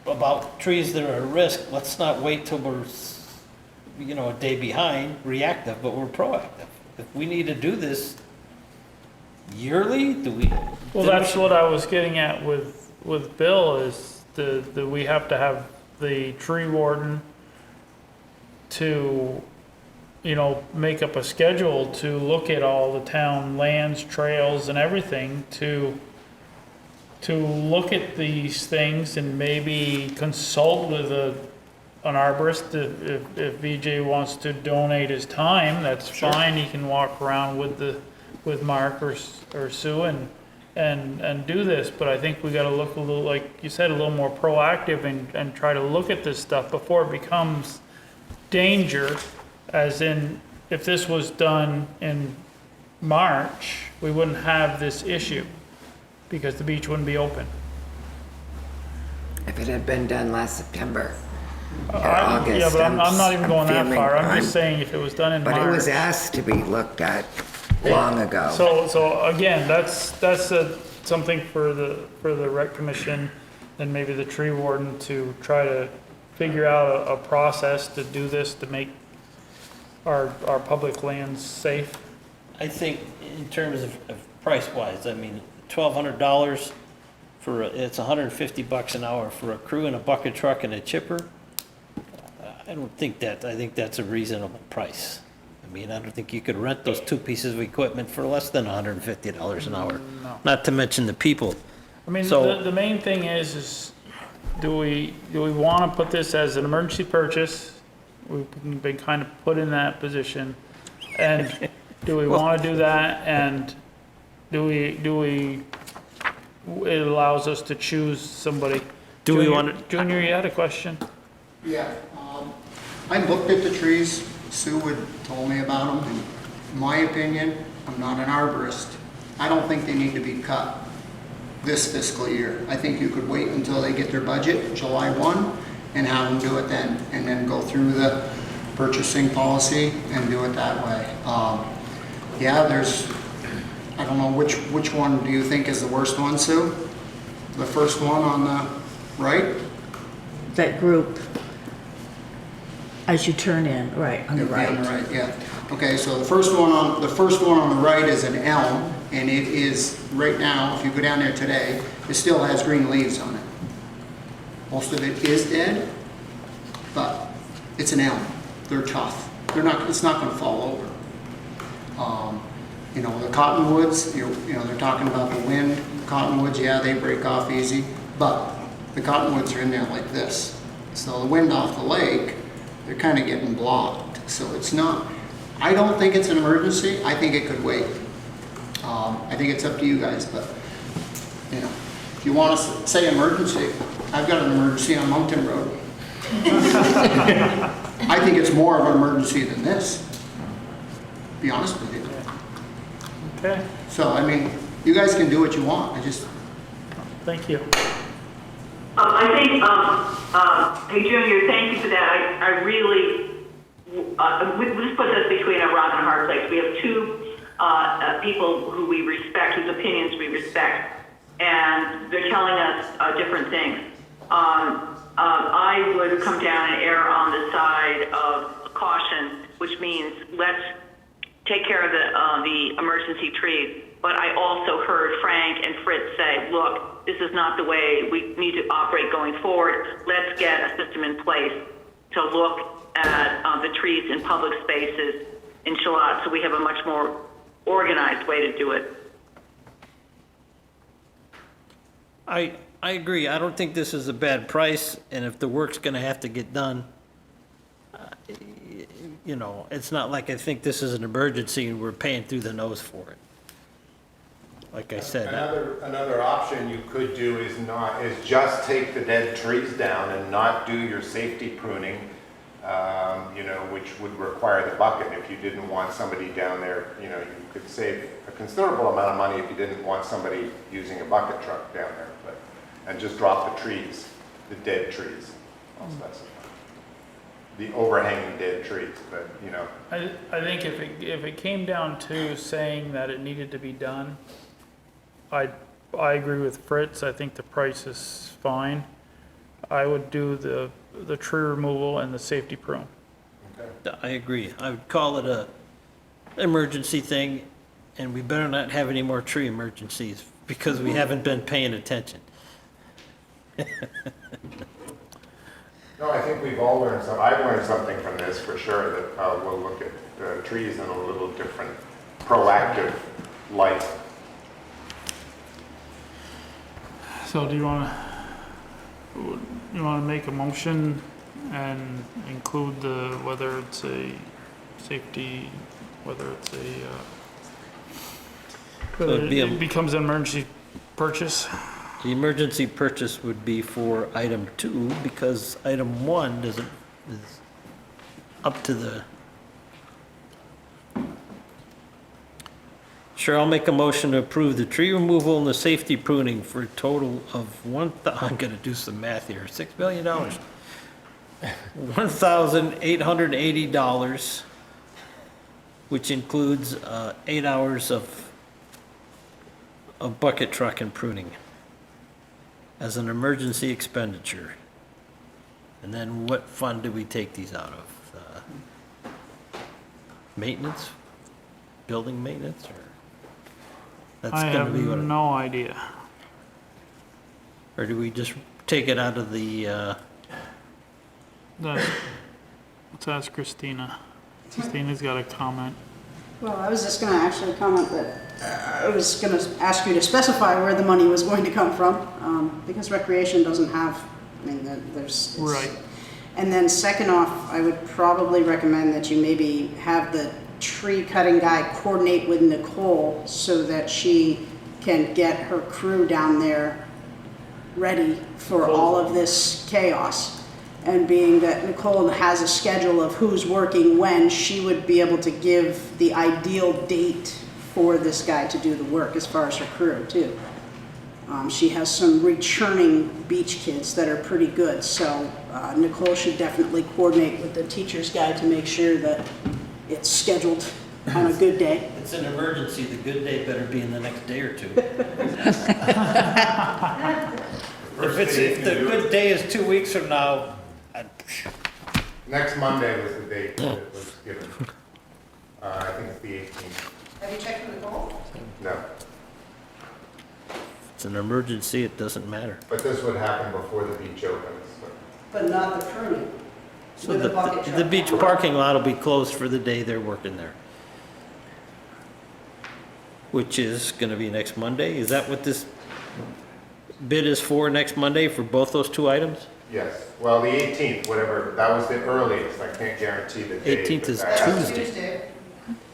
about trees that are at risk, let's not wait till we're, you know, a day behind, reactive, but we're proactive. If we need to do this yearly, do we? Well, that's what I was getting at with Bill is the we have to have the tree warden to, you know, make up a schedule to look at all the town lands, trails and everything to look at these things and maybe consult with an arborist. If VJ wants to donate his time, that's fine. He can walk around with Mark or Sue and do this. But I think we got to look a little, like you said, a little more proactive and try to look at this stuff before it becomes danger. As in, if this was done in March, we wouldn't have this issue because the beach wouldn't be open. If it had been done last September, August. Yeah, but I'm not even going that feeling far. I'm I'm- just saying if it was done in March. But it was asked to be looked at long ago. So again, that's something for the rec commission and maybe the tree warden to try to figure out a process to do this, to make our public lands safe. I think in terms of price-wise, I mean, $1,200 it's $150 an hour for a crew and a bucket truck and a chipper. I think that's a reasonable price. I mean, I don't think you could rent those two pieces of equipment for less than $150 an hour. No. Not to mention the people. I mean, So- the main thing is do we want to put this as an emergency purchase? We've been kind of put in that position. And do we want to do that? And do we, it allows us to choose somebody. Do we Junior- want to- Junior, you had a question? Yeah, I looked at the trees, Sue had told me about them, and in my opinion, I'm not an arborist. I don't think they need to be cut this fiscal year. I think you could wait until they get their budget, July 1, and have them do it then, and then go through the purchasing policy and do it that way. Yeah, I don't know, which one do you think is the worst one, Sue? The first one on the right? That group, as you turn in, right, on the Yeah, on the right. right, yeah. Okay, so the first one on the right is an elm, and it is, right now, if you go down there today, it still has green leaves on it. Most of it is dead, but it's an elm. They're tough. It's not gonna fall over. You know, the cottonwoods, they're talking about the wind. Cottonwoods, yeah, they break off easy, but the cottonwoods are in there like this. So the wind off the lake, they're kind of getting blocked. So it's not, I don't think it's an emergency. I think it could wait. I think it's up to you guys, but, if you want to say emergency, I've got an emergency on Moncton Road. I think it's more of an emergency than this, to be honest with you. Okay, So, I mean, you guys can do what you want. thank you. I think, hey Junior, thank you for that. I really, this puts us between a rock and a hard place. We have two people who we respect, whose opinions we respect, and they're telling us different things. I would come down and err on the side of caution, which means let's take care of the emergency trees. But I also heard Frank and Fritz say, look, this is not the way we need to operate going forward. Let's get a system in place to look at the trees in public spaces in Charlotte so we have a much more organized way to do it. I agree. I don't think this is a bad price, and if the work's gonna have to get done, it's not like I think this is an emergency and we're paying through the nose for it. Like I said. Another option you could do is just take the dead trees down and not do your safety pruning, which would require the bucket. If you didn't want somebody down there, you could save a considerable amount of money if you didn't want somebody using a bucket truck down there, and just drop the trees, the dead trees. I'll specify. The overhanging dead trees, but I think if it came down to saying that it needed to be done, I agree with Fritz. I think the price is fine. I would do the tree removal and the safety prune. I agree. I would call it a emergency thing, and we better not have any more tree emergencies because we haven't been paying attention. No, I think we've all learned something. I've learned something from this for sure, that we'll look at trees in a little different, proactive light. So do you want to make a motion and include whether it's a safety, whether it's it becomes an emergency purchase? The emergency purchase would be for item 2 because item 1 is up to the. Sure, I'll make a motion to approve the tree removal and the safety pruning for a total of I'm gonna do some math here, $6 million. $1,880, which includes 8 hours of bucket truck and pruning as an emergency expenditure. And then what fund do we take these out of? Maintenance? Building maintenance, or? That's I gonna have be what, no idea. or do we just take it out of the, Let's ask Christina. Christina's got a comment. Well, I was just gonna actually comment that, I was gonna ask you to specify where the money was going to come from, because recreation doesn't have, I mean, there's. Right. And then second off, I would probably recommend that you maybe have the tree cutting guy coordinate with Nicole so that she can get her crew down there ready for all of this chaos. And being that Nicole has a schedule of who's working when, she would be able to give the ideal date for this guy to do the work as far as her crew too. She has some returning beach kids that are pretty good, so Nicole should definitely coordinate with the teacher's guy to make sure that it's scheduled on a good day. it's an emergency, the good day better be in the next day or two. If the good day is 2 weeks from now, Next Monday was the date that it was given. I think it's the 18th. Have you checked with Nicole? No, it's an emergency, it doesn't matter. but this would happen before the beach opens. So. But not the pruning. So With a bucket the truck. beach parking lot will be closed for the day they're working there. Which is gonna be next Monday? Is that what this bid is for, next Monday, for both those two items? Yes, well, the 18th, whatever, that was the earliest, I can't guarantee the date. 18th but is that's- Tuesday.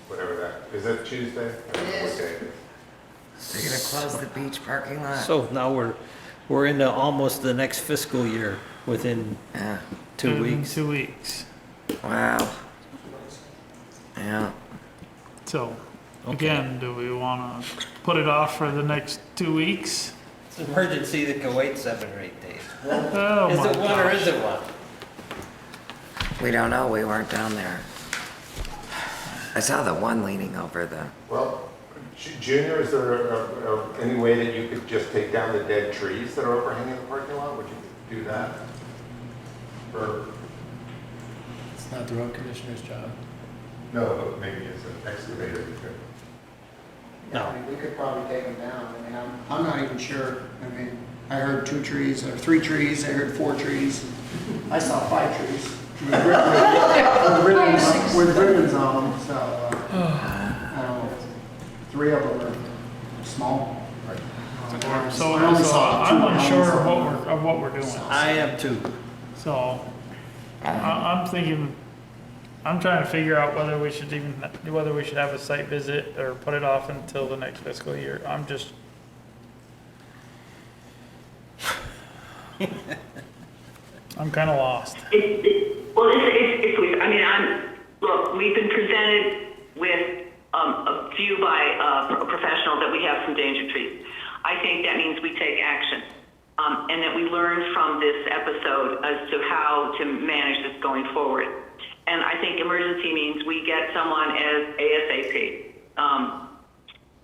Whatever that, is it Tuesday? I don't know what day it is. They're gonna close the beach parking lot. So now we're into almost the next fiscal year within Yeah, 2 In weeks. 2 weeks. wow. Yeah, So, again, do we want to put it off for the next 2 weeks? It's an emergency that can wait 7 or 8 days. Oh Is my it one or gosh. is it one? we don't know, we weren't down there. I saw the one leaning over the, Well, Junior, is there any way that you could just take down the dead trees that are overhanging the parking lot? Would you do that? Or, It's not the road commissioner's job. no, but maybe as an excavator you could. No. I mean, we could probably take them down. I mean, I'm not even sure. I mean, I heard 2 trees or 3 trees. I heard 4 trees. I saw 5 trees with ribbons on them. So I don't know. 3 of them are small. So, I only saw I'm 2 unsure ones. of what we're doing. I am too. So, I'm thinking, I'm trying to figure out whether we should have a site visit or put it off until the next fiscal year. I'm just. I'm kind of lost. Well, it's weird. I mean, look, we've been presented with a view by a professional that we have some danger trees. I think that means we take action, and that we learn from this episode as to how to manage this going forward. And I think emergency means we get someone as ASAP.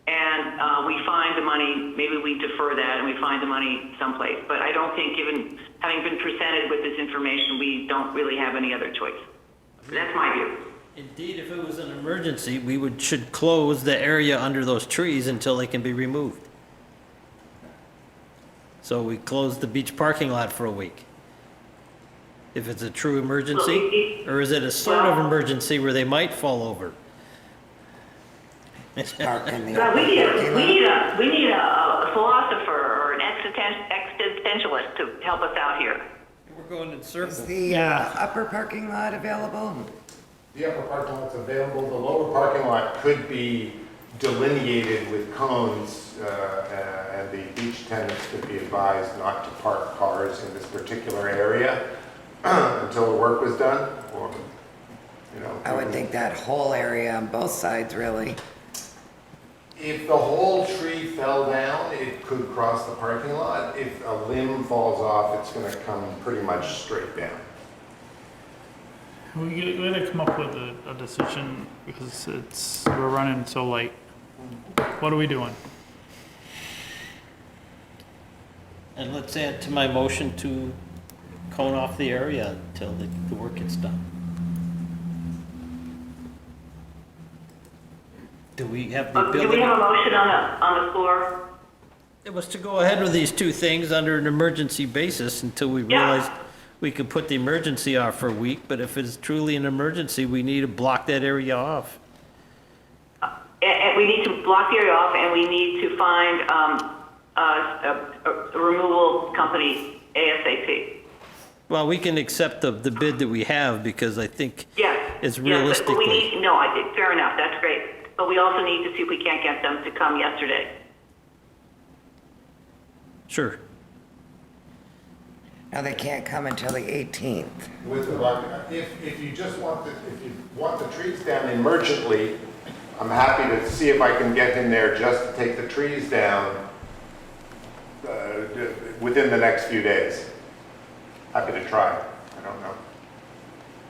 And we find the money, maybe we defer that and we find the money someplace. But I don't think, given having been presented with this information, we don't really have any other choice. That's my view. Indeed, if it was an emergency, should close the area under those trees until they can be removed. So we close the beach parking lot for a week. If it's a true emergency, or is it a sort of emergency where they might fall over? park in the Well, we need parking lot. a philosopher or an existentialist to help us out here. We're going in Is circles. the upper parking lot available? The upper parking lot's available, the lower parking lot could be delineated with cones, and the beach tenants could be advised not to park cars in this particular area until the work was done, or, you know. I would think that whole area on both sides, really. If the whole tree fell down, it could cross the parking lot. If a limb falls off, it's gonna come pretty much straight down. We gotta come up with a decision because we're running so late. What are we doing? And let's add to my motion to cone off the area until the work gets done. Do we have the Do we ability? have a motion on the floor? It was to go ahead with these two things under an emergency basis until we realized we could put the emergency off for a week, but if it's truly an emergency, we need to block that area off. And we need to block the area off, and we need to find a removal company ASAP. Well, we can accept the bid that we have because I think Yes. it's Yes, but we realistically. need, no, I think, fair enough, that's great. But we also need to see if we can't get them to come yesterday. Sure. Now, they can't come until the 18th. With the bucket, if you just want if you want the trees down emergently, I'm happy to see if I can get him there just to take the trees down within the next few days. Happy to try, I don't know.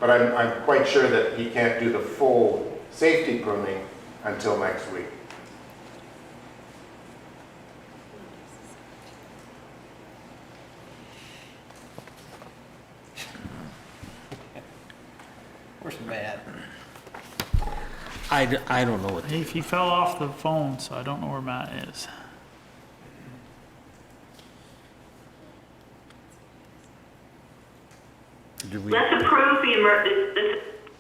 But I'm quite sure that he can't do the full safety pruning until next week. Where's Matt? I don't know what. He fell off the phone, so I don't know where Matt is. Let's approve the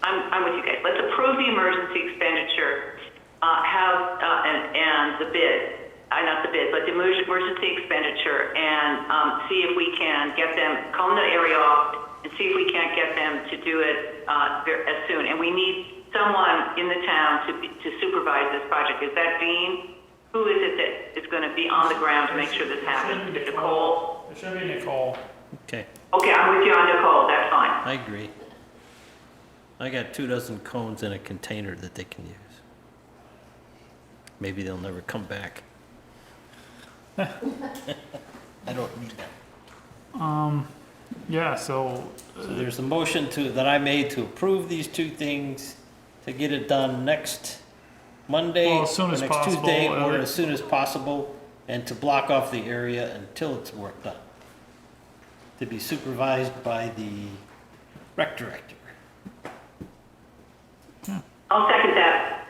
I'm with you guys. Let's approve the emergency expenditure, and the bid, not the bid, but the emergency expenditure, and see if we can get them, cone the area off, and see if we can't get them to do it as soon. And we need someone in the town to supervise this project. Is that Dean? Who is it that is going to be on the ground to make sure this happens? Is it Nicole? It should be Nicole. Okay, Okay, I'm with you on Nicole. That's fine. I agree. I got 24 cones in a container that they can use. Maybe they'll never come back. I don't need them. Yeah, so So there's a motion that I made to approve these two things, to get it done next Monday, Well, as soon or as next possible, Tuesday, or as soon as possible, and to block off the area until it's work done. To be supervised by the rec director. I'll second that.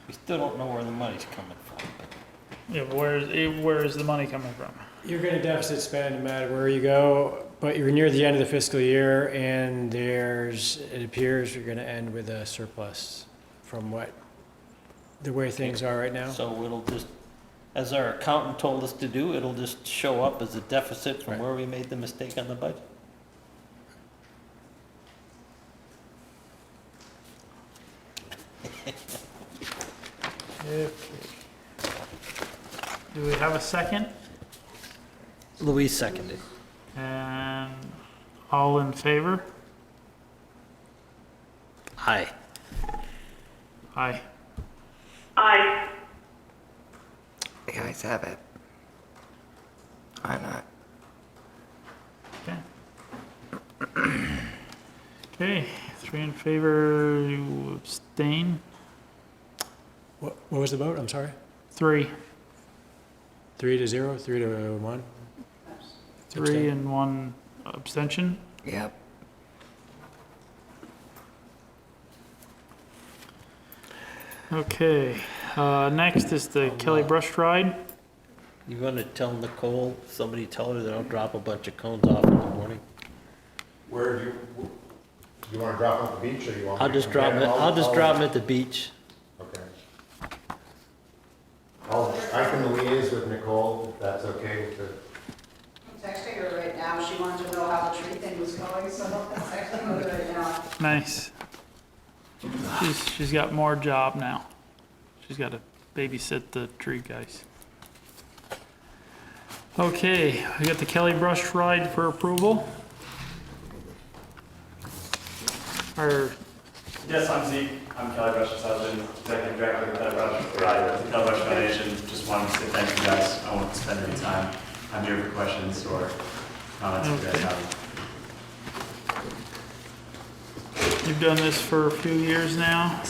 We still don't know where the money's coming from. yeah, where is the money coming from? You're going to deficit spend no matter where you go, but you're near the end of the fiscal year, and it appears you're going to end with a surplus from the way things are right now. So it'll just, as our accountant told us to do, it'll just show up as a deficit from where we made the mistake on the budget. Okay. Do we have a second? Louise seconded. And all in favor? Aye. Aye. Aye. The guys have it. I'm not. Okay. Okay, 3 in favor, you abstain? What was the vote? I'm sorry. 3. 3-0, 3-1. 3 and 1 abstention? Yep. Okay, next is the Kelly Brush Ride. You gonna tell Nicole, somebody tell her that I'll drop a bunch of cones off in the morning? Where do you want to drop them at the beach, or you want? I'll just drop them at the beach. Okay. I can liaise with Nicole, if that's okay with the. I'm texting her right now. She wanted to know how the tree thing was going, so I'm texting her right now. Nice. She's got more job now. She's got to babysit the tree guys. Okay, we got the Kelly Brush Ride for approval. Or, Yes, I'm Zeke. I'm Kelly Brush's husband, executive director of Kelly Brush. The Kelly Brush Foundation. Just wanted to say thank you guys. I won't spend any time. I'm here for questions or comments if you guys have. You've done this for a few years now?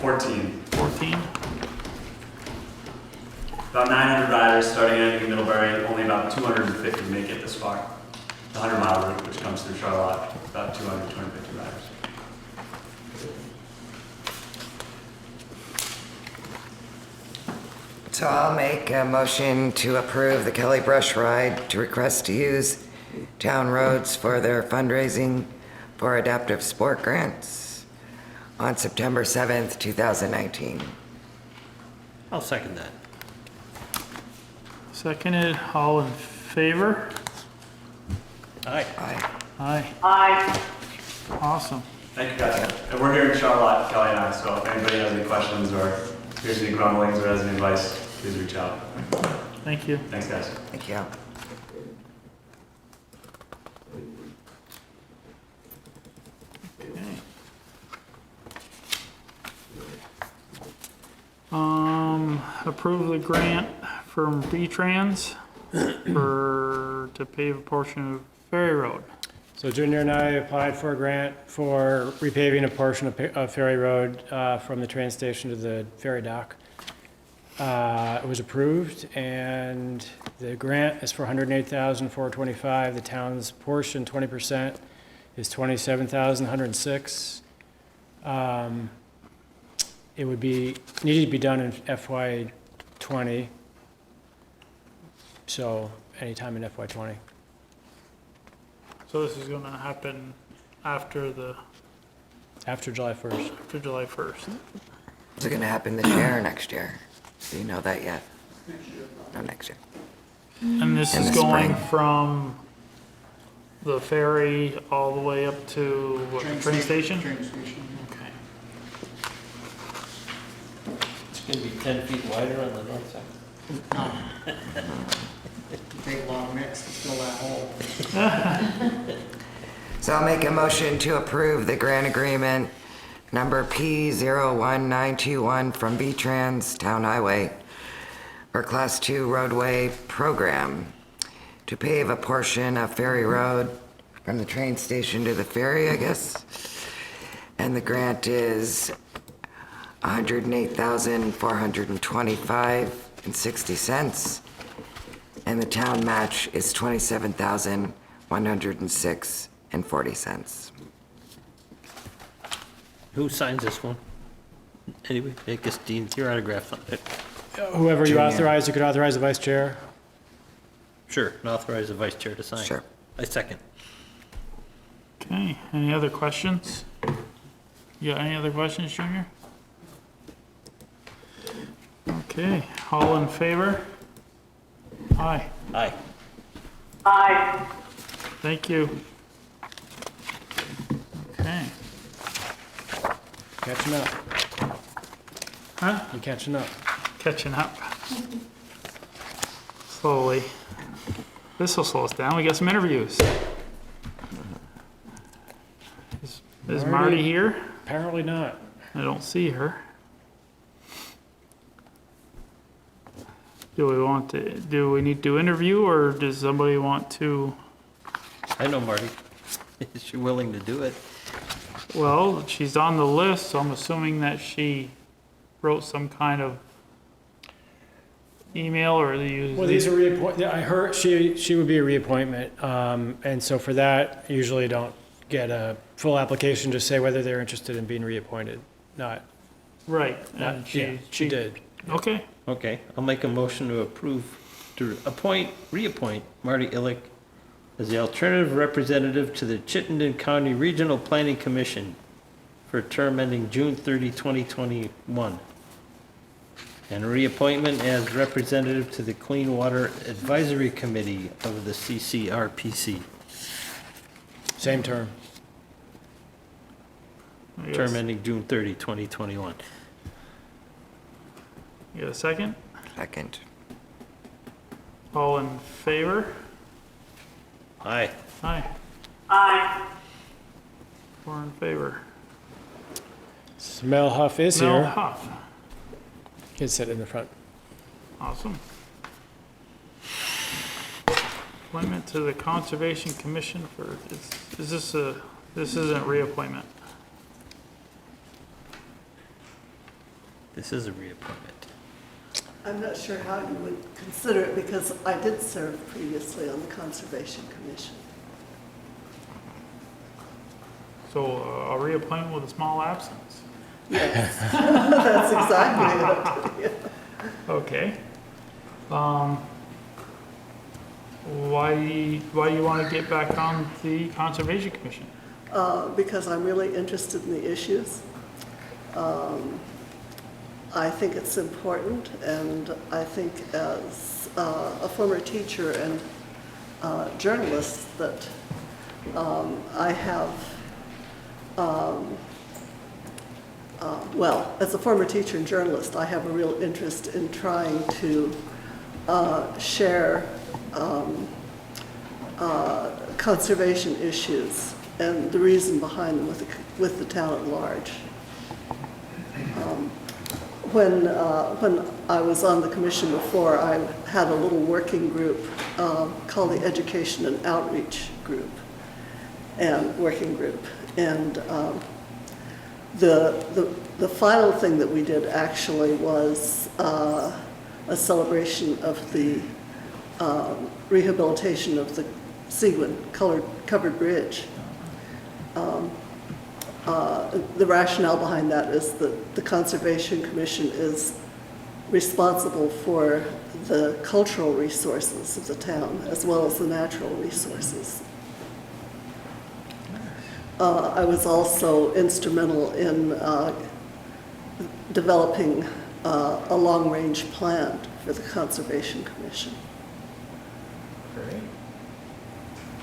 14. 14? About 900 riders starting in Middlebury, only about 250 make it this far. The 100-mile route, which comes through Charlotte, about 200, 250 riders. So I'll make a motion to approve the Kelly Brush Ride to request to use town roads for their fundraising for adaptive sport grants on September 7th, 2019. I'll second that. Seconded, all in favor? Aye. Aye. Aye. Aye. Awesome. Thank you, guys. And we're here in Charlotte, Kelly and I, so if anybody has any questions or hears any grumblings or has any advice, please reach out. Thank you. Thanks, guys. Thank you. Approve the grant from V-Trans to pave a portion of Ferry Road. So Junior and I applied for a grant for repaving a portion of Ferry Road from the train station to the ferry dock. It was approved, and the grant is for $108,425. The town's portion, 20%, is $27,106. It would be, needed to be done in FY '20, so anytime in FY '20. So this is gonna happen after After July 1st. after July 1st. Is it gonna happen this year or next year? Do you know that yet? No, next year. And this In is the going spring. from the ferry all the way up to what, the train station? Train station. Okay. It's gonna be 10 feet wider on the north side. Take a long mix to fill that hole. So I'll make a motion to approve the grant agreement number P01921 from V-Trans Town Highway for Class 2 roadway program to pave a portion of Ferry Road from the train station to the ferry, I guess. And the grant is $108,425.60. And the town match is $27,106.40. Who signs this one? Anyway, I guess Dean, your autograph on it. Whoever you Junior. authorize, you could authorize the vice chair. Sure, and authorize the vice chair to sign. Sure. I second. Okay, any other questions? You got any other questions, Junior? Okay, all in favor? Aye. Aye. Aye. Thank you. Okay. Catching up. Huh? You catching up. Catching up. Slowly. This will slow us down. We got some interviews. Is Marty here? Apparently not. I don't see her. Do we need to interview, or does somebody want to? I know Marty. Is she willing to do it? Well, she's on the list, so I'm assuming that she wrote some kind of email, or they use. Well, these are I heard she would be a reappointment, and so for that, usually don't get a full application, just say whether they're interested in being reappointed. Not, Right. not, and yeah, she did. Okay. Okay, I'll make a motion to reappoint Marty Illick as the alternative representative to the Chittenden County Regional Planning Commission for a term ending June 30, 2021. And reappointment as representative to the Clean Water Advisory Committee of the CCRPC. Same term. Term ending June 30, 2021. You got a second? Second. All in favor? Aye. Aye. Aye. 4 in favor. So Mel Huff is Mel here. Huff. He'd sit in the front. Awesome. Appointment to the Conservation Commission for, this isn't reappointment. This is a reappointment. I'm not sure how you would consider it because I did serve previously on the Conservation Commission. So a reappointment with a small absence. Yes, that's exactly it. Yeah. Okay. Why do you want to get back on the Conservation Commission? Because I'm really interested in the issues. I think it's important, and I think as a former teacher and journalist that I have, well, as a former teacher and journalist, I have a real interest in trying to share conservation issues and the reason behind them with the town at large. When I was on the commission before, I had a little working group called the Education and Outreach Group and Working Group. And the final thing that we did actually was a celebration of the rehabilitation of the Seguin covered bridge. The rationale behind that is that the Conservation Commission is responsible for the cultural resources of the town as well as the natural resources. I was also instrumental in developing a long-range plan for the Conservation Commission. Great.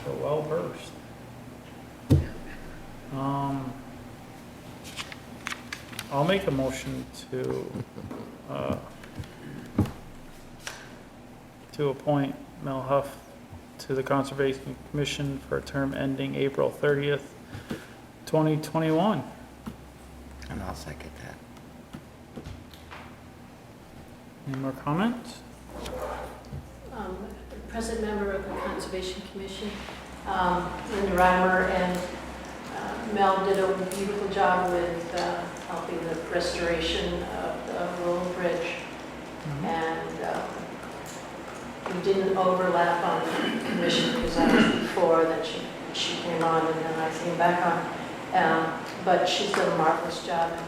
So well versed. I'll make a motion to appoint Mel Huff to the Conservation Commission for a term ending April 30th, 2021. And I'll second that. Any more comments? Present member of the Conservation Commission, Linda Reimer, and Mel did a beautiful job with helping the restoration of the Roll Bridge. And we didn't overlap on the commission because I was before that she came on and then I came back on. But she's done a marvelous job and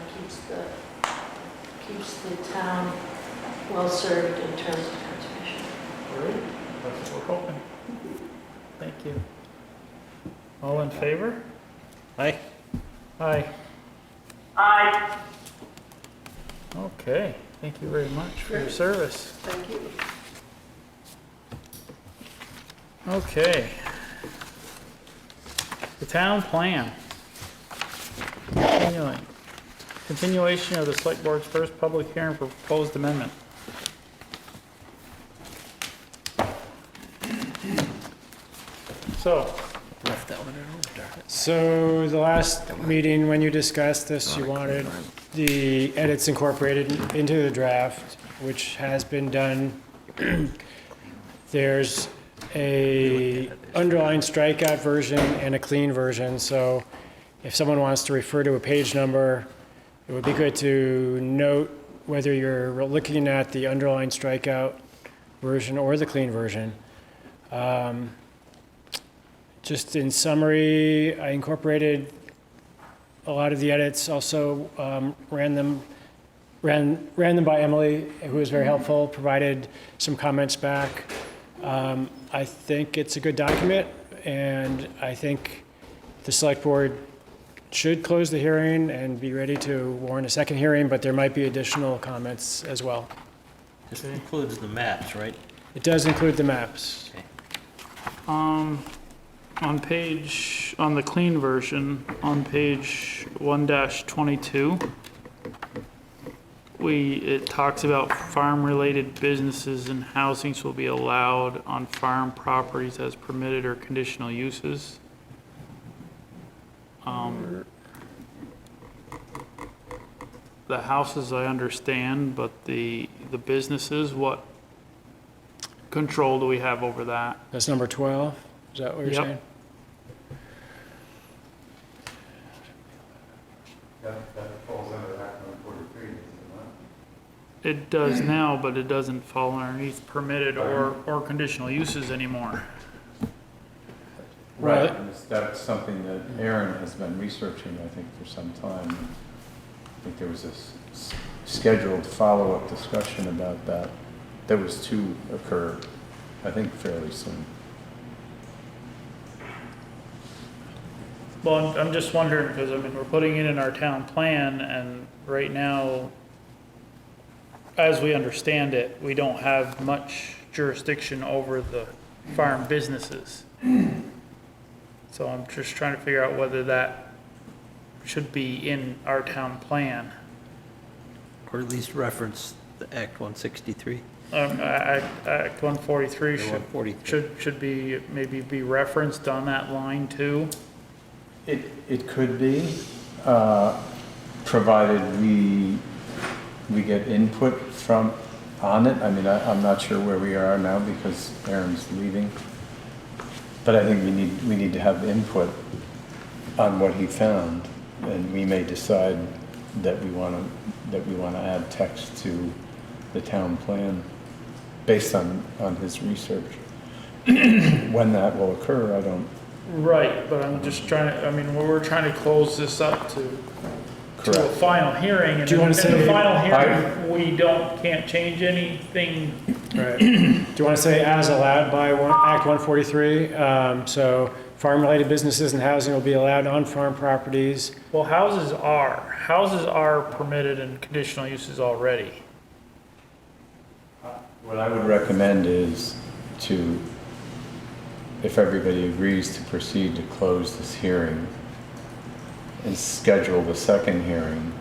keeps the town well served in terms of conservation. Great. That's what we're hoping. Thank you. All in favor? Aye. Aye. Aye. Okay. Thank you very much for your service. Thank you. Okay. The town plan. Continuation of the Select Board's first public hearing for proposed amendment. So, So the last meeting, when you discussed this, you wanted the edits incorporated into the draft, which has been done. There's a underlined strikeout version and a clean version, so if someone wants to refer to a page number, it would be good to note whether you're looking at the underlined strikeout version or the clean version. Just in summary, I incorporated a lot of the edits, also ran them by Emily, who was very helpful, provided some comments back. I think it's a good document, and I think the Select Board should close the hearing and be ready to warn a second hearing, but there might be additional comments as well. This includes the maps, right? It does include the maps. Okay. on the clean version, on page 1-22, it talks about farm-related businesses and housings will be allowed on farm properties as permitted or conditional uses. The houses I understand, but the businesses, what control do we have over that? That's number 12, is that what you're Yep. saying? That falls under Act 143, does it It does now, but it doesn't fall underneath permitted or conditional uses anymore. Right, and that's something that Aaron has been researching, I think, for some time. I think there was a scheduled follow-up discussion about that was to occur, I think, fairly soon. Well, I'm just wondering, because I mean, we're putting it in our town plan, and right now, as we understand it, we don't have much jurisdiction over the farm businesses. So I'm just trying to figure out whether that should be in our town plan. Or at least reference the Act 163. Act 143 143. should be, maybe be referenced on that line too. It could be, provided we get input on it. I mean, I'm not sure where we are now because Aaron's leaving. But I think we need to have input on what he found, and we may decide that we want to add text to the town plan based on his research. When that will occur, I don't. Right, but I'm just trying to, I mean, we're trying to close this up to a Correct. final hearing, and Do you wanna in say- the final hearing, we can't change anything. Right. Do you want to say as allowed by Act 143? So farm-related businesses and housing will be allowed on farm properties. Well, houses are permitted in conditional uses already. What I would recommend is to, if everybody agrees to proceed to close this hearing and schedule the second hearing.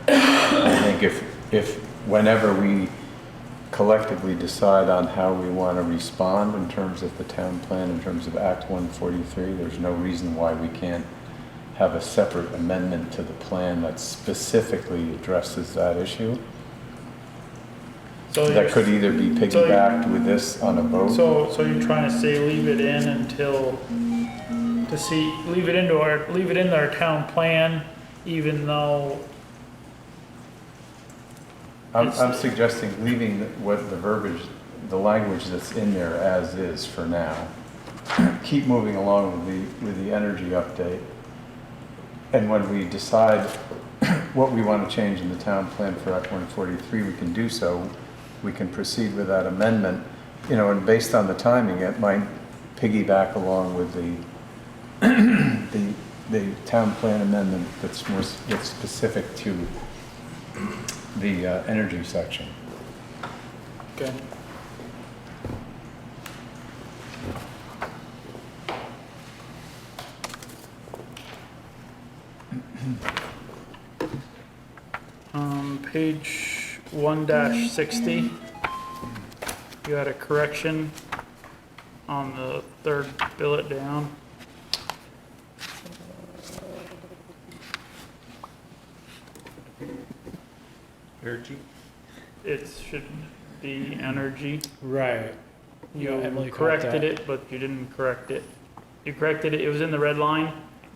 I think if whenever we collectively decide on how we want to respond in terms of the town plan, in terms of Act 143, there's no reason why we can't have a separate amendment to the plan that specifically addresses that issue. So That could either be piggybacked with this on a vote. So you're trying to say leave it in until, leave it in our town plan, even though. I'm suggesting leaving the verbiage, the language that's in there as is for now. Keep moving along with the energy update. And when we decide what we want to change in the town plan for Act 143, we can do so. We can proceed with that amendment, and based on the timing, it might piggyback along with the town plan amendment that's specific to the energy section. Okay. Page 1-60, you had a correction on the third billet down. Energy? It should be energy. Right. You Emily caught corrected that. it, but you didn't correct it. You corrected it, it was in the red line?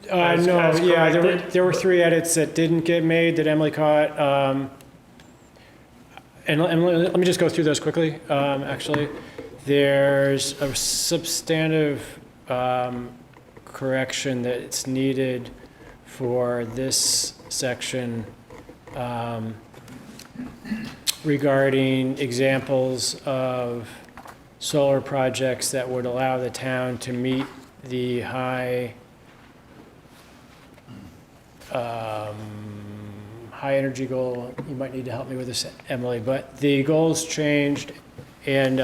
No, As yeah, corrected? there were 3 edits that didn't get made that Emily caught. And let me just go through those quickly, actually. There's a substantive correction that's needed for this section regarding examples of solar projects that would allow the town to meet the high energy goal. You might need to help me with this, Emily, but the goals changed. And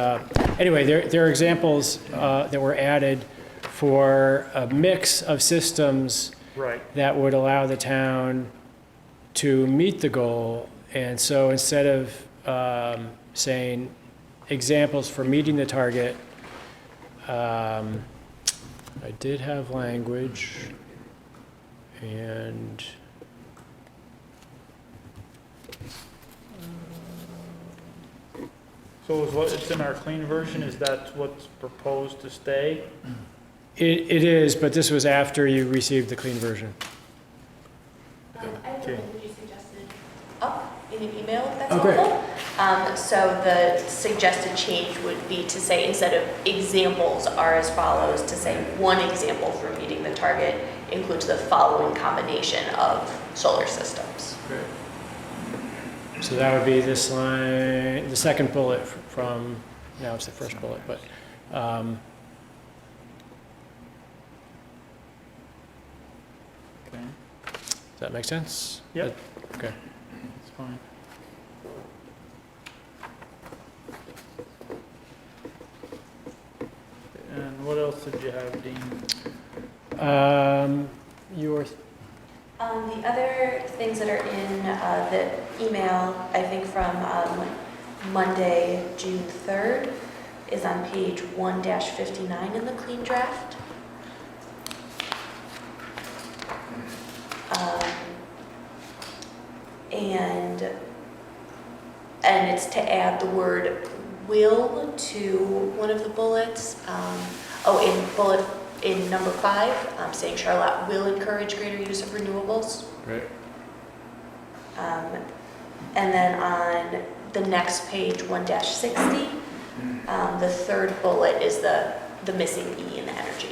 anyway, there are examples that were added for a mix of systems that would allow the town to meet the goal. And so instead of saying examples for meeting the target, I did have language, and So is what, it's in our clean version, is that what's proposed to stay? it is, but this was after you received the clean version. I have a language you suggested up in an email, if that's Oh, great. helpful. So the suggested change would be to say, instead of examples are as follows, to say one example for meeting the target includes the following combination of solar systems. Great. So that would be this line, the second bullet from, now it's the first bullet, but, Okay, does that make sense? Yep. Okay. that's fine. And what else did you have, Dean? Your, The other things that are in the email, I think from Monday, June 3rd, is on page 1-59 in the clean draft. And it's to add the word will to one of the bullets. In number 5, saying Charlotte will encourage greater use of renewables. right. And then on the next page, 1-60, the third bullet is the missing E in the energy.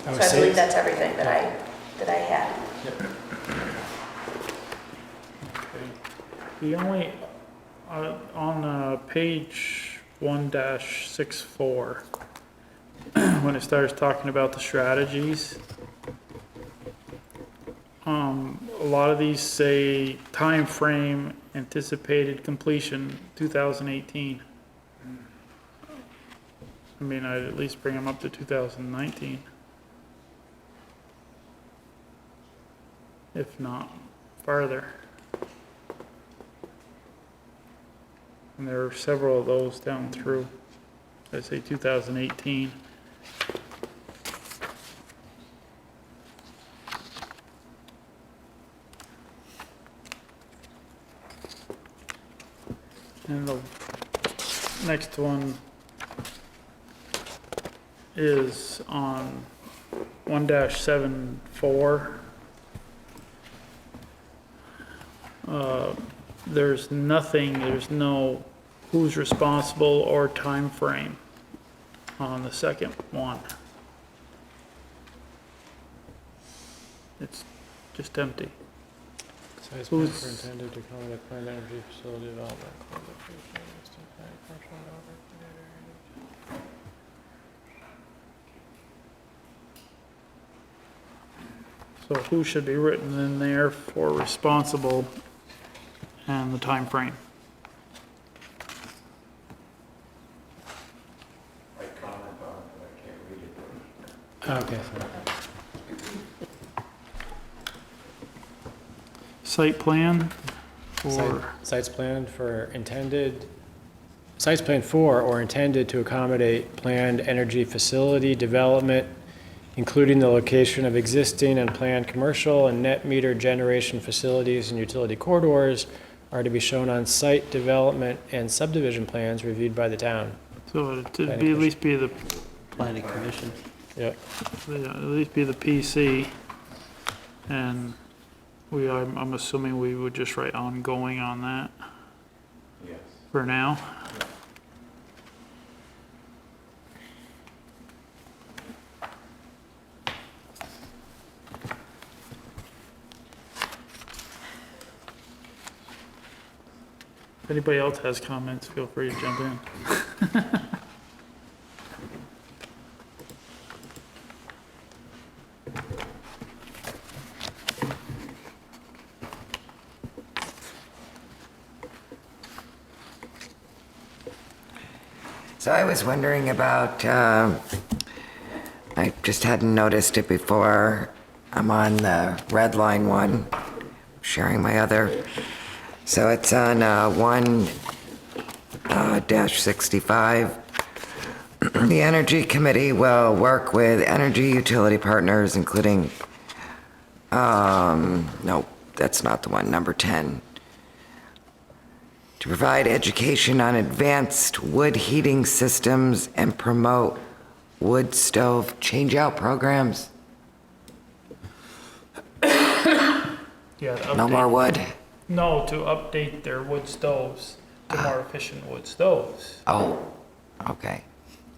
So I believe that's everything that I had. The only, on page 1-64, when it starts talking about the strategies, a lot of these say time frame anticipated completion 2018. I mean, I'd at least bring them up to 2019. If not farther. And there are several of those down through, I say 2018. And the next one is on 1-74. There's no who's responsible or time frame on the second one. It's just empty. Size plan for intended to accommodate planned energy facility development. So who should be written in there for responsible and the time frame? I comment on it, but I can't read it. Okay, sorry. Site plan for, Sites planned for intended, sites planned for or intended to accommodate planned energy facility development, including the location of existing and planned commercial and net meter generation facilities and utility corridors, are to be shown on site development and subdivision plans reviewed by the town. so it'd be at least be the, Planning Commission. Yep. at least be the PC. And I'm assuming we would just write ongoing on that Yes. for now. If anybody else has comments, feel free to jump in. So I was wondering about, I just hadn't noticed it before. I'm on the red line one, sharing my other. So it's on 1-65. The Energy Committee will work with energy utility partners, including, no, that's not the one, number 10. To provide education on advanced wood heating systems and promote wood stove change-out programs. Yeah, No more wood. No, to update their wood stoves to more efficient wood stoves. Oh, okay.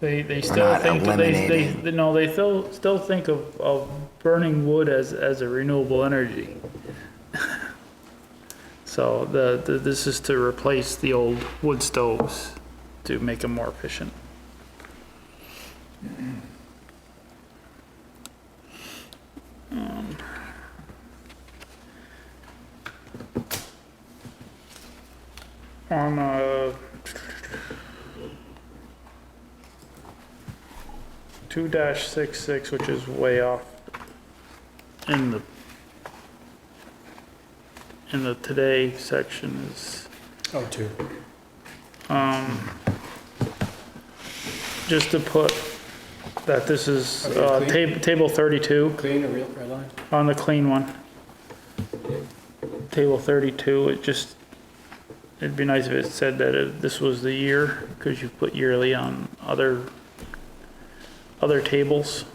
They still not think, eliminating. they still think of burning wood as a renewable energy. So this is to replace the old wood stoves to make them more efficient. On 2-66, which is way off in the today section, is Oh, two. just to put that this is Okay, clean. table 32 Clean or real red line? on the clean one. Table 32, it'd be nice if it said that this was the year, because you've put yearly on other tables.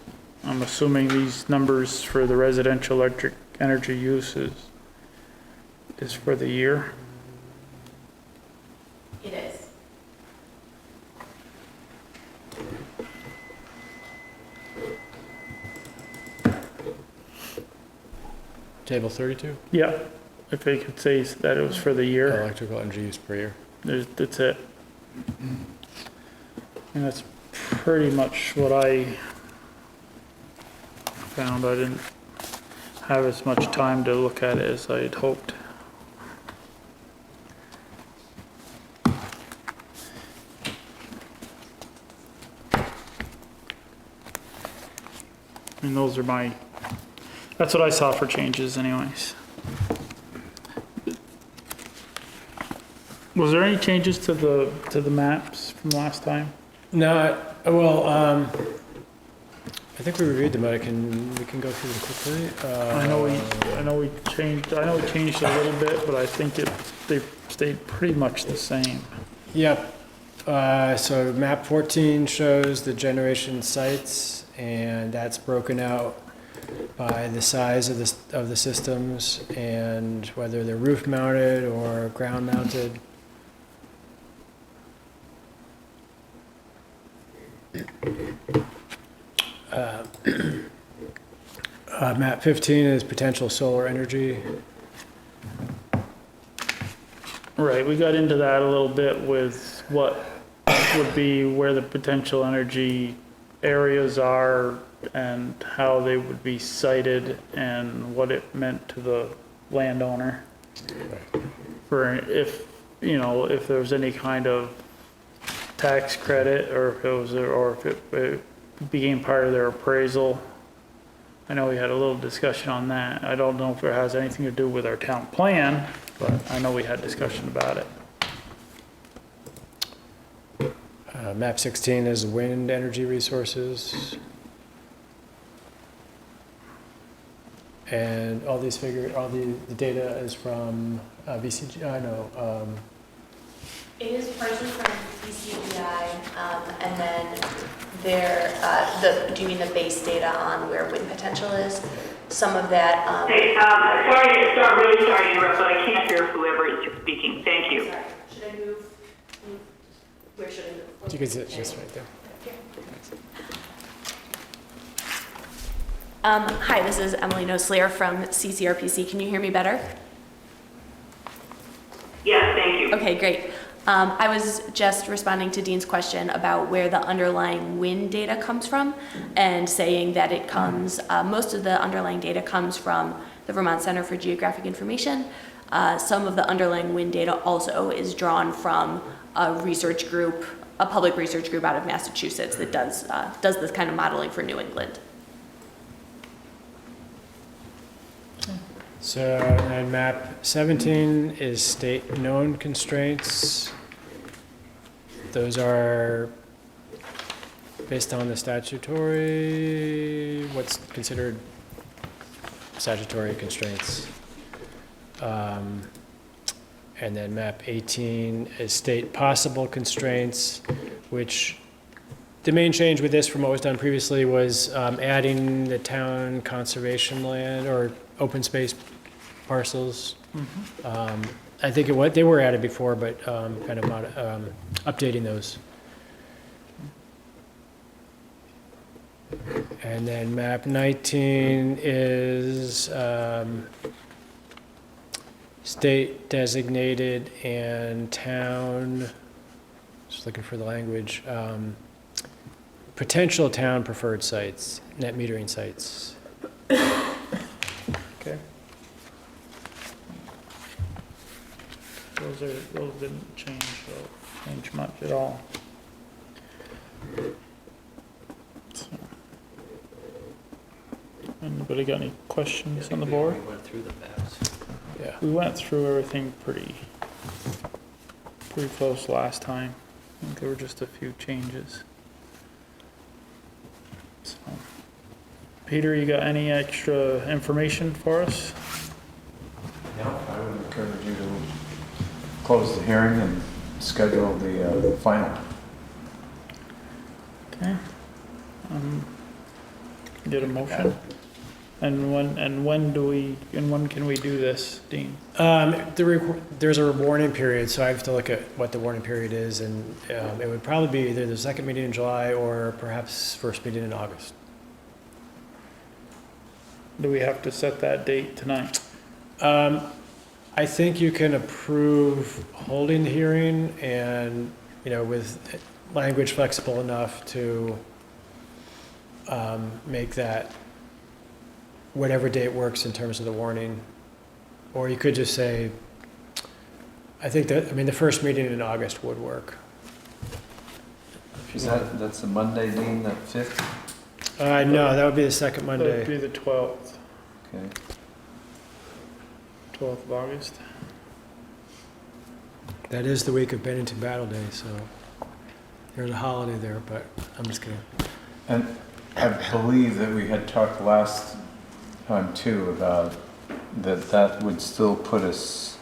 I'm assuming these numbers for the residential electric energy use is for the year. It is. Table 32? Yeah, if they could say that it was for the year, Electrical energy use per year. that's it. And that's pretty much what I found. I didn't have as much time to look at it as I had hoped. And those are that's what I saw for changes anyways. Was there any changes to the maps from last time? No, well, I think we reviewed them, but we can go through them quickly. I know we changed a little bit, but I think they stayed pretty much the same. Yep. So map 14 shows the generation sites, and that's broken out by the size of the systems and whether they're roof mounted or ground mounted. Map 15 is potential solar energy. Right, we got into that a little bit with what would be where the potential energy areas are and how they would be sited and what it meant to the landowner. For if there was any kind of tax credit or if it became part of their appraisal. I know we had a little discussion on that. I don't know if it has anything to do with our town plan, but I know we had discussion about it. Map 16 is wind energy resources. And all the data is from VCG, It is partially from VCAM, and then do you mean the base data on where wind potential is? Some of that. Hey, really sorry to interrupt, but I can't hear whoever is speaking. Thank you. Sorry. Should I move? Where should I move? you can see it just right there. Hi, this is Emily Noslier from CCRPC. Can you hear me better? Yes, thank you. Okay, great. I was just responding to Dean's question about where the underlying wind data comes from and saying that it comes, most of the underlying data comes from the Vermont Center for Geographic Information. Some of the underlying wind data also is drawn from a research group, a public research group out of Massachusetts that does this kind of modeling for New England. So, and map 17 is state known constraints. Those are based on the what's considered statutory constraints. And then map 18 is state possible constraints, which the main change with this from what was done previously was adding the town conservation land or open space parcels I think they were added before, but kind of updating those. And then map 19 is state designated and town, just looking for the language, potential town preferred sites, net metering sites. Okay. Those didn't change much at all. So, anybody got any questions on the board? We went through the maps. Yeah. We went through everything pretty close last time. I think there were just a few changes. So, Peter, you got any extra information for us? No, I would encourage you to close the hearing and schedule the final. Okay. Get a motion? And when can we do this, Dean? There's a warning period, so I have to look at what the warning period is, and it would probably be either the second meeting in July or perhaps first meeting in August. Do we have to set that date tonight? I think you can approve holding the hearing and, with language flexible enough to make that whatever date works in terms of the warning. Or you could just say, the first meeting in August would work. That's the Monday, Dean, the 5th? No, that would be the second That Monday. would be the 12th. Okay. 12th of August. That is the week of Bennington Battle Day, so there's a holiday there, but I'm just kidding. And I believe that we had talked last time too about that would still put us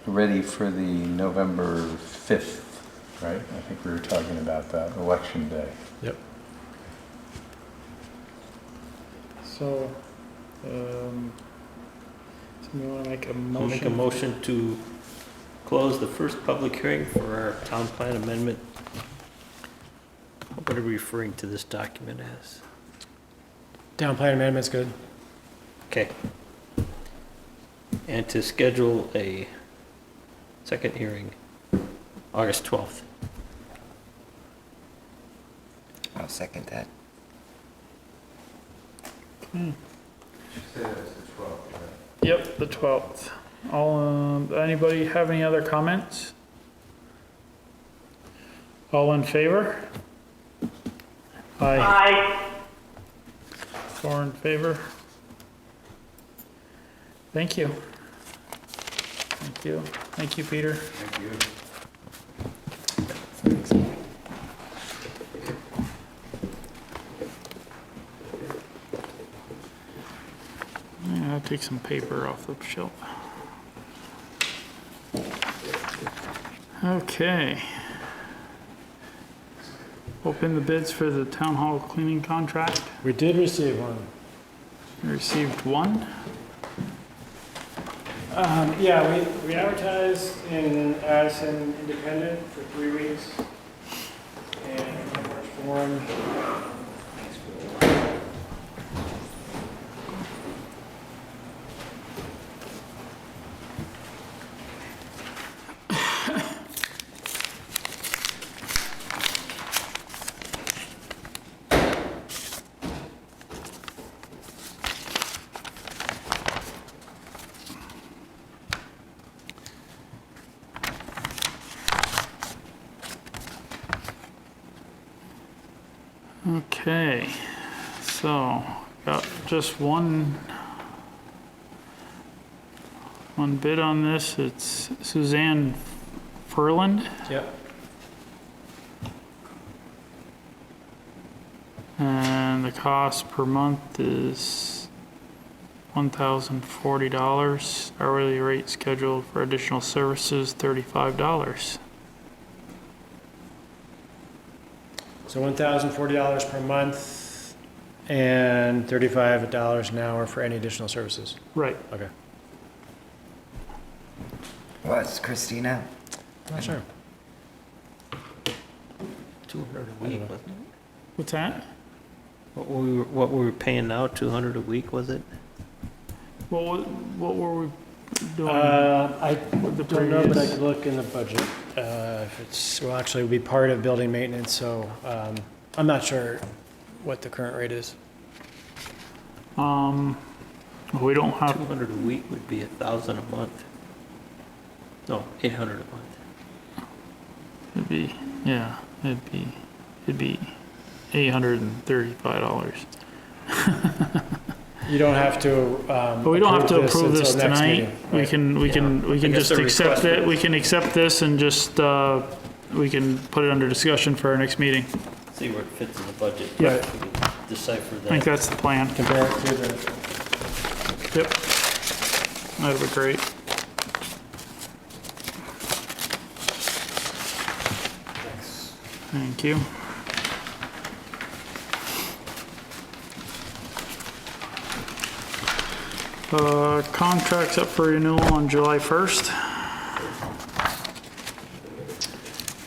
ready for the November 5th, right? I think we were talking about that, election day. Yep. So, somebody want to make a motion? I'll make a motion to close the first public hearing for our town plan amendment. What are we referring to this document as? Town plan amendment's good. Okay. And to schedule a second hearing, August 12th. I'll second that. Yep, the 12th. Anybody have any other comments? All in favor? Aye. Aye. 4 in favor. Thank you. Thank you. Thank you, Peter. Thank you. Yeah, I'll take some paper off the shelf. Okay. Open the bids for the town hall cleaning contract. We did receive one. We received one. Yeah, we advertised in Addison Independent for 3 weeks. And it worked for one. Okay, so got just one bid on this. It's Suzanne Furland. Yep. And the cost per month is $1,040. Hourly rate scheduled for additional services, $35. So $1,040 per month. and $35 an hour for any additional services. Right. Okay. Was Christina? Not sure. 200 a week, wasn't it? What's that? What we were paying now, 200 a week, was it? What were we doing? I the don't know, but I previous- could look in the budget. If it's, well, actually, it would be part of building maintenance, so I'm not sure what the current rate is. We don't have, 200 a week would be 1,000 a month. No, 800 a month. it'd be $835. You don't have to. But we don't have to approve this until next tonight. meeting. We can I guess just the accept request it. We can accept this and just, we can put it under discussion for our next meeting. See where it fits in the budget. Yeah. We can decipher I think that. that's the plan. Compare it to the. Yep. That'd be great. Thank you. Contracts up for renewal on July 1st.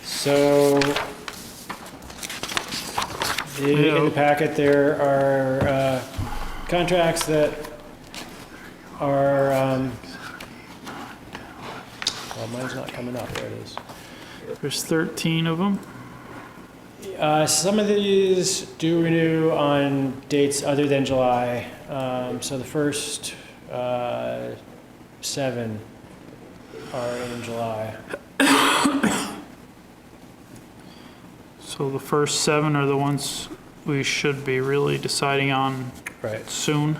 So, in the packet, there are contracts that are, well, mine's not coming up, there it is. There's 13 of them. Some of these do renew on dates other than July. So the first 7 are in July. So the first 7 are the ones we should be really deciding on Right. soon.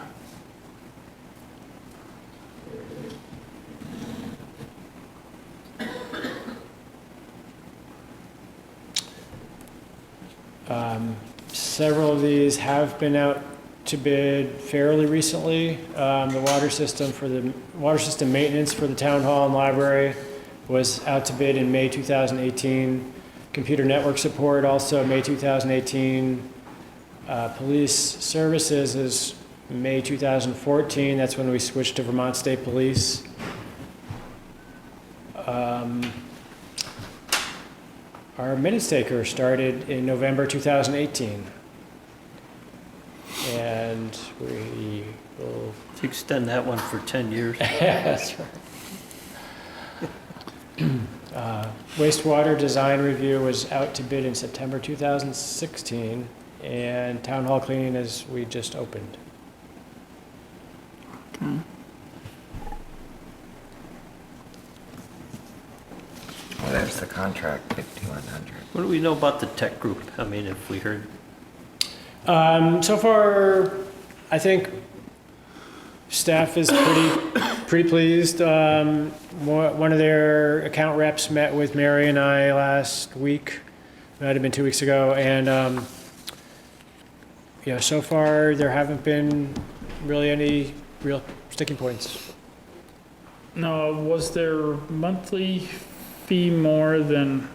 Several of these have been out to bid fairly recently. The water system maintenance for the town hall and library was out to bid in May 2018. Computer network support also May 2018. Police services is May 2014. That's when we switched to Vermont State Police. Our minutes taker started in November 2018. And we will. To extend that one for 10 years. That's right. Wastewater design review was out to bid in September 2016, and town hall cleaning is, we just opened. Okay. Well, there's the contract, 5,100. What do we know about the tech group? I mean, if we heard, So far, I think staff is pretty pleased. One of their account reps met with Mary and I last week, might have been 2 weeks ago, and so far there haven't been really any real sticking points. No, was their monthly fee more than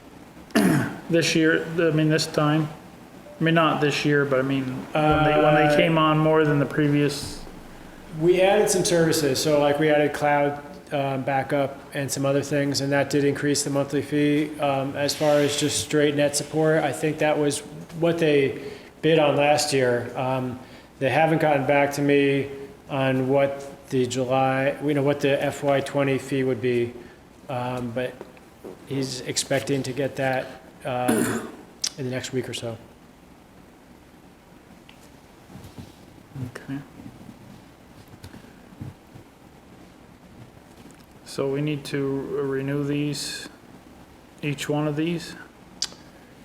this year? I mean, this time? I mean, not this year, but I mean, when they came on more than the previous? We added some services, so like we added cloud backup and some other things, and that did increase the monthly fee. As far as just straight net support, I think that was what they bid on last year. They haven't gotten back to me on what the what the FY20 fee would be, but he's expecting to get that in the next week or so. Okay. So we need to renew these, each one of these?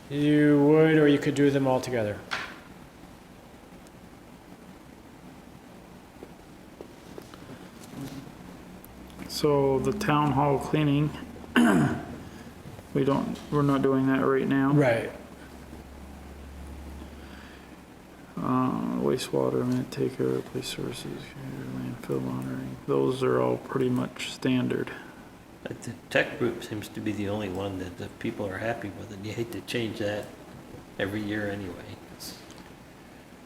You would, or you could do them all together. So the town hall cleaning, we're not doing that right now. Right. Wastewater, minute taker, police services, landfill monitoring, those are all pretty much standard. the tech group seems to be the only one that the people are happy with, and you hate to change that every year anyway.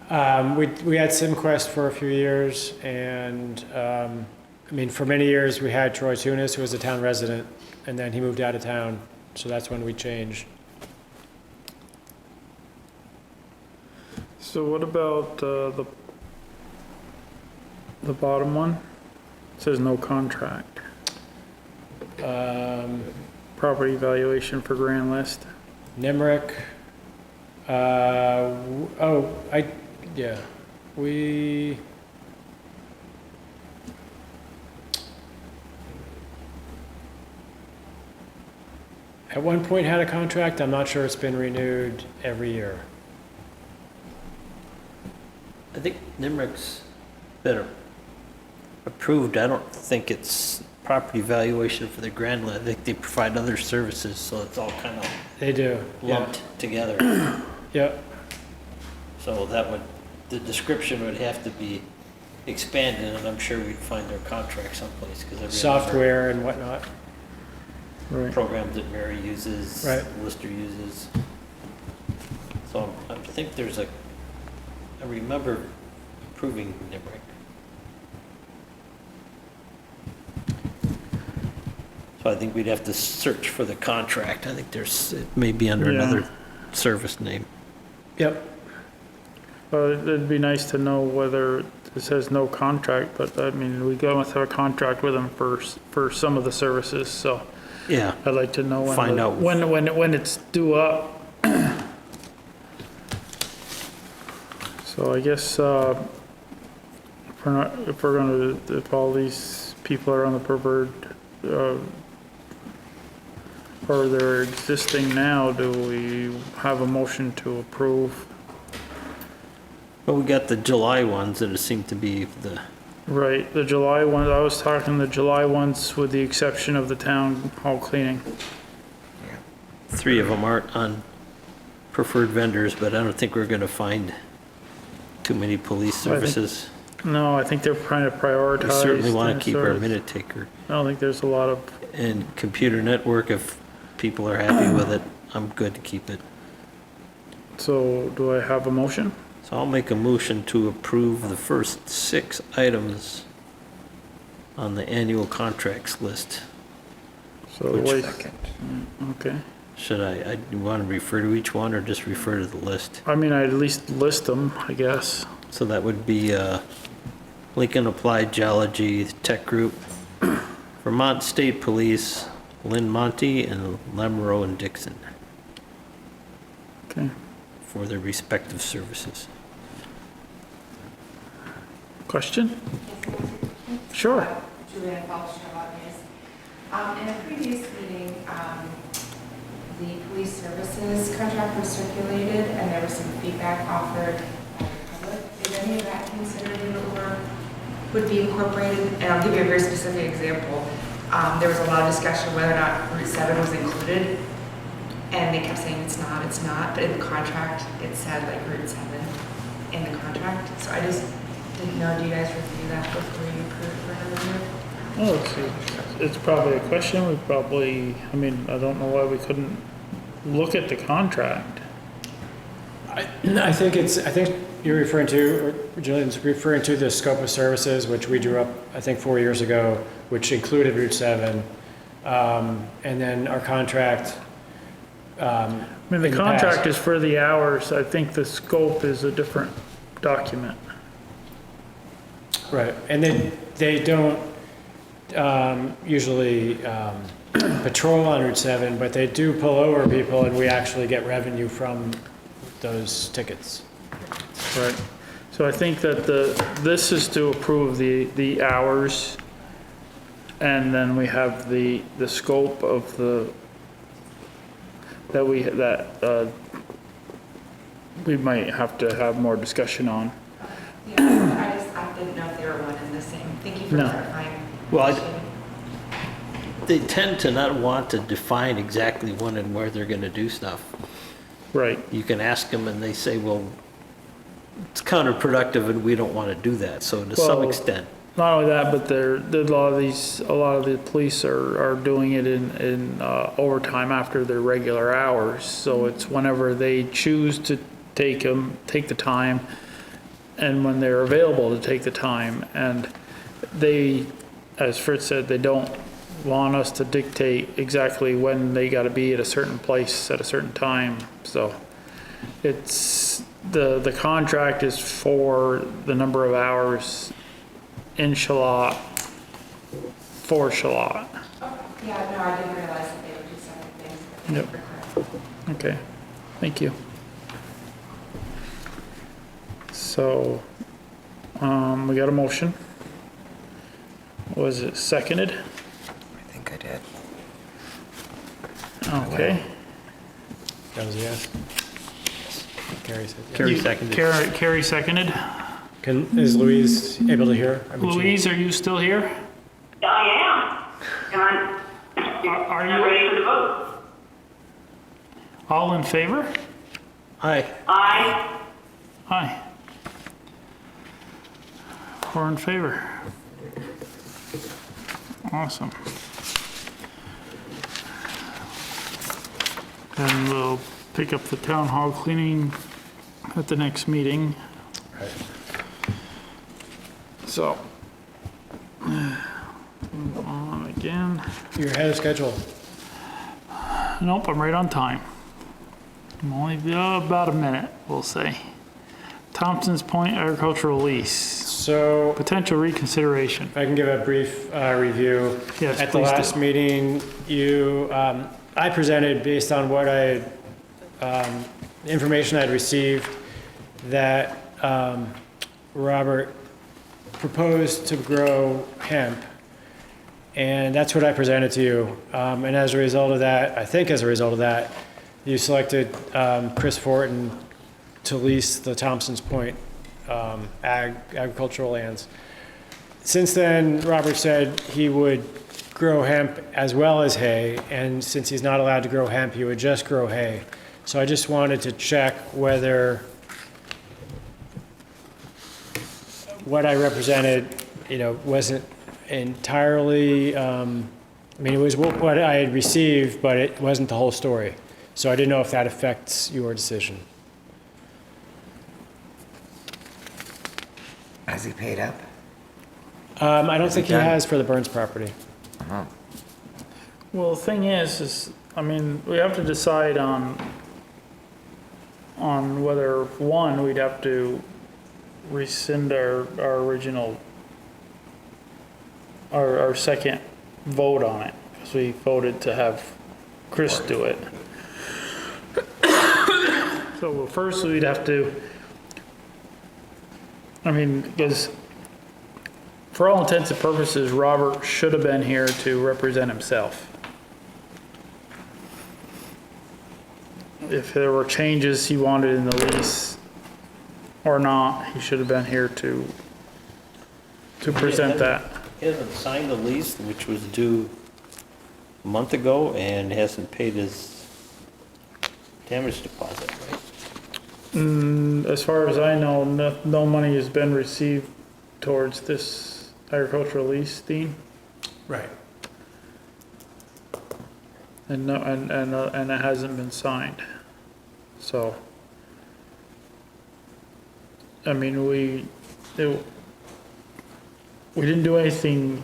We had SimQuest for a few years, and, I mean, for many years, we had Troy Tunis, who was a town resident, and then he moved out of town, so that's when we changed. So what about the bottom one? It says no contract. Property valuation for grand list. Nimerick, we, at one point had a contract. I'm not sure it's been renewed every year. I think Nimerick's been approved. I don't think it's property valuation for the grand list. I think they provide other services, so it's all kind of They do, yeah. lumped together. Yep. So that would, the description would have to be expanded, and I'm sure we'd find their contract someplace, because every Software and whatnot. Right. program that Mary uses, Right. Lister uses. So I think there's a, I remember approving Nimerick. So I think we'd have to search for the contract. I think there's, it may be under Yeah. another service name. Yep. It'd be nice to know whether it says no contract, but I mean, we must have a contract with them for some of the services, so. Yeah. I'd like to know Find out. when it's due up. So I guess, if all these people are on the preferred, or they're existing now, do we have a motion to approve? Well, we got the July ones that seem to be the, Right, the July ones, I was talking the July ones with the exception of the town hall cleaning. three of them aren't on preferred vendors, but I don't think we're gonna find too many police services. No, I think they're trying to prioritize. We certainly want and to keep sort our of- minute taker. I don't think there's a lot of, And computer network, if people are happy with it, I'm good to keep it. so do I have a motion? So I'll make a motion to approve the first 6 items on the annual contracts list. So wait. Okay. Should I want to refer to each one or just refer to the list? I mean, I'd at least list them, I guess. So that would be Lincoln Applied Geology Tech Group, Vermont State Police, Lynn Monty, and Lamoureux and Dixon Okay. for their respective services. Question? Sure. Juliana Falch, Charlotte News. In a previous meeting, the police services contract was circulated and there was some feedback offered by the public. Is any of that considered in or would be incorporated? And I'll give you a very specific example. There was a lot of discussion whether or not Route 7 was included. And they kept saying it's not, but in the contract, it said like Route 7 in the contract. So I just didn't know, do you guys review that before you approve it for another year? Oh, it's probably a question, we probably, I mean, I don't know why we couldn't look at the contract. I think you're referring to, or Julian's referring to the scope of services, which we drew up, I think, 4 years ago, which included Route 7. And then our contract. I mean, the contract is for the hours, I think the scope is a different document. Right, and they don't usually patrol on Route 7, but they do pull over people, and we actually get revenue from those tickets. Right. So I think that this is to approve the hours, and then we have the scope of that we might have to have more discussion on. Yeah, I didn't know if they were one and the same. Thank you for No. clarifying. Well, they tend to not want to define exactly when and where they're going to do stuff. Right. You can ask them and they say, well, it's counterproductive and we don't want to do that. So to some Well, extent. Not only that, but a lot of the police are doing it in overtime after their regular hours. So it's whenever they choose to take the time and when they're available to take the time. And they, as Fritz said, they don't want us to dictate exactly when they gotta be at a certain place at a certain time. So it's, the contract is for the number of hours in Shalat, for Shalat. Yeah, no, I didn't realize that they would do separate things. but Yep. for clarifying. Okay, thank you. So, we got a motion. Was it seconded? I think I did. Okay. That was a yes. Carrie said yes. Carrie seconded. Carrie seconded. Is Louise able to hear? Louise, are you still here? I am. And Are I'm you ready for the vote. all in favor? Aye. Aye. Aye. We're in favor. Awesome. And we'll pick up the town hall cleaning at the next meeting. Right. So, move on again. You're ahead of schedule. Nope, I'm right on time. I'm only about a minute, we'll say. Thompson's Point agricultural lease, So potential reconsideration. if I can give a brief review. Yes, At the please do. last meeting, I presented based on what information I'd received, that Robert proposed to grow hemp. And that's what I presented to you. And as a result of that, I think as a result of that, you selected Chris Fortin to lease the Thompson's Point agricultural lands. Since then, Robert said he would grow hemp as well as hay, and since he's not allowed to grow hemp, he would just grow hay. So I just wanted to check whether what I represented, wasn't entirely, it was what I had received, but it wasn't the whole story. So I didn't know if that affects your decision. Has he paid up? I don't Is think he he done? has for the Burns property. Oh. Well, the thing is, we have to decide on whether, one, we'd have to rescind our original, our second vote on it, because we voted to have Chris do it. So well, first we'd have to, because for all intents and purposes, Robert should have been here to represent himself. If there were changes he wanted in the lease or not, he should have been here to present that. He hasn't signed the lease, which was due a month ago, and hasn't paid his damage deposit, right? As far as I know, no money has been received towards this agricultural lease, Dean, Right. and it hasn't been signed. So, we didn't do anything,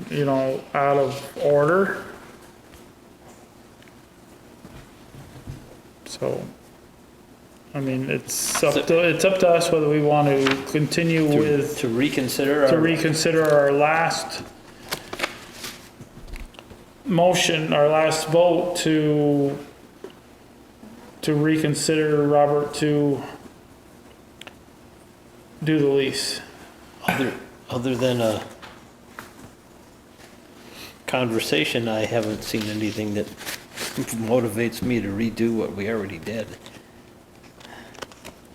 out of order. So, it's up to us whether we want to continue with. To reconsider To reconsider our last motion, our last vote to reconsider Robert to do the lease. Other than a conversation, I haven't seen anything that motivates me to redo what we already did.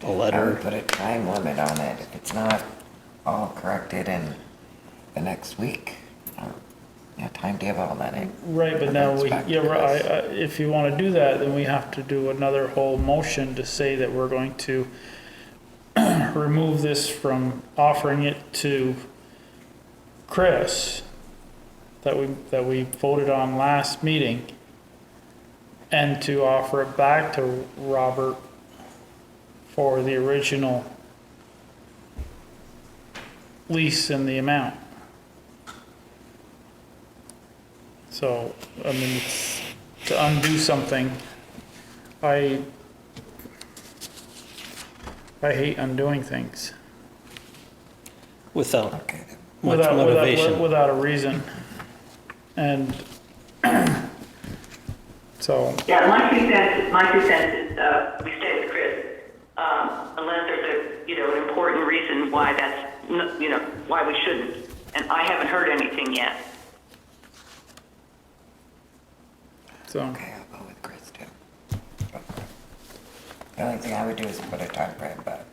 A I would letter. put a time limit on it if it's not all corrected in the next week. Or, timetable, then it. Right, but now if you want to do that, then we have to do another whole motion to say that we're going to remove this from offering it to Chris that we voted on last meeting, and to offer it back to Robert for the original lease in the amount. So, I mean, it's, to undo something, I hate undoing things. Without much Without motivation. without a reason. And so, Yeah, my two cents is, we stay with Chris, unless there's an important reason why that's, why we shouldn't. And I haven't heard anything yet. so, Okay, I'll go with Chris too. The only thing I would do is put a time frame, but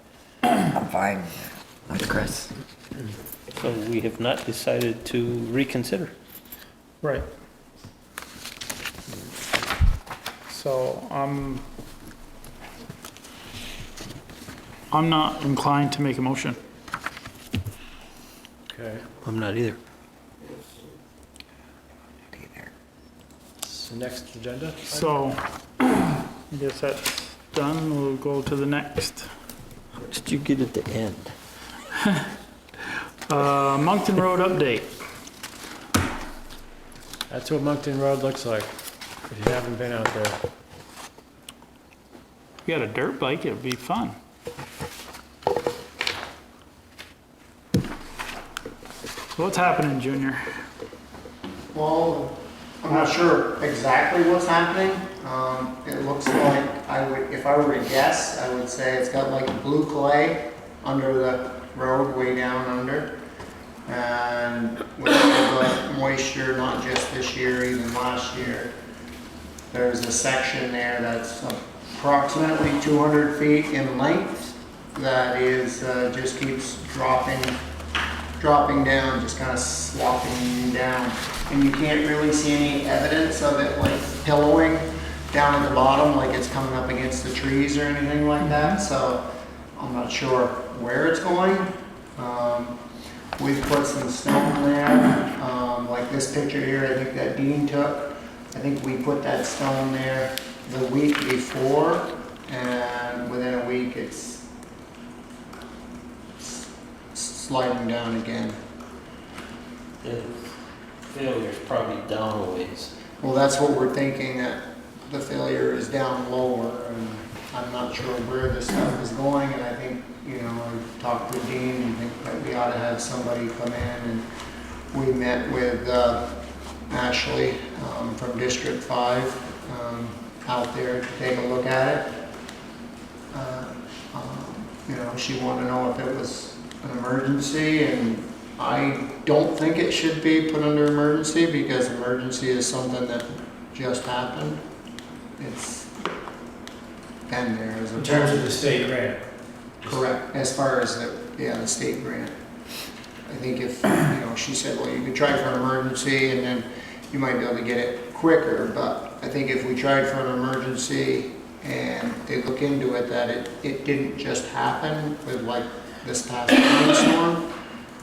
I'm fine with Chris. So we have not decided to reconsider. right. So, I'm not inclined to make a motion. Okay. I'm not either. So next agenda? So, I guess that's done. We'll go to the next. Did you get at the end? Moncton Road update. That's what Moncton Road looks like, if you haven't been out there. If you got a dirt bike, it'd be fun. So what's happening, Junior? Well, I'm not sure exactly what's happening. It looks like if I were to guess, I would say it's got like blue clay under the road, way down under. And with all the moisture, not just this year, even last year, there's a section there that's approximately 200 feet in length that is, just keeps dropping down, just kind of slopping down. And you can't really see any evidence of it like pillowing down at the bottom, like it's coming up against the trees or anything like that. So I'm not sure where it's going. We've put some stone there, like this picture here, I think that Dean took. I think we put that stone there the week before, and within a week it's sliding down again. The failure's probably down a ways. Well, that's what we're thinking, that the failure is down lower, and I'm not sure where this stuff is going, and I think, I talked with Dean and think that we ought to have somebody come in, and we met with Ashley from District 5 out there to take a look at it. She wanted to know if it was an emergency, and I don't think it should be put under emergency, because emergency is something that just happened. It's been there as a... In terms of the state grant? Correct, as far as the state grant. I think if, she said, well, you could try for an emergency and then you might be able to get it quicker, but I think if we tried for an emergency and they look into it, that it didn't just happen with like this past storm,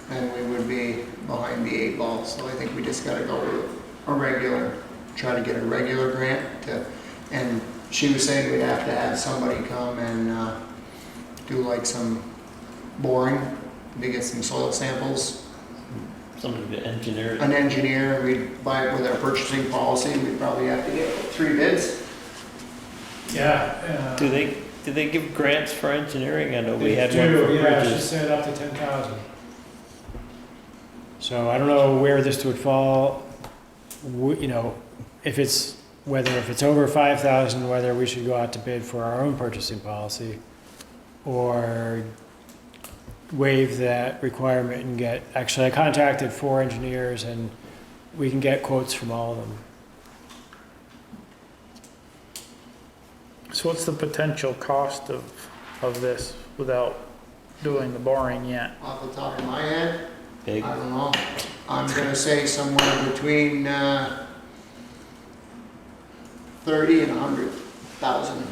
then we would be behind the 8 ball. So I think we just gotta go with try to get a regular grant and she was saying we'd have to have somebody come and do like some boring to get some soil samples. Somebody to engineer it. An engineer, we'd buy it with our purchasing policy, we'd probably have to get 3 bids. Yeah. Do they give grants for engineering? I know we They had do, one for yeah, she bridges. said up to 10,000. So I don't know where this would fall, if it's over 5,000, whether we should go out to bid for our own purchasing policy or waive that requirement and actually I contacted 4 engineers and we can get quotes from all of them. So what's the potential cost of this without doing the boring yet? Off the top of my head, Big. I don't know. I'm gonna say somewhere between 30 and 100,000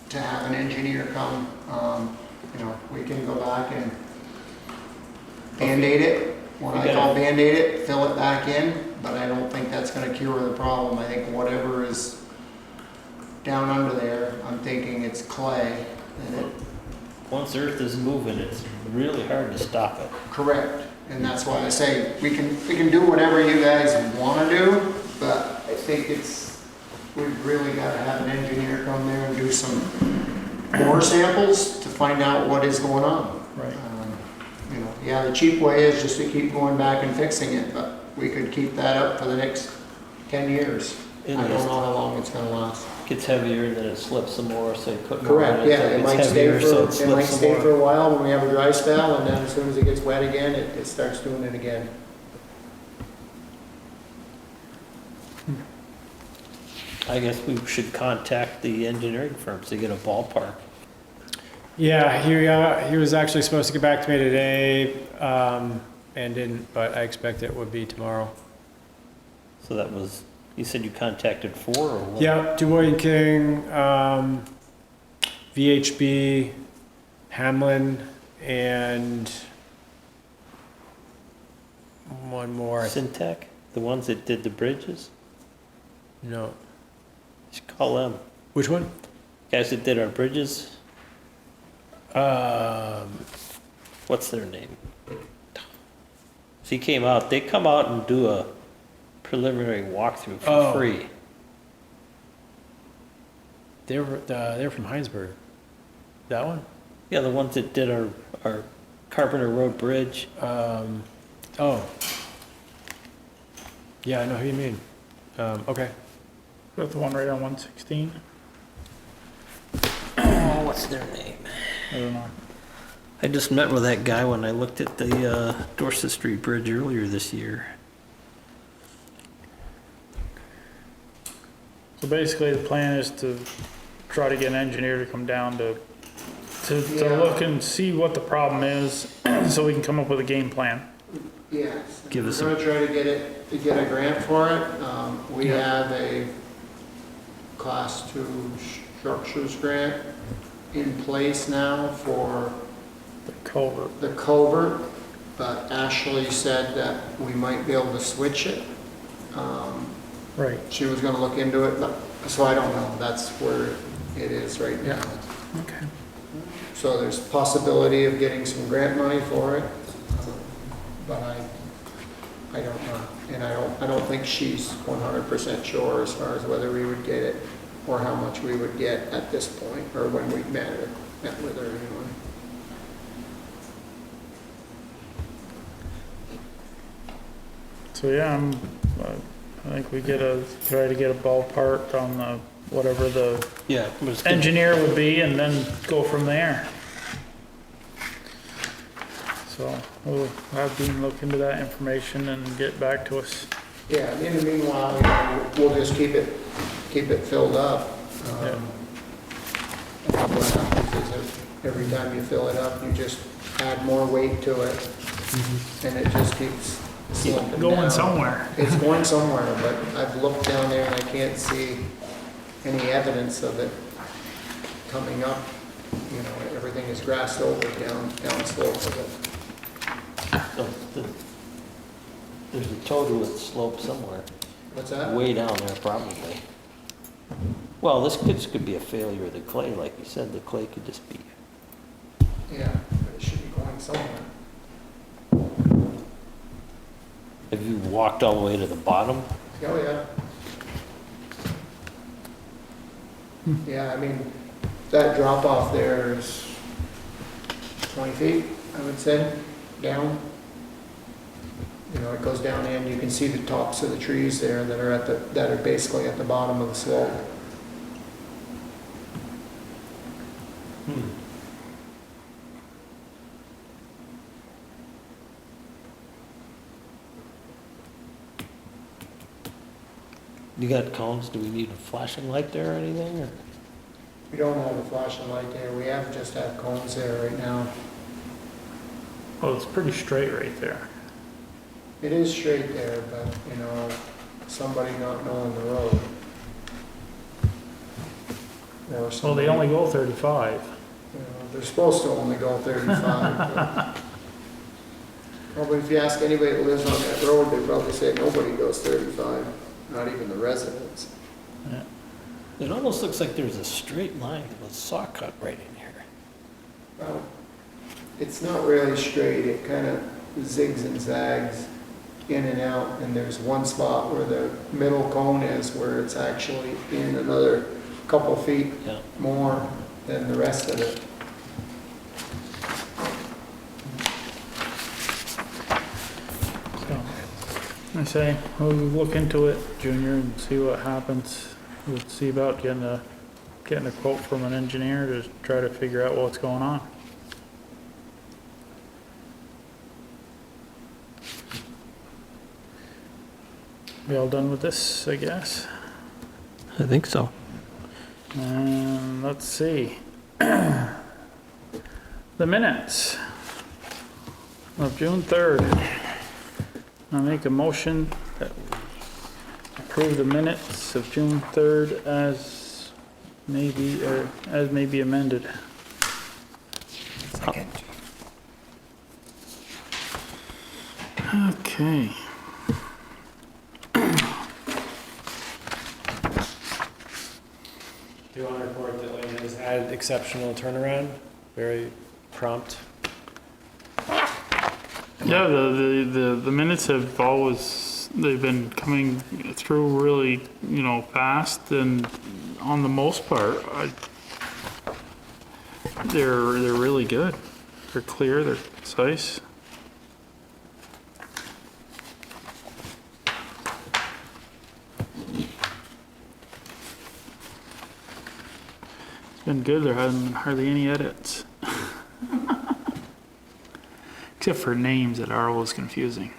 to have an engineer come. We can go back and Band-Aid it. When I call Band-Aid it, fill it back in, but I don't think that's gonna cure the problem. I think whatever is down under there, I'm thinking it's clay, and Once Earth is moving, it's really hard to stop it. Correct. And that's why I say, we can do whatever you guys want to do, but I think we've really got to have an engineer come there and do some more samples to find out what is going on. Right. You know, yeah, the cheap way is just to keep going back and fixing it, but we could keep that up for the next 10 years. I don't know how long it's going to last. Gets heavier and then it slips some more, so you put more in Correct, it. yeah, It it gets might stay heavier, so for, it might slips some stay more. for a while when we have a dry spell, and then as soon as it gets wet again, it starts doing it again. I guess we should contact the engineering firms to get a ballpark. Yeah, he was actually supposed to get back to me today, and didn't, but I expect it would be tomorrow. So that was, you said you contacted 4 or what? Yeah, Dubois and King, VHB, Hamlin, and one more. Syntec, the ones that did the bridges? No. You should call them. Which one? Guys that did our bridges, what's their name? So he came out, they come out and do a preliminary walkthrough for free. They're from Heinsberg. That one? Yeah, the ones that did our Carpenter Road Bridge. Oh. Yeah, I know who you mean. Okay. Got the one right on 116? Oh, what's their name? I don't know. I just met with that guy when I looked at the Dorset Street Bridge earlier this year. So basically, the plan is to try to get an engineer to come down to look and see what the problem is, so we can come up with a game plan. Yes. Give us We're gonna try to get a grant for it. We have a Class 2 structures grant in place now for the culvert, but Ashley said that we might be able to switch it. Right. She was gonna look into it, but, so I don't know. That's where it is right now. Okay. So there's possibility of getting some grant money for it, but I don't know. And I don't think she's 100% sure as far as whether we would get it or how much we would get at this point, or when we met with her anyway. So yeah, I think we try to get a ballpark on the, whatever the engineer would be, and then go from there. So we'll have Dean look into that information and get back to us. Yeah, in the meanwhile, you know, we'll just keep it filled up. What happens is every time you fill it up, you just add more weight to it, and it just keeps slumping Going down. somewhere. It's going somewhere, but I've looked down there and I can't see any evidence of it coming up. You know, everything is grassed over down slope of it. There's a total slope somewhere. What's that? Way down there, probably. Well, this could be a failure of the clay, like you said. The clay could just be. Yeah, but it should be going somewhere. Have you walked all the way to the bottom? Oh, yeah. Yeah, I mean, that drop off there is 20 feet, I would say, down. You know, it goes down and you can see the tops of the trees there that are basically at the bottom of the slope. You got cones? Do we need a flashing light there or anything? Or? We don't have a flashing light there. We just have cones there right now. Well, it's pretty straight right there. It is straight there, but, you know, somebody not knowing the road. Or Well, they only go 35. You know, they're supposed to only go 35. But probably if you ask anybody that lives on that road, they probably say nobody goes 35, not even the residents. It almost looks like there's a straight line with a saw cut right in here. It's not really straight, it kind of zigs and zags in and out, and there's one spot where the middle cone is where it's actually in another couple feet more than the rest of it. So, I say, we'll look into it, Junior, and see what happens. We'll see about getting a quote from an engineer to try to figure out what's going on. We all done with this, I guess? I think so. Let's see. The minutes of June 3rd. I'll make a motion that we approve the minutes of June 3rd as may be amended. Second. Okay. Do you want to report that Lane has had exceptional turnaround, very prompt? Yeah, the minutes have always, they've been coming through really, fast, and on the most part, they're really good. They're clear, they're concise. It's been good, there hasn't been hardly any edits. Except for names that are always confusing.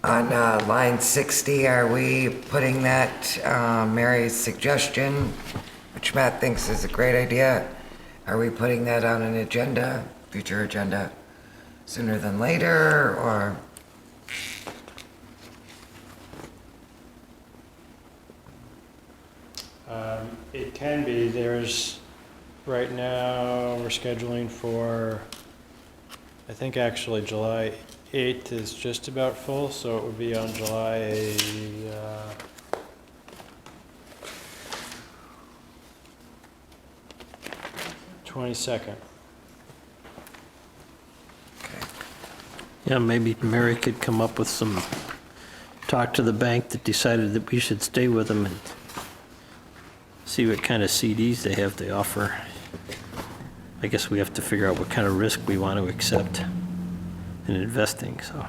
On line 60, are we putting that Mary's suggestion, which Matt thinks is a great idea? Are we putting that on an agenda, future agenda, sooner than later, or? It can be. There's, right now, we're scheduling for, I think actually July 8th is just about full, so it would be on July 22nd. Yeah, maybe Mary could come up with talk to the bank that decided that we should stay with them and see what kind of CDs they have to offer. I guess we have to figure out what kind of risk we want to accept in investing, so.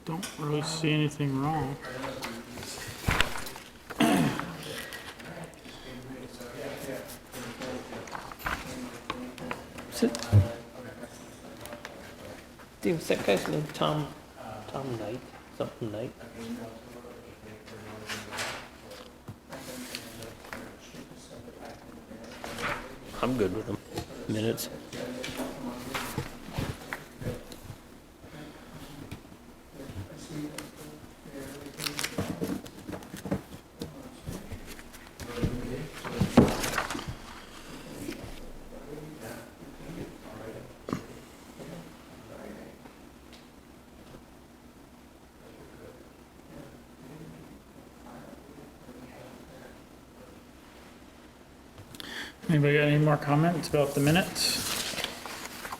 Don't really see anything wrong. What's that guy's name? Tom Knight? Something Knight? I'm good with them. Minutes. Anybody got any more comments about the minutes?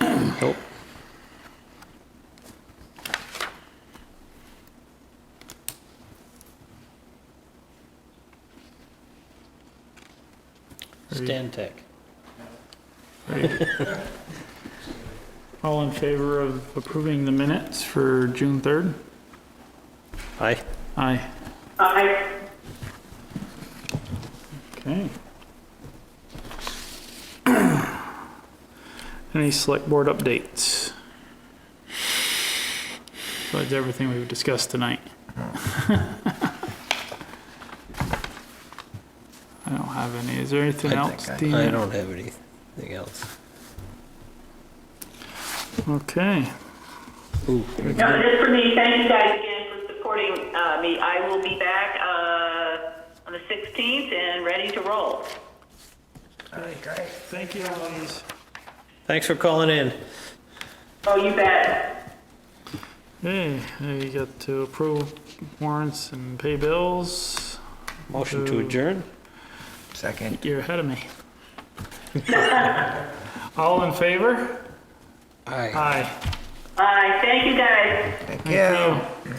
Nope. Stantec. All in favor of approving the minutes for June 3rd? Aye. Aye. Aye. Okay. Any select board updates? Besides everything we've discussed tonight. I don't have any. Is there anything else? Dean? I don't have anything else. Okay. Ooh. No, just for me, thank you guys again for supporting me. I will be back on the 16th and ready to roll. All right, great. Thank you, Louise. Thanks for calling in. Oh, you bet. Hey, you got to approve warrants and pay bills. Motion to adjourn? Second. You're ahead of me. All in favor? Aye. Aye. Aye, thank you guys. Thank Thank you. you.